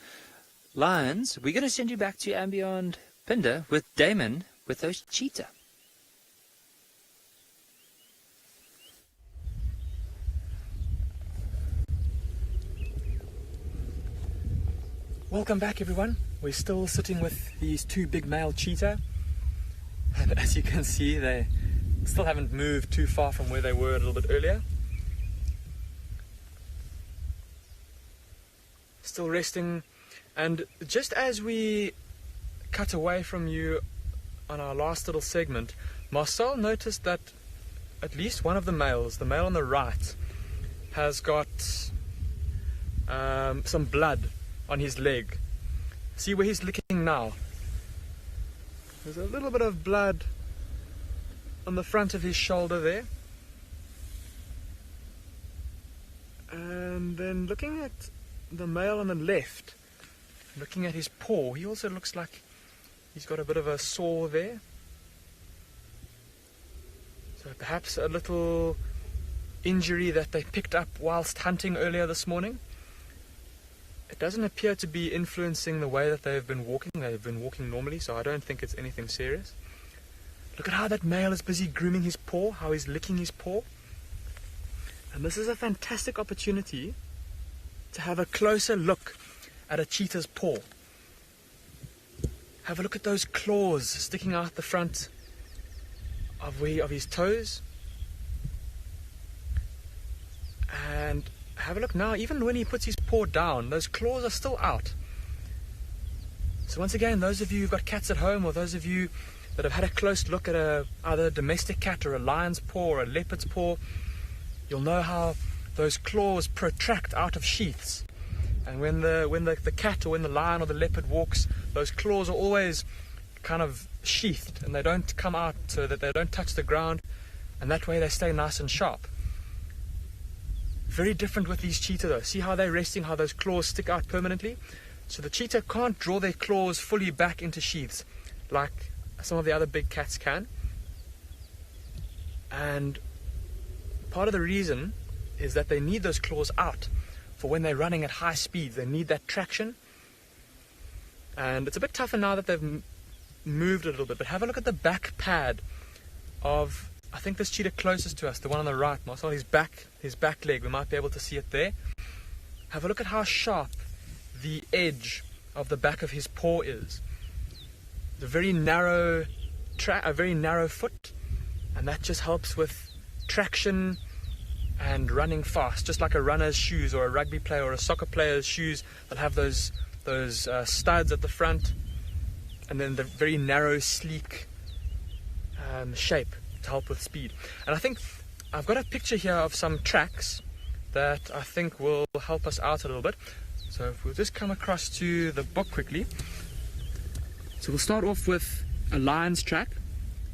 lions, we're going to send you back to Ambion Pinder with Damon with those cheetah. Welcome back, everyone. We're still sitting with these two big male cheetah, and as you can see, they still haven't moved too far from where they were a little bit earlier. Still resting. And just as we cut away from you on our last little segment, Marcel noticed that at least one of the males, the male on the right, has got some blood on his leg. See where he's licking now? There's a little bit of blood on the front of his shoulder there. And then looking at the male on the left, looking at his paw, he also looks like he's got a bit of a sore there. So perhaps a little injury that they picked up whilst hunting earlier this morning. It doesn't appear to be influencing the way that they've been walking. They've been walking normally, so I don't think it's anything serious. Look at how that male is busy grooming his paw, how he's licking his paw. And this is a fantastic opportunity to have a closer look at a cheetah's paw. Have a look at those claws sticking out the front of his toes. And have a look now, even when he puts his paw down, those claws are still out. So once again, those of you who've got cats at home, or those of you that have had a close look at either a domestic cat or a lion's paw or a leopard's paw, you'll know how those claws protract out of sheaths. And when the cat or when the lion or the leopard walks, those claws are always kind of sheathed and they don't come out so that they don't touch the ground, and that way they stay nice and sharp. Very different with these cheetah though. See how they're resting, how those claws stick out permanently? So the cheetah can't draw their claws fully back into sheaths like some of the other big cats can. And part of the reason is that they need those claws out for when they're running at high speed. They need that traction. And it's a bit tougher now that they've moved a little bit, but have a look at the back pad of, I think this cheetah closest to us, the one on the right, Marcel, his back leg, we might be able to see it there. Have a look at how sharp the edge of the back of his paw is. It's a very narrow foot, and that just helps with traction and running fast, just like a runner's shoes or a rugby player or a soccer player's shoes that have those studs at the front, and then the very narrow, sleek shape to help with speed. And I think I've got a picture here of some tracks that I think will help us out a little bit. So if we'll just come across to the book quickly. So we'll start off with a lion's track,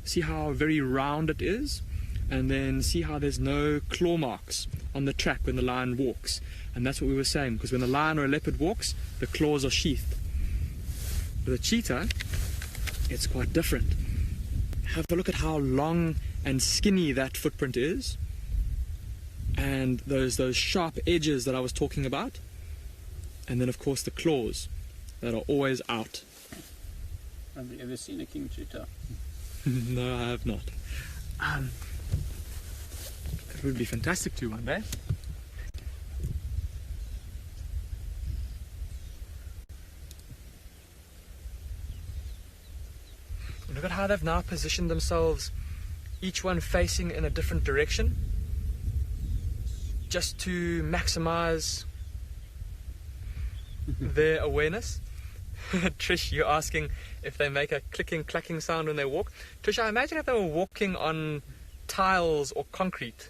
see how very round it is, and then see how there's no claw marks on the track when the lion walks. And that's what we were saying, because when a lion or a leopard walks, the claws are sheathed. With a cheetah, it's quite different. Have a look at how long and skinny that footprint is, and those sharp edges that I was talking about, and then of course the claws that are always out. Have you ever seen a king cheetah? No, I have not. It would be fantastic to one day. Look at how they've now positioned themselves, each one facing in a different direction, just to maximize their awareness. Trish, you're asking if they make a clicking, clacking sound when they walk. Trish, I imagine if they were walking on tiles or concrete,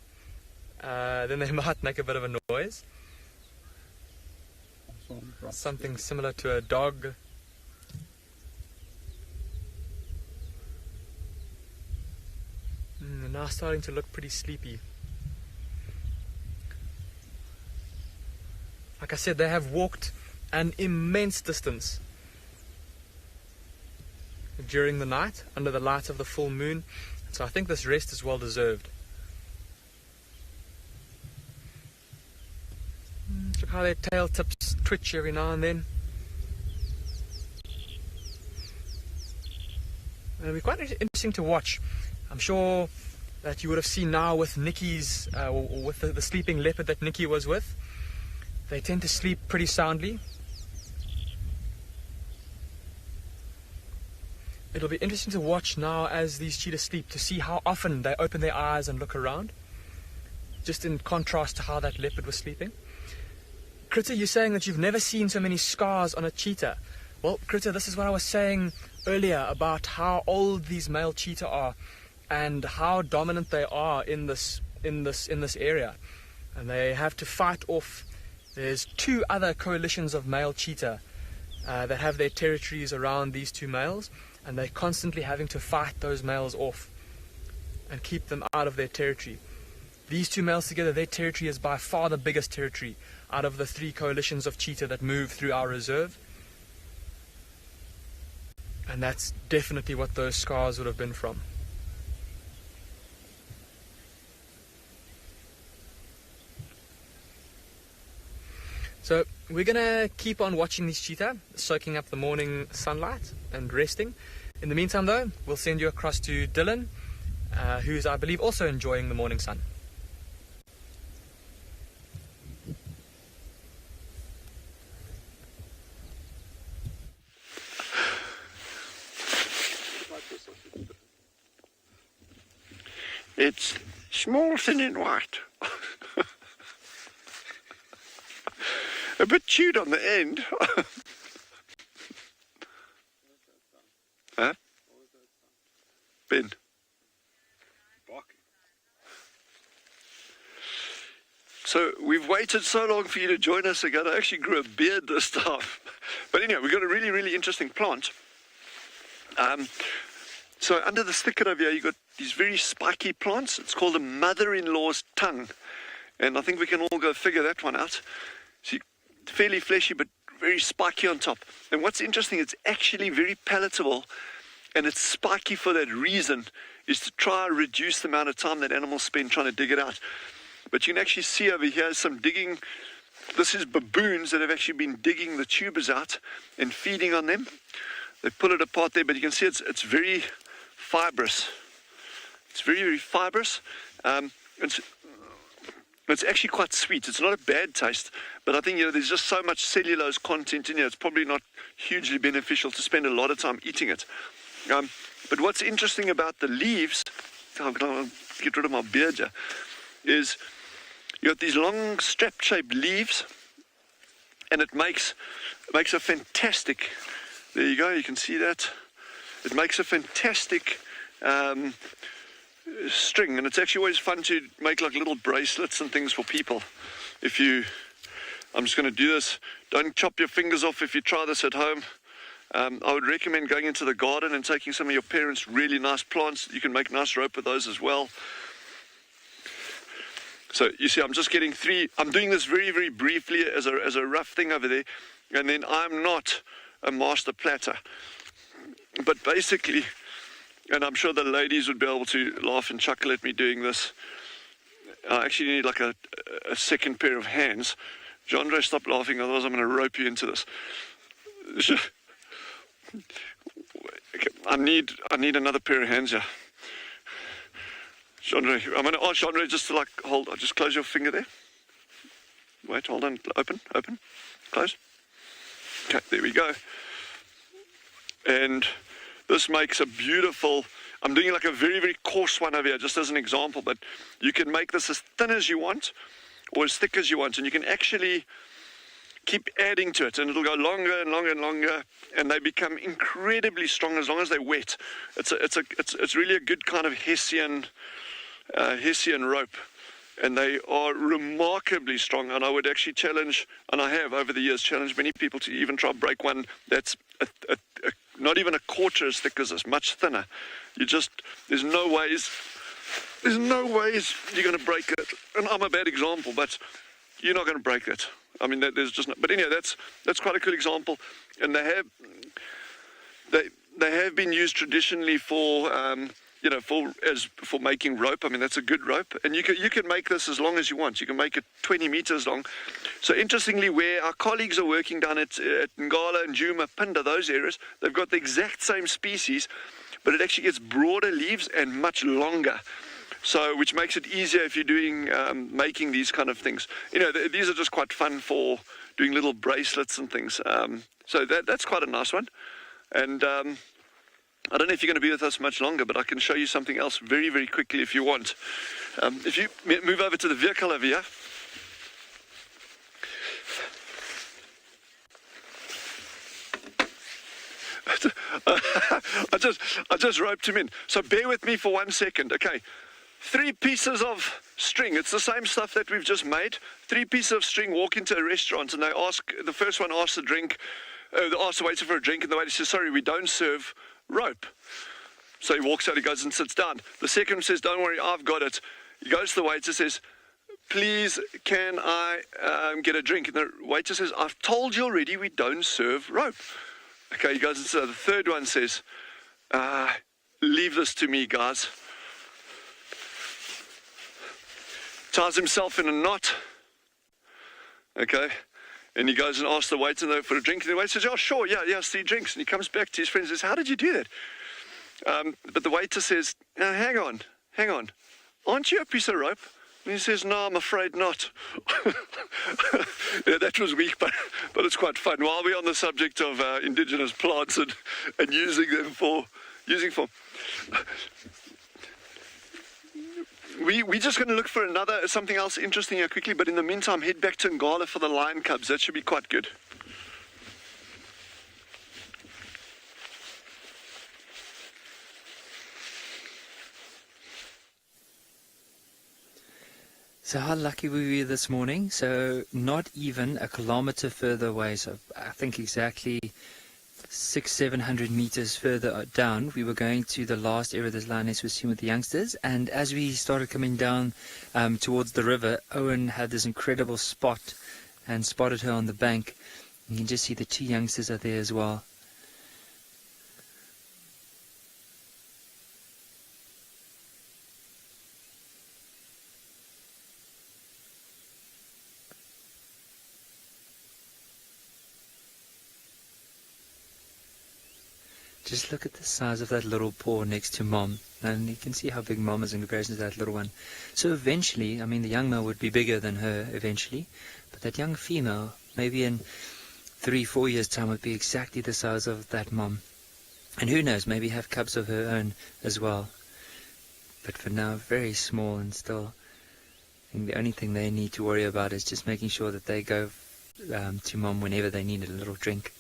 then they might make a bit of a noise. Something similar to a dog. They're now starting to look pretty sleepy. Like I said, they have walked an immense distance during the night under the light of the full moon, so I think this rest is well deserved. Look how their tail tips twitch every now and then. It'll be quite interesting to watch. I'm sure that you would have seen now with Nikki's, or with the sleeping leopard that Nikki was with. They tend to sleep pretty soundly. It'll be interesting to watch now as these cheetahs sleep to see how often they open their eyes and look around, just in contrast to how that leopard was sleeping. Critter, you're saying that you've never seen so many scars on a cheetah. Well, Critter, this is what I was saying earlier about how old these male cheetah are and how dominant they are in this area. And they have to fight off. There's 2 other coalitions of male cheetah that have their territories around these 2 males, and they're constantly having to fight those males off and keep them out of their territory. These 2 males together, their territory is by far the biggest territory out of the 3 coalitions of cheetah that move through our reserve. And that's definitely what those scars would have been from. So we're going to keep on watching these cheetah, soaking up the morning sunlight and resting. In the meantime though, we'll send you across to Dylan, who's I believe also enjoying the morning sun. It's small, thin and white. A bit chewed on the end. Huh? Ben. So we've waited so long for you to join us again. I actually grew a beard this time. But anyway, we've got a really, really interesting plant. So under this thicket over here, you've got these very spiky plants. It's called a mother-in-law's tongue. And I think we can all go figure that one out. See, fairly fleshy, but very spiky on top. And what's interesting, it's actually very palatable, and it's spiky for that reason, is to try and reduce the amount of time that animals spend trying to dig it out. But you can actually see over here some digging. This is baboons that have actually been digging the tubers out and feeding on them. They pull it apart there, but you can see it's very fibrous. It's very, very fibrous. It's actually quite sweet. It's not a bad taste, but I think, there's just so much cellulose content in here. It's probably not hugely beneficial to spend a lot of time eating it. But what's interesting about the leaves, I'm going to get rid of my beard here, is you got these long strap-shaped leaves, and it makes a fantastic, there you go, you can see that. It makes a fantastic string, and it's actually always fun to make like little bracelets and things for people. I'm just going to do this. Don't chop your fingers off if you try this at home. I would recommend going into the garden and taking some of your parents' really nice plants. You can make nice rope with those as well. So you see, I'm just getting 3. I'm doing this very, very briefly as a rough thing over there, and then I'm not a master platter. But basically, and I'm sure the ladies would be able to laugh and chuckle at me doing this, I actually need like a second pair of hands. Jandre, stop laughing, otherwise I'm going to rope you into this. I need another pair of hands here. Jandre, I'm going to ask Jandre just to hold, just close your finger there. Wait, hold on, open, close. Okay, there we go. And this makes a beautiful, I'm doing like a very, very coarse one over here, just as an example, but you can make this as thin as you want, or as thick as you want, and you can actually keep adding to it, and it'll go longer and longer and longer, and they become incredibly strong as long as they're wet. It's really a good kind of Hessian rope, and they are remarkably strong. And I would actually challenge, and I have over the years challenged many people to even try and break one that's not even a quarter as thick as this, much thinner. There's no ways you're going to break it. And I'm a bad example, but you're not going to break it. I mean, there's just no, but anyway, that's quite a good example, and they have been used traditionally for for making rope. I mean, that's a good rope, and you can make this as long as you want. You can make it 20 meters long. So interestingly, where our colleagues are working down at Ngala and Juma, Pinda, those areas, they've got the exact same species, but it actually gets broader leaves and much longer. So, which makes it easier if you're doing making these kind of things. These are just quite fun for doing little bracelets and things. So that's quite a nice one. And I don't know if you're going to be with us much longer, but I can show you something else very, very quickly if you want. If you move over to the vehicle over here. I just roped him in. So bear with me for 1 second. Okay. 3 pieces of string. It's the same stuff that we've just made. 3 pieces of string, walk into a restaurant, and the first one asks they ask the waiter for a drink, and the waiter says, sorry, we don't serve rope. So he walks out, he goes and sits down. The second one says, don't worry, I've got it. He goes to the waiter, says, please, can I get a drink? And the waiter says, I've told you already, we don't serve rope. Okay, he goes and says, the third one says, leave this to me, guys. Ties himself in a knot. Okay, and he goes and asks the waiter for a drink, and the waiter says, oh sure, yeah, 3 drinks. And he comes back to his friend and says, how did you do that? But the waiter says, hang on, aren't you a piece of rope? And he says, no, I'm afraid not. Yeah, that was weak, but it's quite fun. While we're on the subject of indigenous plants and using them for We're just going to look for something else interesting here quickly, but in the meantime, head back to Ngala for the lion cubs. That should be quite good. So how lucky were we this morning? So not even a kilometer further away, so I think exactly 600-700 meters further down, we were going to the last area this lioness was seen with the youngsters, and as we started coming down towards the river, Owen had this incredible spot and spotted her on the bank, You can just see the two youngsters are there as well. Just look at the size of that little paw next to Mom, and you can see how big Mom is in comparison to that little one. So eventually, I mean, the young male would be bigger than her eventually, but that young female, maybe in 3-4 years' time, would be exactly the size of that Mom. And who knows, maybe have cubs of her own as well. But for now, very small, and still, I think the only thing they need to worry about is just making sure that they go to Mom whenever they need a little drink.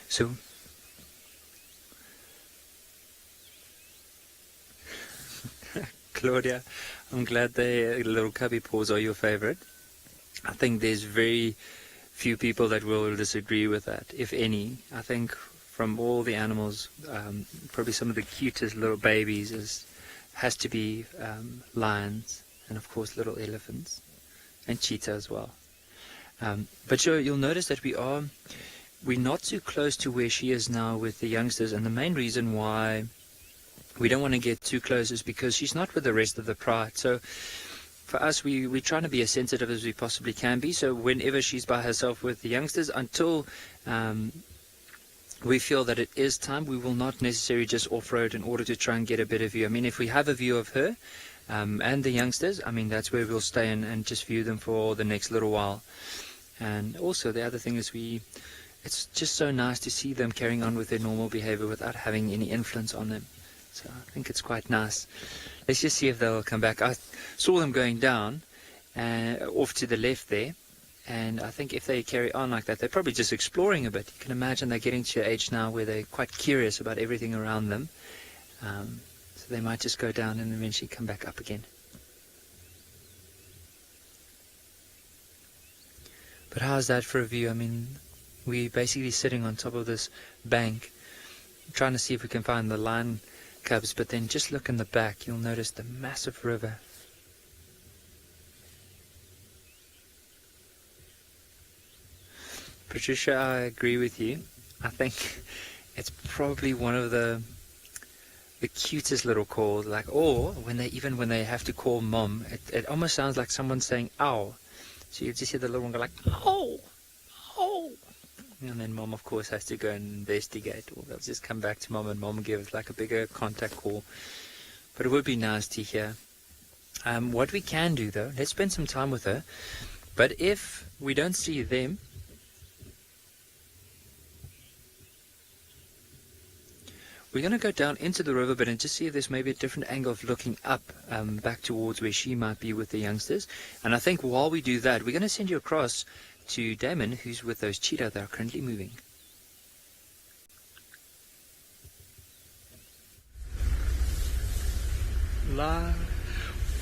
So, Claudia, I'm glad the little cubby paws are your favorite. I think there's very few people that will disagree with that, if any. I think from all the animals, probably some of the cutest little babies has to be lions, and of course little elephants, and cheetah as well. But sure, you'll notice that we're not too close to where she is now with the youngsters, and the main reason why we don't want to get too close is because she's not with the rest of the pride. So for us, we're trying to be as sensitive as we possibly can be. So whenever she's by herself with the youngsters, until we feel that it is time, we will not necessarily just off-road in order to try and get a better view. I mean, if we have a view of her and the youngsters, I mean, that's where we'll stay and just view them for the next little while. And also the other thing is it's just so nice to see them carrying on with their normal behavior without having any influence on them. So I think it's quite nice. Let's just see if they'll come back. I saw them going down off to the left there, and I think if they carry on like that, they're probably just exploring a bit. You can imagine they're getting to an age now where they're quite curious about everything around them. So they might just go down and eventually come back up again. But how's that for a view? I mean, we're basically sitting on top of this bank, trying to see if we can find the lion cubs, but then just look in the back, you'll notice the massive river. Patricia, I agree with you. I think it's probably one of the cutest little calls, or when they have to call Mom, it almost sounds like someone saying ow. So you just hear the little one go like, ow, ow. And then Mom, of course, has to go and investigate, or they'll just come back to Mom, and Mom gives like a bigger contact call. But it would be nice to hear. What we can do, though, let's spend some time with her. But if we don't see them, we're going to go down into the river, but and just see if there's maybe a different angle of looking up, back towards where she might be with the youngsters. And I think while we do that, we're going to send you across to Damon, who's with those cheetah that are currently moving.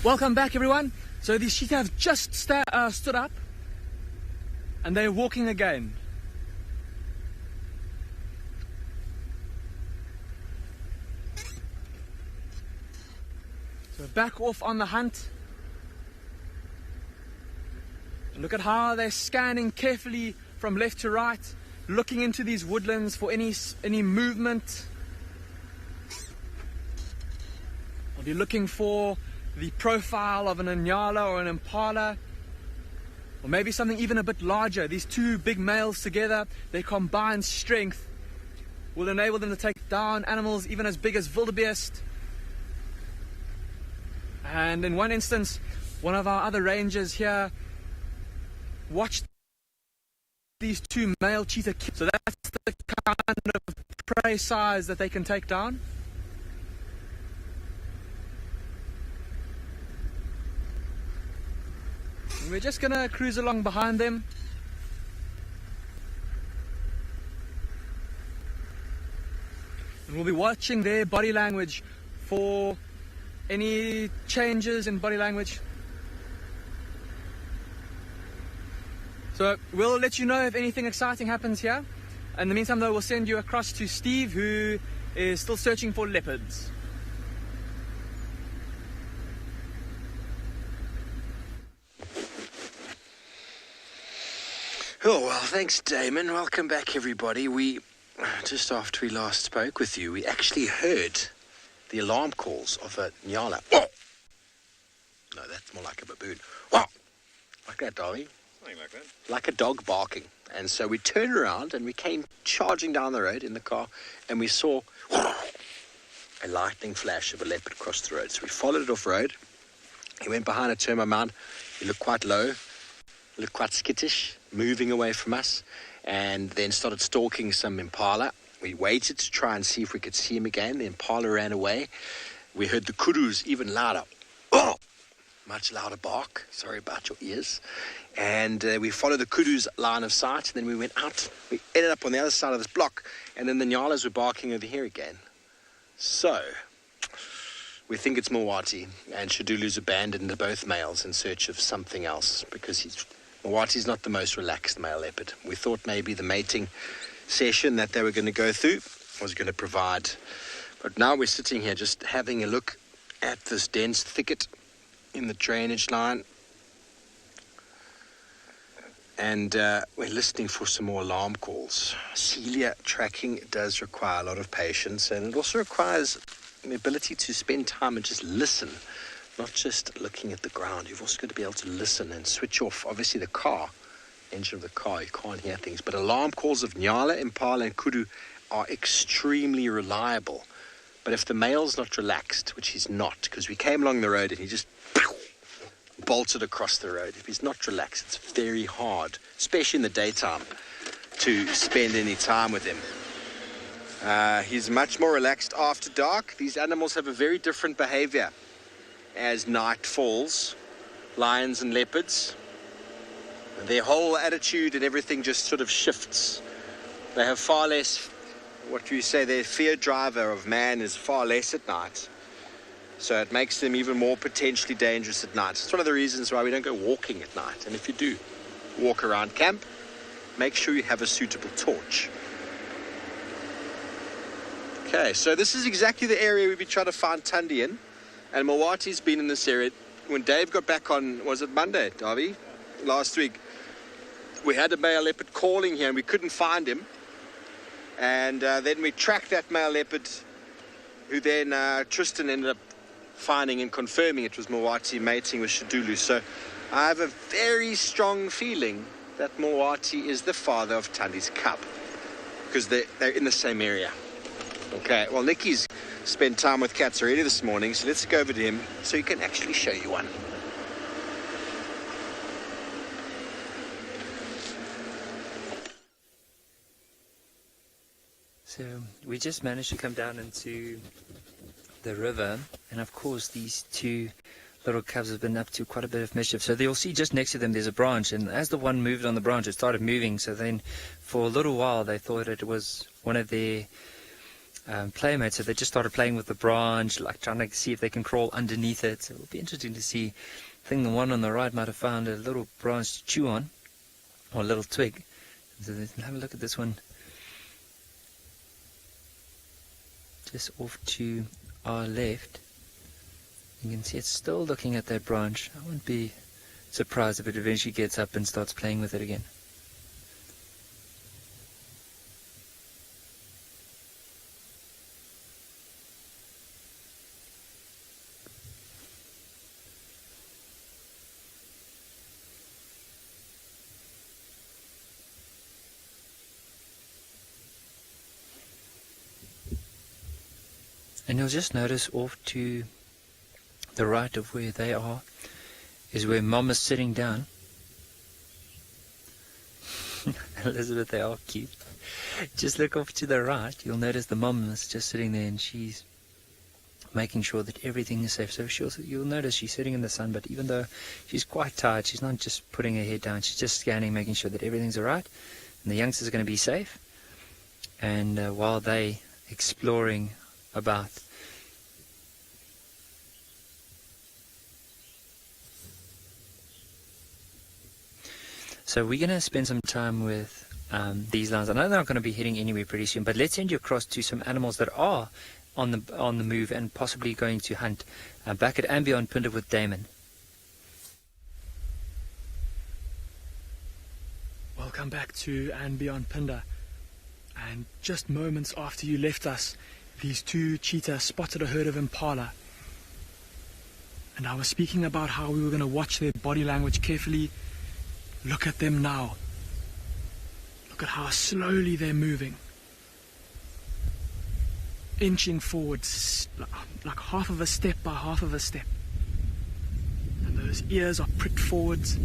Welcome back, everyone. So these cheetah have just stood up, and they're walking again. So back off on the hunt. Look at how they're scanning carefully from left to right, looking into these woodlands for any movement. Or they're looking for the profile of an Inyala or an Impala, or maybe something even a bit larger. These two big males together, their combined strength will enable them to take down animals even as big as wildebeest. And in one instance, one of our other rangers here watched these two male cheetah kills. So that's the kind of prey size that they can take down. And we're just going to cruise along behind them. And we'll be watching their body language for any changes in body language. So we'll let you know if anything exciting happens here. In the meantime though, we'll send you across to Steve, who is still searching for leopards. Oh, well, thanks, Damon. Welcome back, everybody. Just after we last spoke with you, we actually heard the alarm calls of a nyala. Oh! No, that's more like a baboon. Oh! Like that, Darby. Something like that. Like a dog barking. And so we turned around and we came charging down the road in the car, and we saw a lightning flash of a leopard cross the road. So we followed it off road. He went behind a termite mound. He looked quite low, looked quite skittish, moving away from us, and then started stalking some impala. We waited to try and see if we could see him again. The impala ran away. We heard the kudus even louder. Oh! Much louder bark. Sorry about your ears. And we followed the kudu's line of sight, and then we went out. We ended up on the other side of this block, and then the nyalas were barking over here again. So we think it's Mawati, and Shadulu's abandoned both males in search of something else, because Mawati's not the most relaxed male leopard. We thought maybe the mating session that they were going to go through was going to provide. But now we're sitting here just having a look at this dense thicket in the drainage line, and we're listening for some more alarm calls. Celia tracking does require a lot of patience, and it also requires the ability to spend time and just listen, not just looking at the ground. You've also got to be able to listen and switch off, obviously, the engine of the car. You can't hear things, but alarm calls of nyala, impala and kudu are extremely reliable. But if the male's not relaxed, which he's not, because we came along the road and he just bolted across the road. If he's not relaxed, it's very hard, especially in the daytime, to spend any time with him. He's much more relaxed after dark. These animals have a very different behavior as night falls. Lions and leopards, their whole attitude and everything just sort of shifts. They have far less, what you say, their fear driver of man is far less at night. So it makes them even more potentially dangerous at night. It's one of the reasons why we don't go walking at night. And if you do walk around camp, make sure you have a suitable torch. Okay, so this is exactly the area we've been trying to find Tundi in. And Mawati's been in this area. When Dave got back on, was it Monday, Darby? Last week, we had a male leopard calling here and we couldn't find him. And then we tracked that male leopard, who then Tristan ended up finding and confirming it was Mawati mating with Shadulu. So I have a very strong feeling that Mawati is the father of Tundi's cub, because they're in the same area. Okay, well, Nikki's spent time with cats already this morning, so let's go over to him so he can actually show you one. So we just managed to come down into the river, and of course these two little cubs have been up to quite a bit of mischief. So you'll see just next to them there's a branch, and as the one moved on the branch it started moving. So then for a little while they thought it was one of their playmates, so they just started playing with the branch, like trying to see if they can crawl underneath it. So it'll be interesting to see. I think the one on the right might have found a little branch to chew on, or a little twig. So have a look at this one just off to our left. You can see it's still looking at that branch. I wouldn't be surprised if it eventually gets up and starts playing with it again. And you'll just notice off to the right of where they are is where Mom is sitting down. Elizabeth, they are cute. Just look off to the right, you'll notice the Mom is just sitting there and she's making sure that everything is safe. So you'll notice she's sitting in the sun, but even though she's quite tired, she's not just putting her head down, she's just scanning, making sure that everything's alright and the youngsters are going to be safe. And while they exploring about. So we're going to spend some time with these lions. I know they're not going to be heading anywhere pretty soon, but let's send you across to some animals that are on the move and possibly going to hunt back at and beyond Pinda with Damon. Welcome back to and beyond Pinda. And just moments after you left us, these two cheetahs spotted a herd of impala. And I was speaking about how we were going to watch their body language carefully. Look at them now. Look at how slowly they're moving. Inching forwards, like half of a step by half of a step. And those ears are pricked forwards.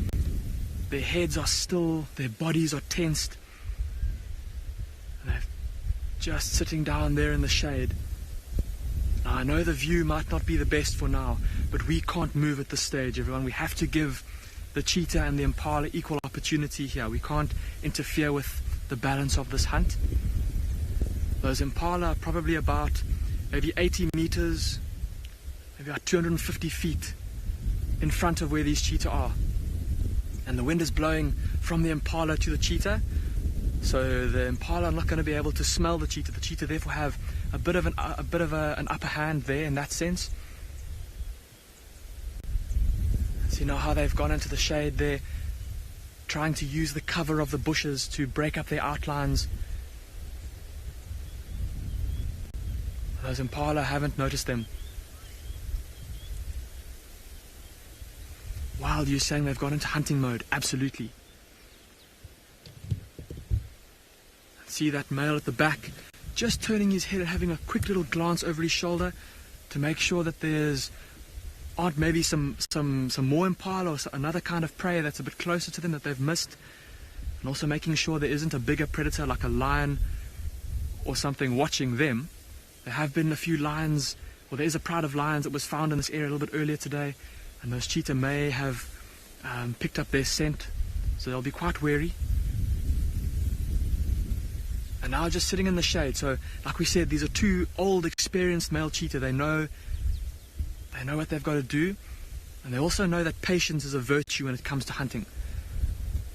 Their heads are still, their bodies are tensed. And they're just sitting down there in the shade. Now, I know the view might not be the best for now, but we can't move at this stage, everyone. We have to give the cheetah and the impala equal opportunity here. We can't interfere with the balance of this hunt. Those impala are probably about maybe 80 meters, maybe about 250 feet in front of where these cheetah are. And the wind is blowing from the impala to the cheetah, so the impala are not going to be able to smell the cheetah. The cheetah therefore have a bit of an upper hand there in that sense. See now how they've gone into the shade there, trying to use the cover of the bushes to break up their outlines. Those impala haven't noticed them. Wild, you're saying they've gone into hunting mode? Absolutely. See that male at the back, just turning his head and having a quick little glance over his shoulder to make sure that aren't maybe some more impala or another kind of prey that's a bit closer to them that they've missed, and also making sure there isn't a bigger predator like a lion or something watching them. There have been a few lions, well, there is a pride of lions that was found in this area a little bit earlier today, and those cheetah may have picked up their scent, so they'll be quite wary. And now just sitting in the shade. So like we said, these are two old experienced male cheetah. They know what they've got to do, and they also know that patience is a virtue when it comes to hunting.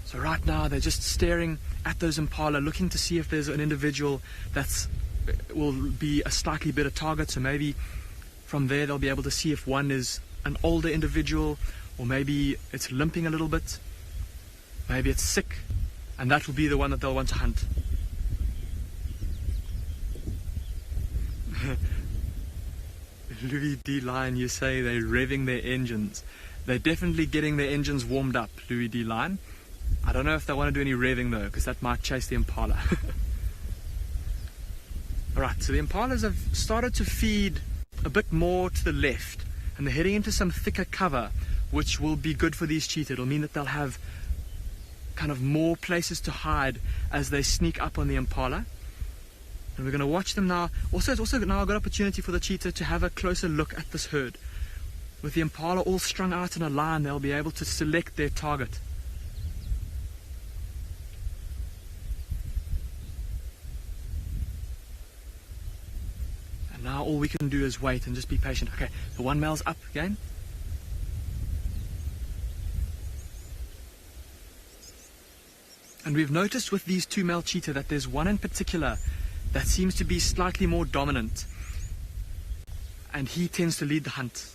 So right now they're just staring at those impala, looking to see if there's an individual will be a slightly better target. So maybe from there they'll be able to see if one is an older individual, or maybe it's limping a little bit, maybe it's sick, and that will be the one that they'll want to hunt. Louis D. Line, you say they're revving their engines. They're definitely getting their engines warmed up, Louis D. Line. I don't know if they want to do any revving though, because that might chase the impala. Alright, so the impalas have started to feed a bit more to the left, and they're heading into some thicker cover, which will be good for these cheetah. It'll mean that they'll have kind of more places to hide as they sneak up on the impala. And we're going to watch them now. Also, it's also now a good opportunity for the cheetah to have a closer look at this herd. With the impala all strung out in a line, they'll be able to select their target. And now all we can do is wait and just be patient. Okay, the one male's up again. And we've noticed with these two male cheetah that there's one in particular that seems to be slightly more dominant, and he tends to lead the hunt.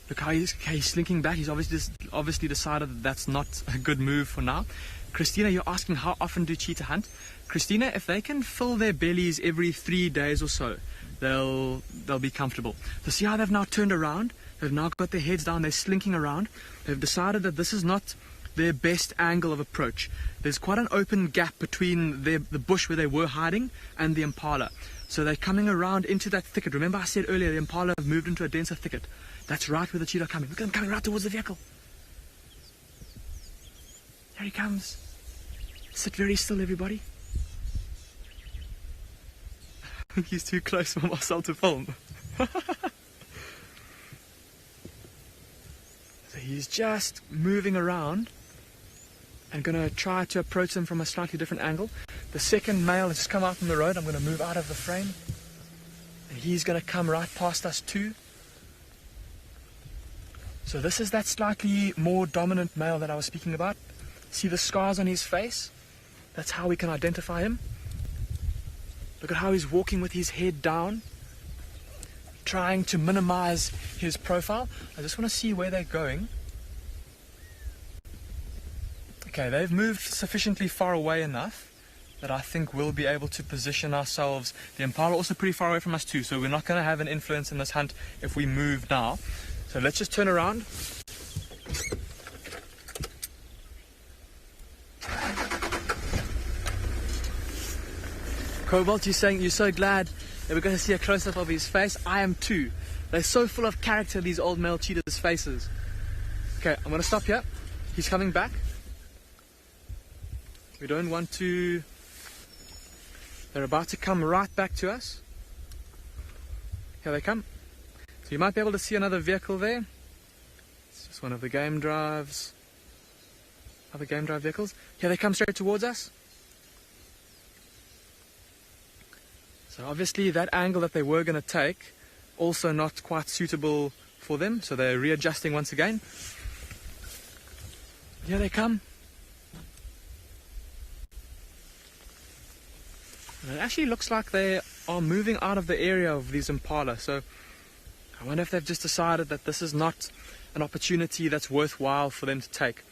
Look how he's slinking back. He's obviously decided that that's not a good move for now. Christina, you're asking how often do cheetah hunt? Christina, if they can fill their bellies every 3 days or so, they'll be comfortable. So see how they've now turned around? They've now got their heads down, they're slinking around. They've decided that this is not their best angle of approach. There's quite an open gap between the bush where they were hiding and the impala. So they're coming around into that thicket. Remember I said earlier the impala have moved into a denser thicket. That's right where the cheetah are coming. Look at them coming right towards the vehicle. Here he comes. Sit very still, everybody. He's too close for Marcel to film. So he's just moving around and going to try to approach them from a slightly different angle. The second male has just come out on the road. I'm going to move out of the frame, and he's going to come right past us too. So this is that slightly more dominant male that I was speaking about. See the scars on his face? That's how we can identify him. Look at how he's walking with his head down, trying to minimize his profile. I just want to see where they're going. Okay, they've moved sufficiently far away enough that I think we'll be able to position ourselves. The impala also pretty far away from us too, so we're not going to have an influence in this hunt if we move now. So let's just turn around. Cobalt, you're saying you're so glad that we're going to see a close-up of his face. I am too. They're so full of character, these old male cheetahs' faces. Okay, I'm going to stop here. He's coming back. We don't want to... They're about to come right back to us. Here they come. So you might be able to see another vehicle there. It's just one of the game drives. Other game drive vehicles. Here they come straight towards us. So obviously that angle that they were going to take, also not quite suitable for them. So they're readjusting once again. Here they come. And it actually looks like they are moving out of the area of these impala. So I wonder if they've just decided that this is not an opportunity that's worthwhile for them to take.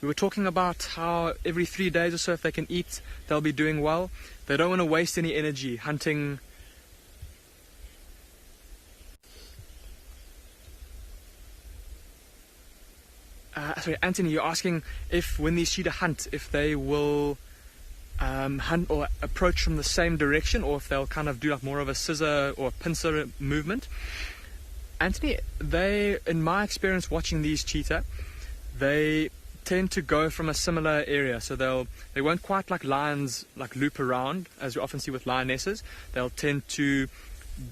We were talking about how every 3 days or so, if they can eat, they'll be doing well. They don't want to waste any energy hunting. Sorry, Anthony, you're asking if when these cheetah hunt, if they will hunt or approach from the same direction, or if they'll kind of do like more of a scissor or pincer movement. Anthony, they, in my experience watching these cheetah, they tend to go from a similar area. So they won't quite like lions like loop around as you often see with lionesses. They'll tend to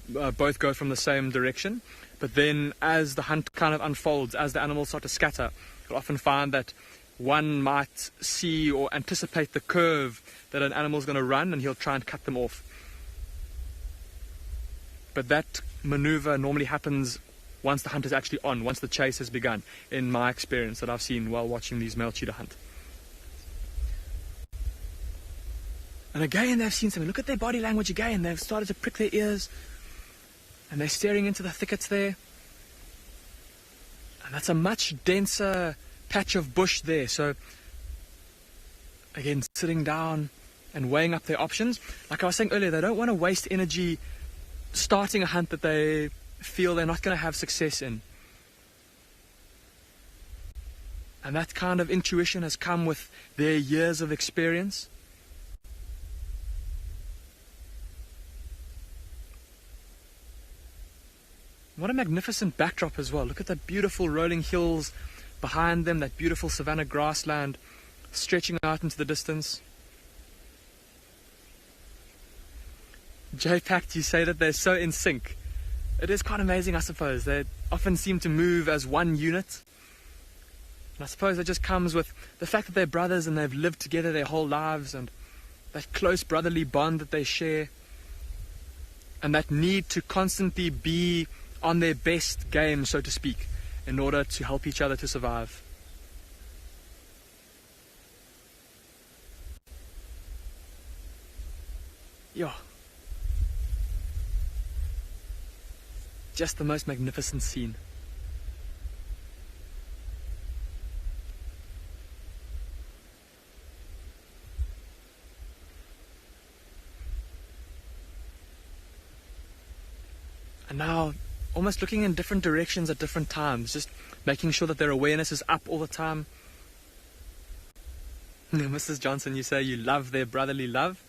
both go from the same direction. But then as the hunt kind of unfolds, as the animals start to scatter, you'll often find that one might see or anticipate the curve that an animal's going to run, and he'll try and cut them off. But that maneuver normally happens once the hunt is actually on, once the chase has begun, in my experience that I've seen while watching these male cheetah hunt. And again, they've seen something. Look at their body language again. They've started to prick their ears, and they're staring into the thickets there. And that's a much denser patch of bush there. So again, sitting down and weighing up their options. Like I was saying earlier, they don't want to waste energy starting a hunt that they feel they're not going to have success in. And that kind of intuition has come with their years of experience. What a magnificent backdrop as well. Look at the beautiful rolling hills behind them, that beautiful savanna grassland stretching out into the distance. J-Pact, you say that they're so in sync. It is quite amazing, I suppose. They often seem to move as one unit. And I suppose that just comes with the fact that they're brothers and they've lived together their whole lives, and that close brotherly bond that they share, and that need to constantly be on their best game, so to speak, in order to help each other to survive. Yeah. Just the most magnificent scene. And now, almost looking in different directions at different times, just making sure that their awareness is up all the time. Mrs. Johnson, you say you love their brotherly love?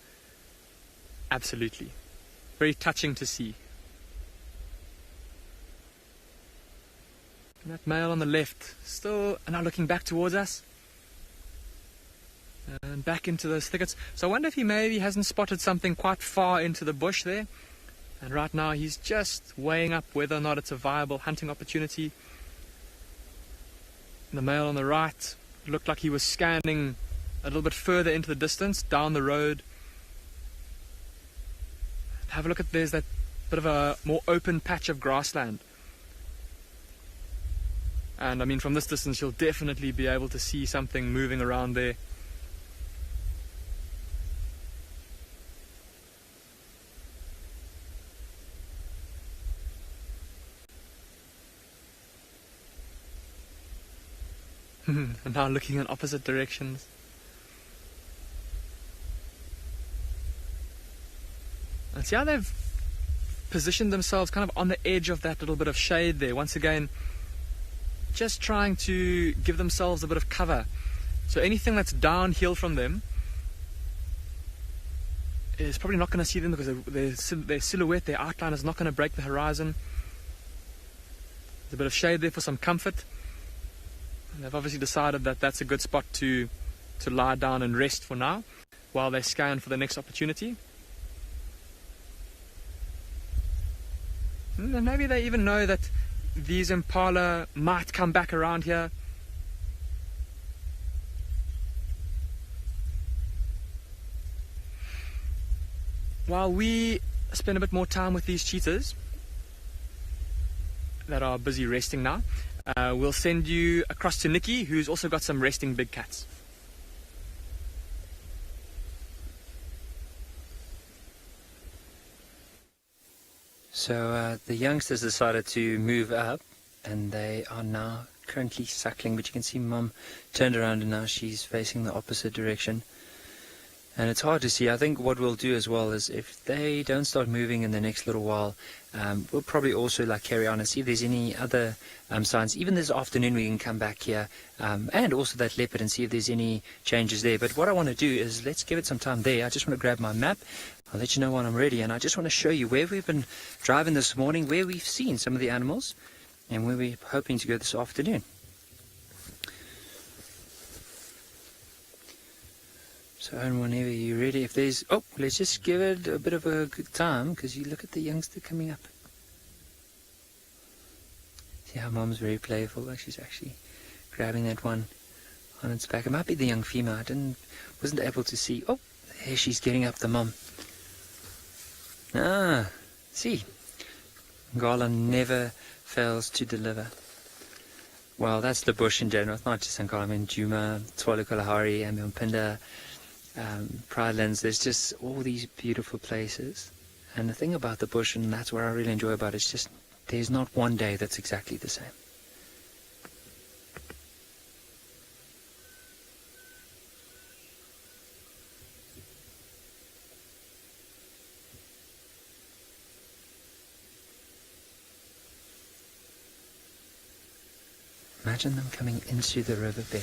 Absolutely. Very touching to see. And that male on the left, still now looking back towards us. And back into those thickets. So I wonder if he maybe hasn't spotted something quite far into the bush there. And right now he's just weighing up whether or not it's a viable hunting opportunity. And the male on the right looked like he was scanning a little bit further into the distance, down the road. Have a look at, there's that bit of a more open patch of grassland. And I mean, from this distance, you'll definitely be able to see something moving around there. And now looking in opposite directions. And see how they've positioned themselves kind of on the edge of that little bit of shade there. Once again, just trying to give themselves a bit of cover. So anything that's downhill from them is probably not going to see them, because their silhouette, their outline is not going to break the horizon. There's a bit of shade there for some comfort. And they've obviously decided that that's a good spot to lie down and rest for now, while they scan for the next opportunity. And maybe they even know that these impala might come back around here. While we spend a bit more time with these cheetahs that are busy resting now, we'll send you across to Nikki, who's also got some resting big cats. So the youngsters decided to move up, and they are now currently suckling, but you can see Mum turned around and now she's facing the opposite direction. And it's hard to see. I think what we'll do as well is, if they don't start moving in the next little while, we'll probably also carry on and see if there's any other signs. Even this afternoon we can come back here, and also that leopard, and see if there's any changes there. But what I want to do is, let's give it some time there. I just want to grab my map. I'll let you know when I'm ready, and I just want to show you where we've been driving this morning, where we've seen some of the animals, and where we're hoping to go this afternoon. So, and whenever you're ready, if there's... Oh, let's just give it a bit of a good time, because you look at the youngster coming up. See how Mum's very playful, like she's actually grabbing that one on its back. It might be the young female. I wasn't able to see. Oh, there she's getting up the mum. Ah, see, Ngala never fails to deliver. Well, that's the bush in general. It's not just Ngala. I mean, Djuma, Tswalu Kalahari, Mpinda, Pride Lands. There's just all these beautiful places. And the thing about the bush, and that's what I really enjoy about it, is just there's not one day that's exactly the same. Imagine them coming into the riverbed.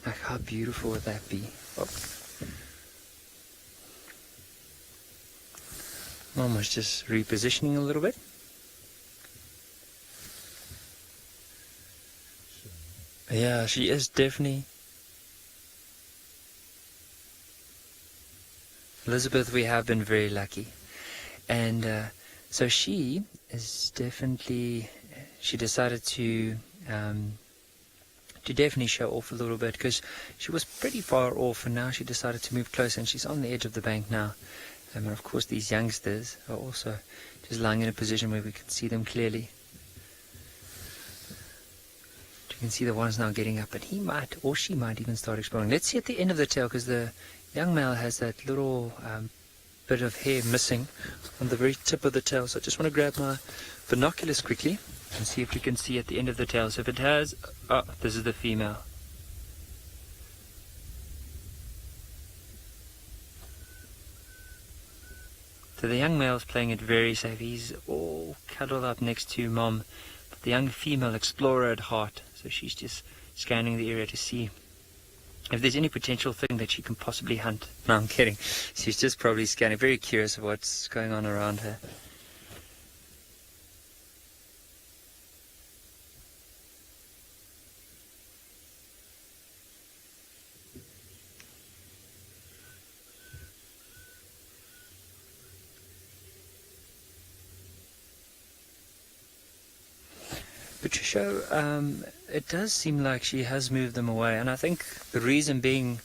Like, how beautiful would that be? Oh. Mom was just repositioning a little bit. Yeah, she is definitely. Elizabeth, we have been very lucky. And so she is definitely, she decided to definitely show off a little bit, because she was pretty far off, and now she decided to move closer, and she's on the edge of the bank now. And of course these youngsters are also just lying in a position where we can see them clearly. You can see the one's now getting up, and he might, or she might even start exploring. Let's see at the end of the tail, because the young male has that little bit of hair missing on the very tip of the tail. So I just want to grab my binoculars quickly and see if we can see at the end of the tail. So if it has, oh, this is the female. So the young male is playing it very safe. He's all cuddled up next to Mom. But the young female explorer at heart. So she's just scanning the area to see if there's any potential thing that she can possibly hunt. No, I'm kidding. She's just probably scanning, very curious of what's going on around her. Patricia, it does seem like she has moved them away, and I think the reason being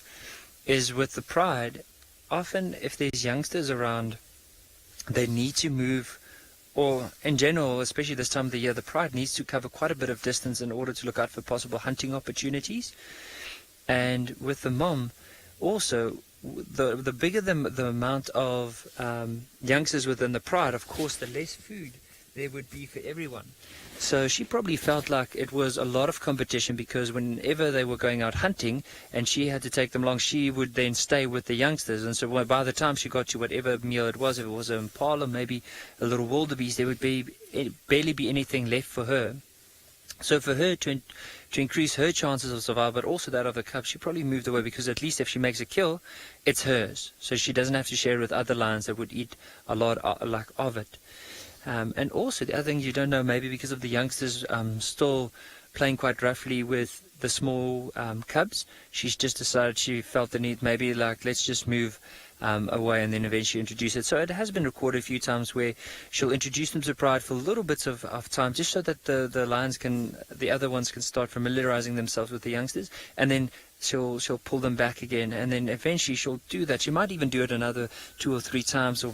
is with the pride. Often if there's youngsters around, they need to move or in general, especially this time of the year, the pride needs to cover quite a bit of distance in order to look out for possible hunting opportunities. And with the mom, also, the bigger the amount of youngsters within the pride, of course, the less food there would be for everyone. So she probably felt like it was a lot of competition, because whenever they were going out hunting and she had to take them along, she would then stay with the youngsters. And so by the time she got to whatever meal it was, if it was an impala, maybe a little wildebeest, there would barely be anything left for her. So for her to increase her chances of survival, but also that of the cub, she probably moved away, because at least if she makes a kill, it's hers. So she doesn't have to share it with other lions that would eat a lot of it. And also the other thing you don't know, maybe because of the youngsters still playing quite roughly with the small cubs, she's just decided she felt the need, maybe like, let's just move away and then eventually introduce it. So it has been recorded a few times where she'll introduce them to pride for little bits of time, just so that the lions the other ones can start familiarizing themselves with the youngsters, and then she'll pull them back again, and then eventually she'll do that. She might even do it another 2 or 3 times, or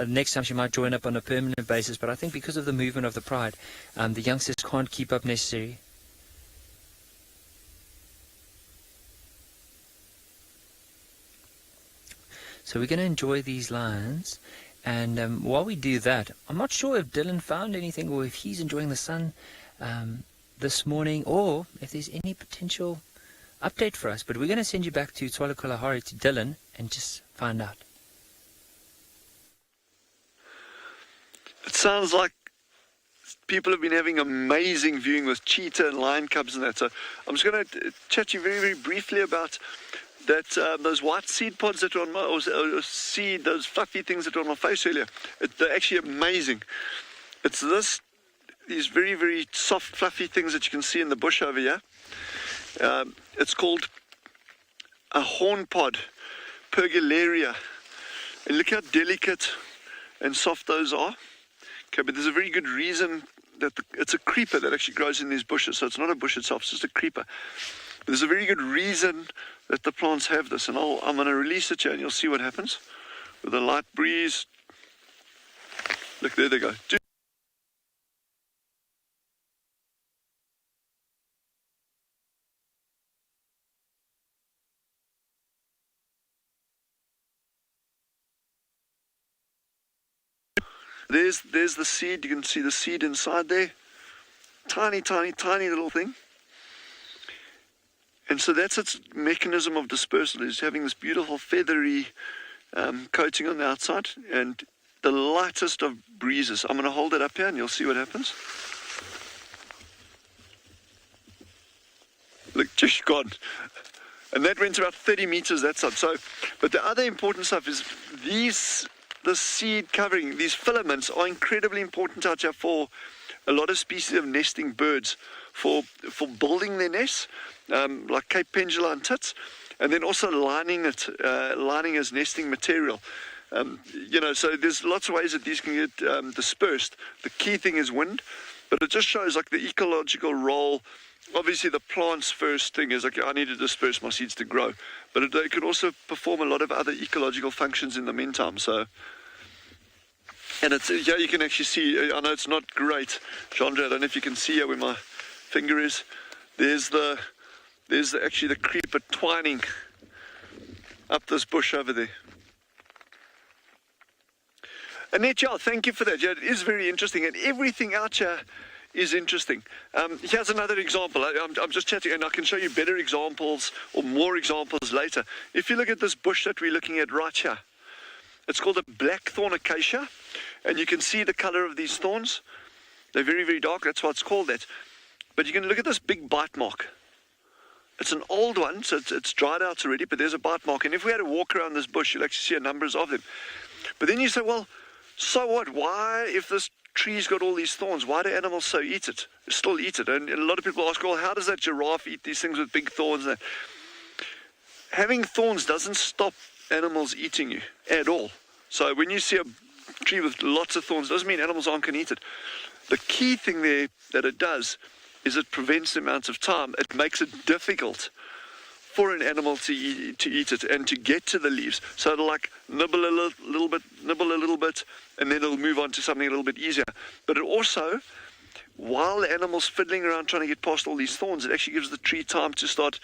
next time she might join up on a permanent basis. But I think because of the movement of the pride, the youngsters can't keep up necessarily. So we're going to enjoy these lions, and while we do that, I'm not sure if Dylan found anything, or if he's enjoying the sun this morning, or if there's any potential update for us. But we're going to send you back to Tswalu Kalahari, to Dylan, and just find out. It sounds like people have been having amazing viewing with cheetah and lion cubs and that. So I'm just going to chat to you very, very briefly about that. Those white seed pods that are on my, or seed, those fluffy things that are on my face earlier. They're actually amazing. It's these very, very soft, fluffy things that you can see in the bush over here. It's called a horn pod, Pergolaria. And look how delicate and soft those are. Okay, but there's a very good reason that it's a creeper that actually grows in these bushes. So it's not a bush itself, it's just a creeper. But there's a very good reason that the plants have this. And I'm going to release it here, and you'll see what happens. With a light breeze. Look, there they go. There's the seed. You can see the seed inside there. Tiny, tiny, tiny little thing. And so that's its mechanism of dispersal, is having this beautiful feathery coating on the outside, and the lightest of breezes. I'm going to hold it up here and you'll see what happens. Look, just gone. And that went about 30 meters that side. So, but the other important stuff is the seed covering, these filaments are incredibly important out here for a lot of species of nesting birds, for building their nests, like Cape Pendula and tits, and then also lining as nesting material. So there's lots of ways that these can get dispersed. The key thing is wind, but it just shows like the ecological role. Obviously, the plant's first thing is like, I need to disperse my seeds to grow, but they can also perform a lot of other ecological functions in the meantime. So, and it's yeah, you can actually see. I know it's not great, Chandra. I don't know if you can see here where my finger is. There's actually the creeper twining up this bush over there. Annette, yeah, thank you for that. Yeah, it is very interesting, and everything out here is interesting. Here's another example. I'm just chatting, and I can show you better examples or more examples later. If you look at this bush that we're looking at right here, it's called a blackthorn acacia, and you can see the color of these thorns. They're very, very dark. That's why it's called that. But you can look at this big bite mark. It's an old one, so it's dried out already, but there's a bite mark. And if we had to walk around this bush, you'll actually see a numbers of them. But then you say, well, so what? Why, if this tree's got all these thorns, why do animals still eat it? And a lot of people ask, well, how does that giraffe eat these things with big thorns? Having thorns doesn't stop animals eating you at all. So when you see a tree with lots of thorns, doesn't mean animals aren't going to eat it. The key thing there that it does is it prevents the amount of time. It makes it difficult for an animal to eat it and to get to the leaves. So it'll like nibble a little bit, and then it'll move on to something a little bit easier. But it also, while the animal's fiddling around trying to get past all these thorns, it actually gives the tree time to start,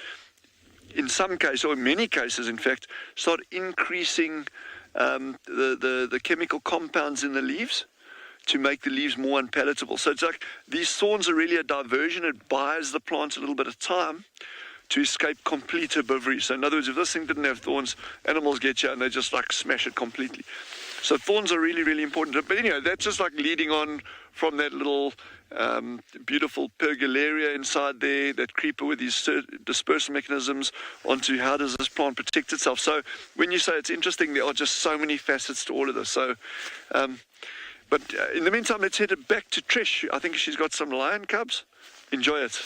in some cases, or in many cases, in fact, start increasing the chemical compounds in the leaves to make the leaves more unpalatable. So it's like these thorns are really a diversion. It buys the plant a little bit of time to escape complete herbivory. So in other words, if this thing didn't have thorns, animals get here and they just like smash it completely. So thorns are really, really important. But anyway, that's just like leading on from that little beautiful pergolaria inside there, that creeper with these dispersal mechanisms, onto how does this plant protect itself. So when you say it's interesting, there are just so many facets to all of this. So, but in the meantime, let's head back to Trish. I think she's got some lion cubs. Enjoy it.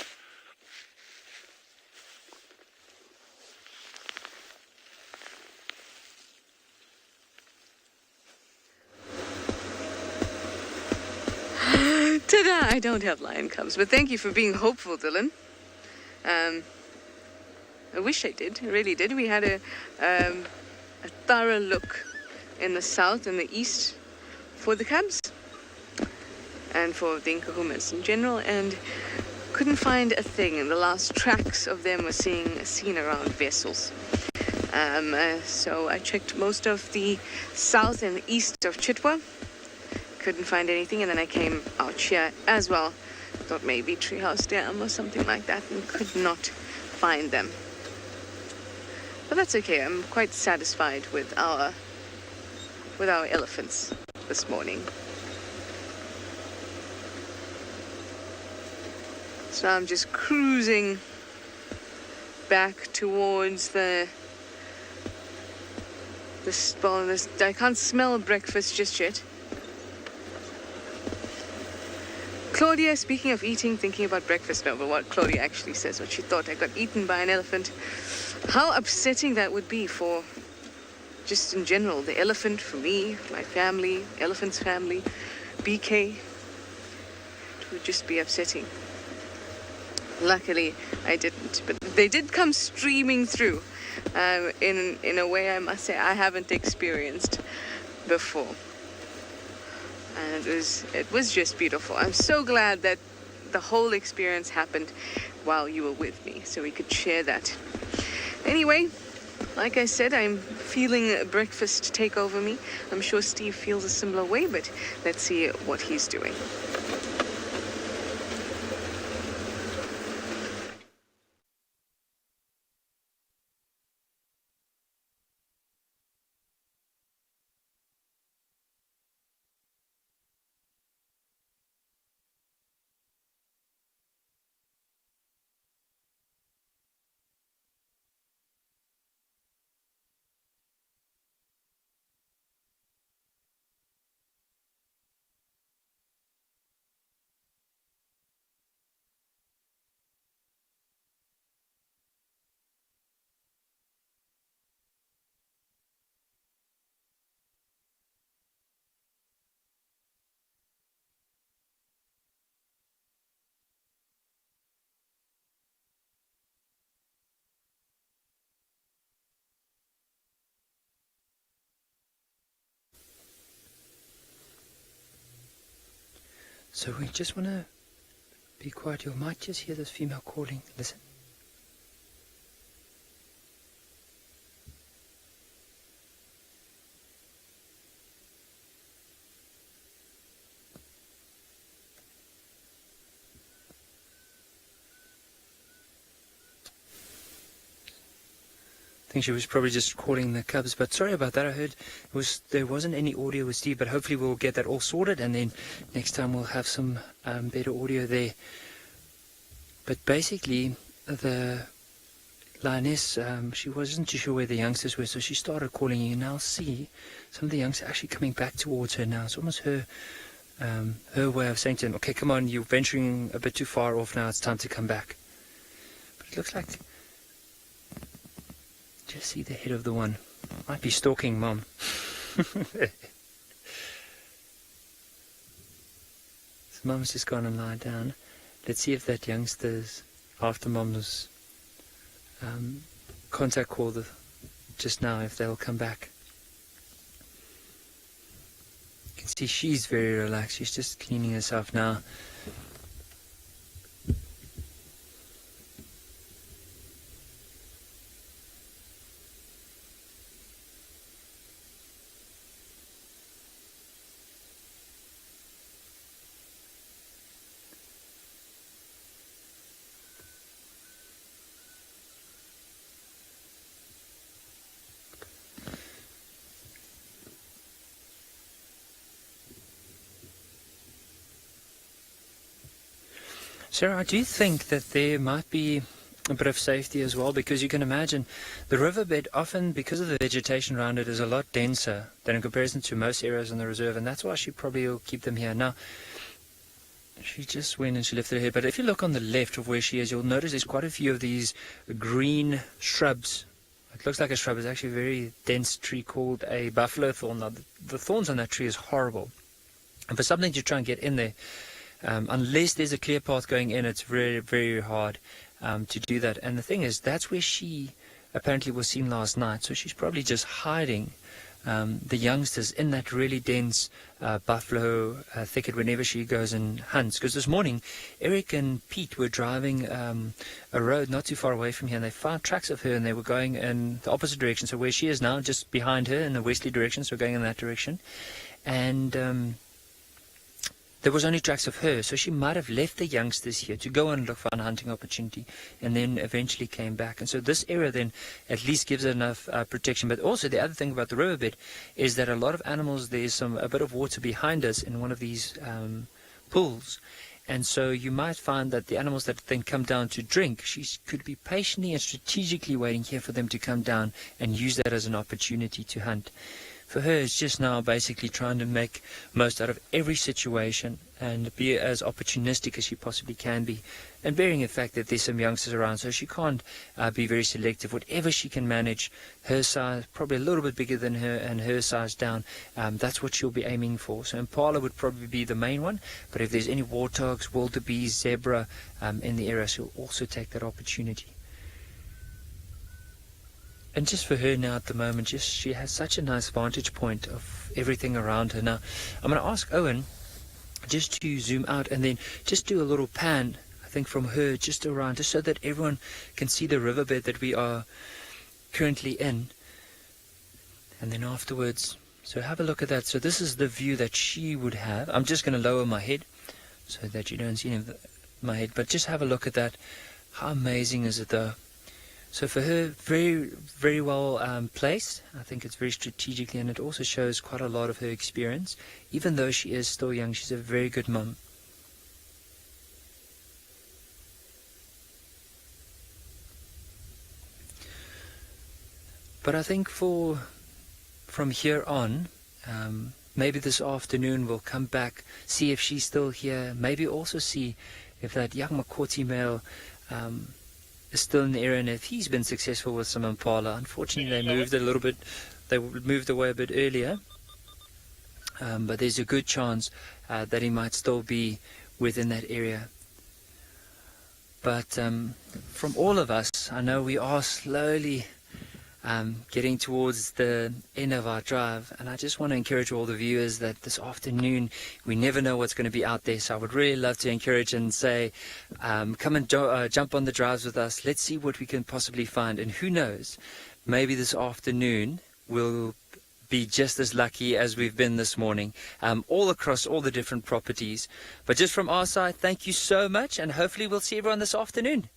Ta-da! I don't have lion cubs, but thank you for being hopeful, Dylan. I wish I did. I really did. We had a thorough look in the south and the east for the cubs and for the Nkahumas in general, and couldn't find a thing. And the last tracks of them were seen around vessels. So I checked most of the south and east of Chitwa. Couldn't find anything, and then I came out here as well. Thought maybe Treehouse Dam or something like that, and could not find them. But that's okay. I'm quite satisfied with our elephants this morning. So I'm just cruising back towards the spawn. I can't smell breakfast just yet. Claudia, speaking of eating, thinking about breakfast, no, but what Claudia actually says, what she thought I got eaten by an elephant. How upsetting that would be for, just in general, the elephant, for me, my family, elephant's family, BK. It would just be upsetting. Luckily, I didn't, but they did come streaming through in a way I must say I haven't experienced before. And it was just beautiful. I'm so glad that the whole experience happened while you were with me, so we could share that. Anyway, like I said, I'm feeling breakfast take over me. I'm sure Steve feels a similar way, but let's see what he's doing. So we just want to be quiet. You might just hear this female calling. Listen. I think she was probably just calling the cubs, but sorry about that. I heard there wasn't any audio with Steve, but hopefully we'll get that all sorted, and then next time we'll have some better audio there. But basically, the lioness, she wasn't too sure where the youngsters were, so she started calling. You now see some of the youngsters actually coming back towards her now. It's almost her way of saying to them, okay, come on, you're venturing a bit too far off now, it's time to come back. But it looks like, just see the head of the one. Might be stalking Mom. So Mom's just gone and lied down. Let's see if that youngster's after Mom's contact call just now if they'll come back. You can see she's very relaxed. She's just cleaning herself now. Sarah, I do think that there might be a bit of safety as well, because you can imagine the riverbed often, because of the vegetation around it, is a lot denser than in comparison to most areas in the reserve, and that's why she probably will keep them here. Now, she just went and she lifted her head, but if you look on the left of where she is, you'll notice there's quite a few of these green shrubs. It looks like a shrub. It's actually a very dense tree called a buffalo thorn. Now, the thorns on that tree is horrible, and for something to try and get in there, unless there's a clear path going in, it's very, very hard to do that. And the thing is, that's where she apparently was seen last night. So she's probably just hiding the youngsters in that really dense buffalo thicket whenever she goes and hunts. Because this morning, Eric and Pete were driving a road not too far away from here, and they found tracks of her, and they were going in the opposite direction. So where she is now, just behind her in the westerly direction, so going in that direction. And there was only tracks of her, so she might have left the youngsters here to go and look for a hunting opportunity, and then eventually came back. And so this area then at least gives her enough protection. But also the other thing about the riverbed is that a lot of animals, there's a bit of water behind us in one of these pools, and so you might find that the animals that then come down to drink, she could be patiently and strategically waiting here for them to come down and use that as an opportunity to hunt. For her, it's just now basically trying to make most out of every situation and be as opportunistic as she possibly can be, and bearing in fact that there's some youngsters around, so she can't be very selective. Whatever she can manage, her size, probably a little bit bigger than her, and her size down, that's what she'll be aiming for. So impala would probably be the main one, but if there's any warthogs, wildebeest, zebra in the area, she'll also take that opportunity. And just for her now at the moment, she has such a nice vantage point of everything around her. Now, I'm going to ask Owen just to zoom out and then just do a little pan, I think, from her just around, just so that everyone can see the riverbed that we are currently in. And then afterwards, so have a look at that. So this is the view that she would have. I'm just going to lower my head so that you don't see any of my head, but just have a look at that. How amazing is it though? So for her, very, very well placed. I think it's very strategically, and it also shows quite a lot of her experience. Even though she is still young, she's a very good mum. But I think from here on, maybe this afternoon we'll come back, see if she's still here, maybe also see if that young Makoti male is still in the area, and if he's been successful with some impala. Unfortunately, they moved away a bit earlier, but there's a good chance that he might still be within that area. But from all of us, I know we are slowly getting towards the end of our drive, and I just want to encourage all the viewers that this afternoon we never know what's going to be out there, so I would really love to encourage and say come and jump on the drives with us. Let's see what we can possibly find, and who knows, maybe this afternoon we'll be just as lucky as we've been this morning, all across all the different properties. But just from our side, thank you so much, and hopefully we'll see everyone this afternoon.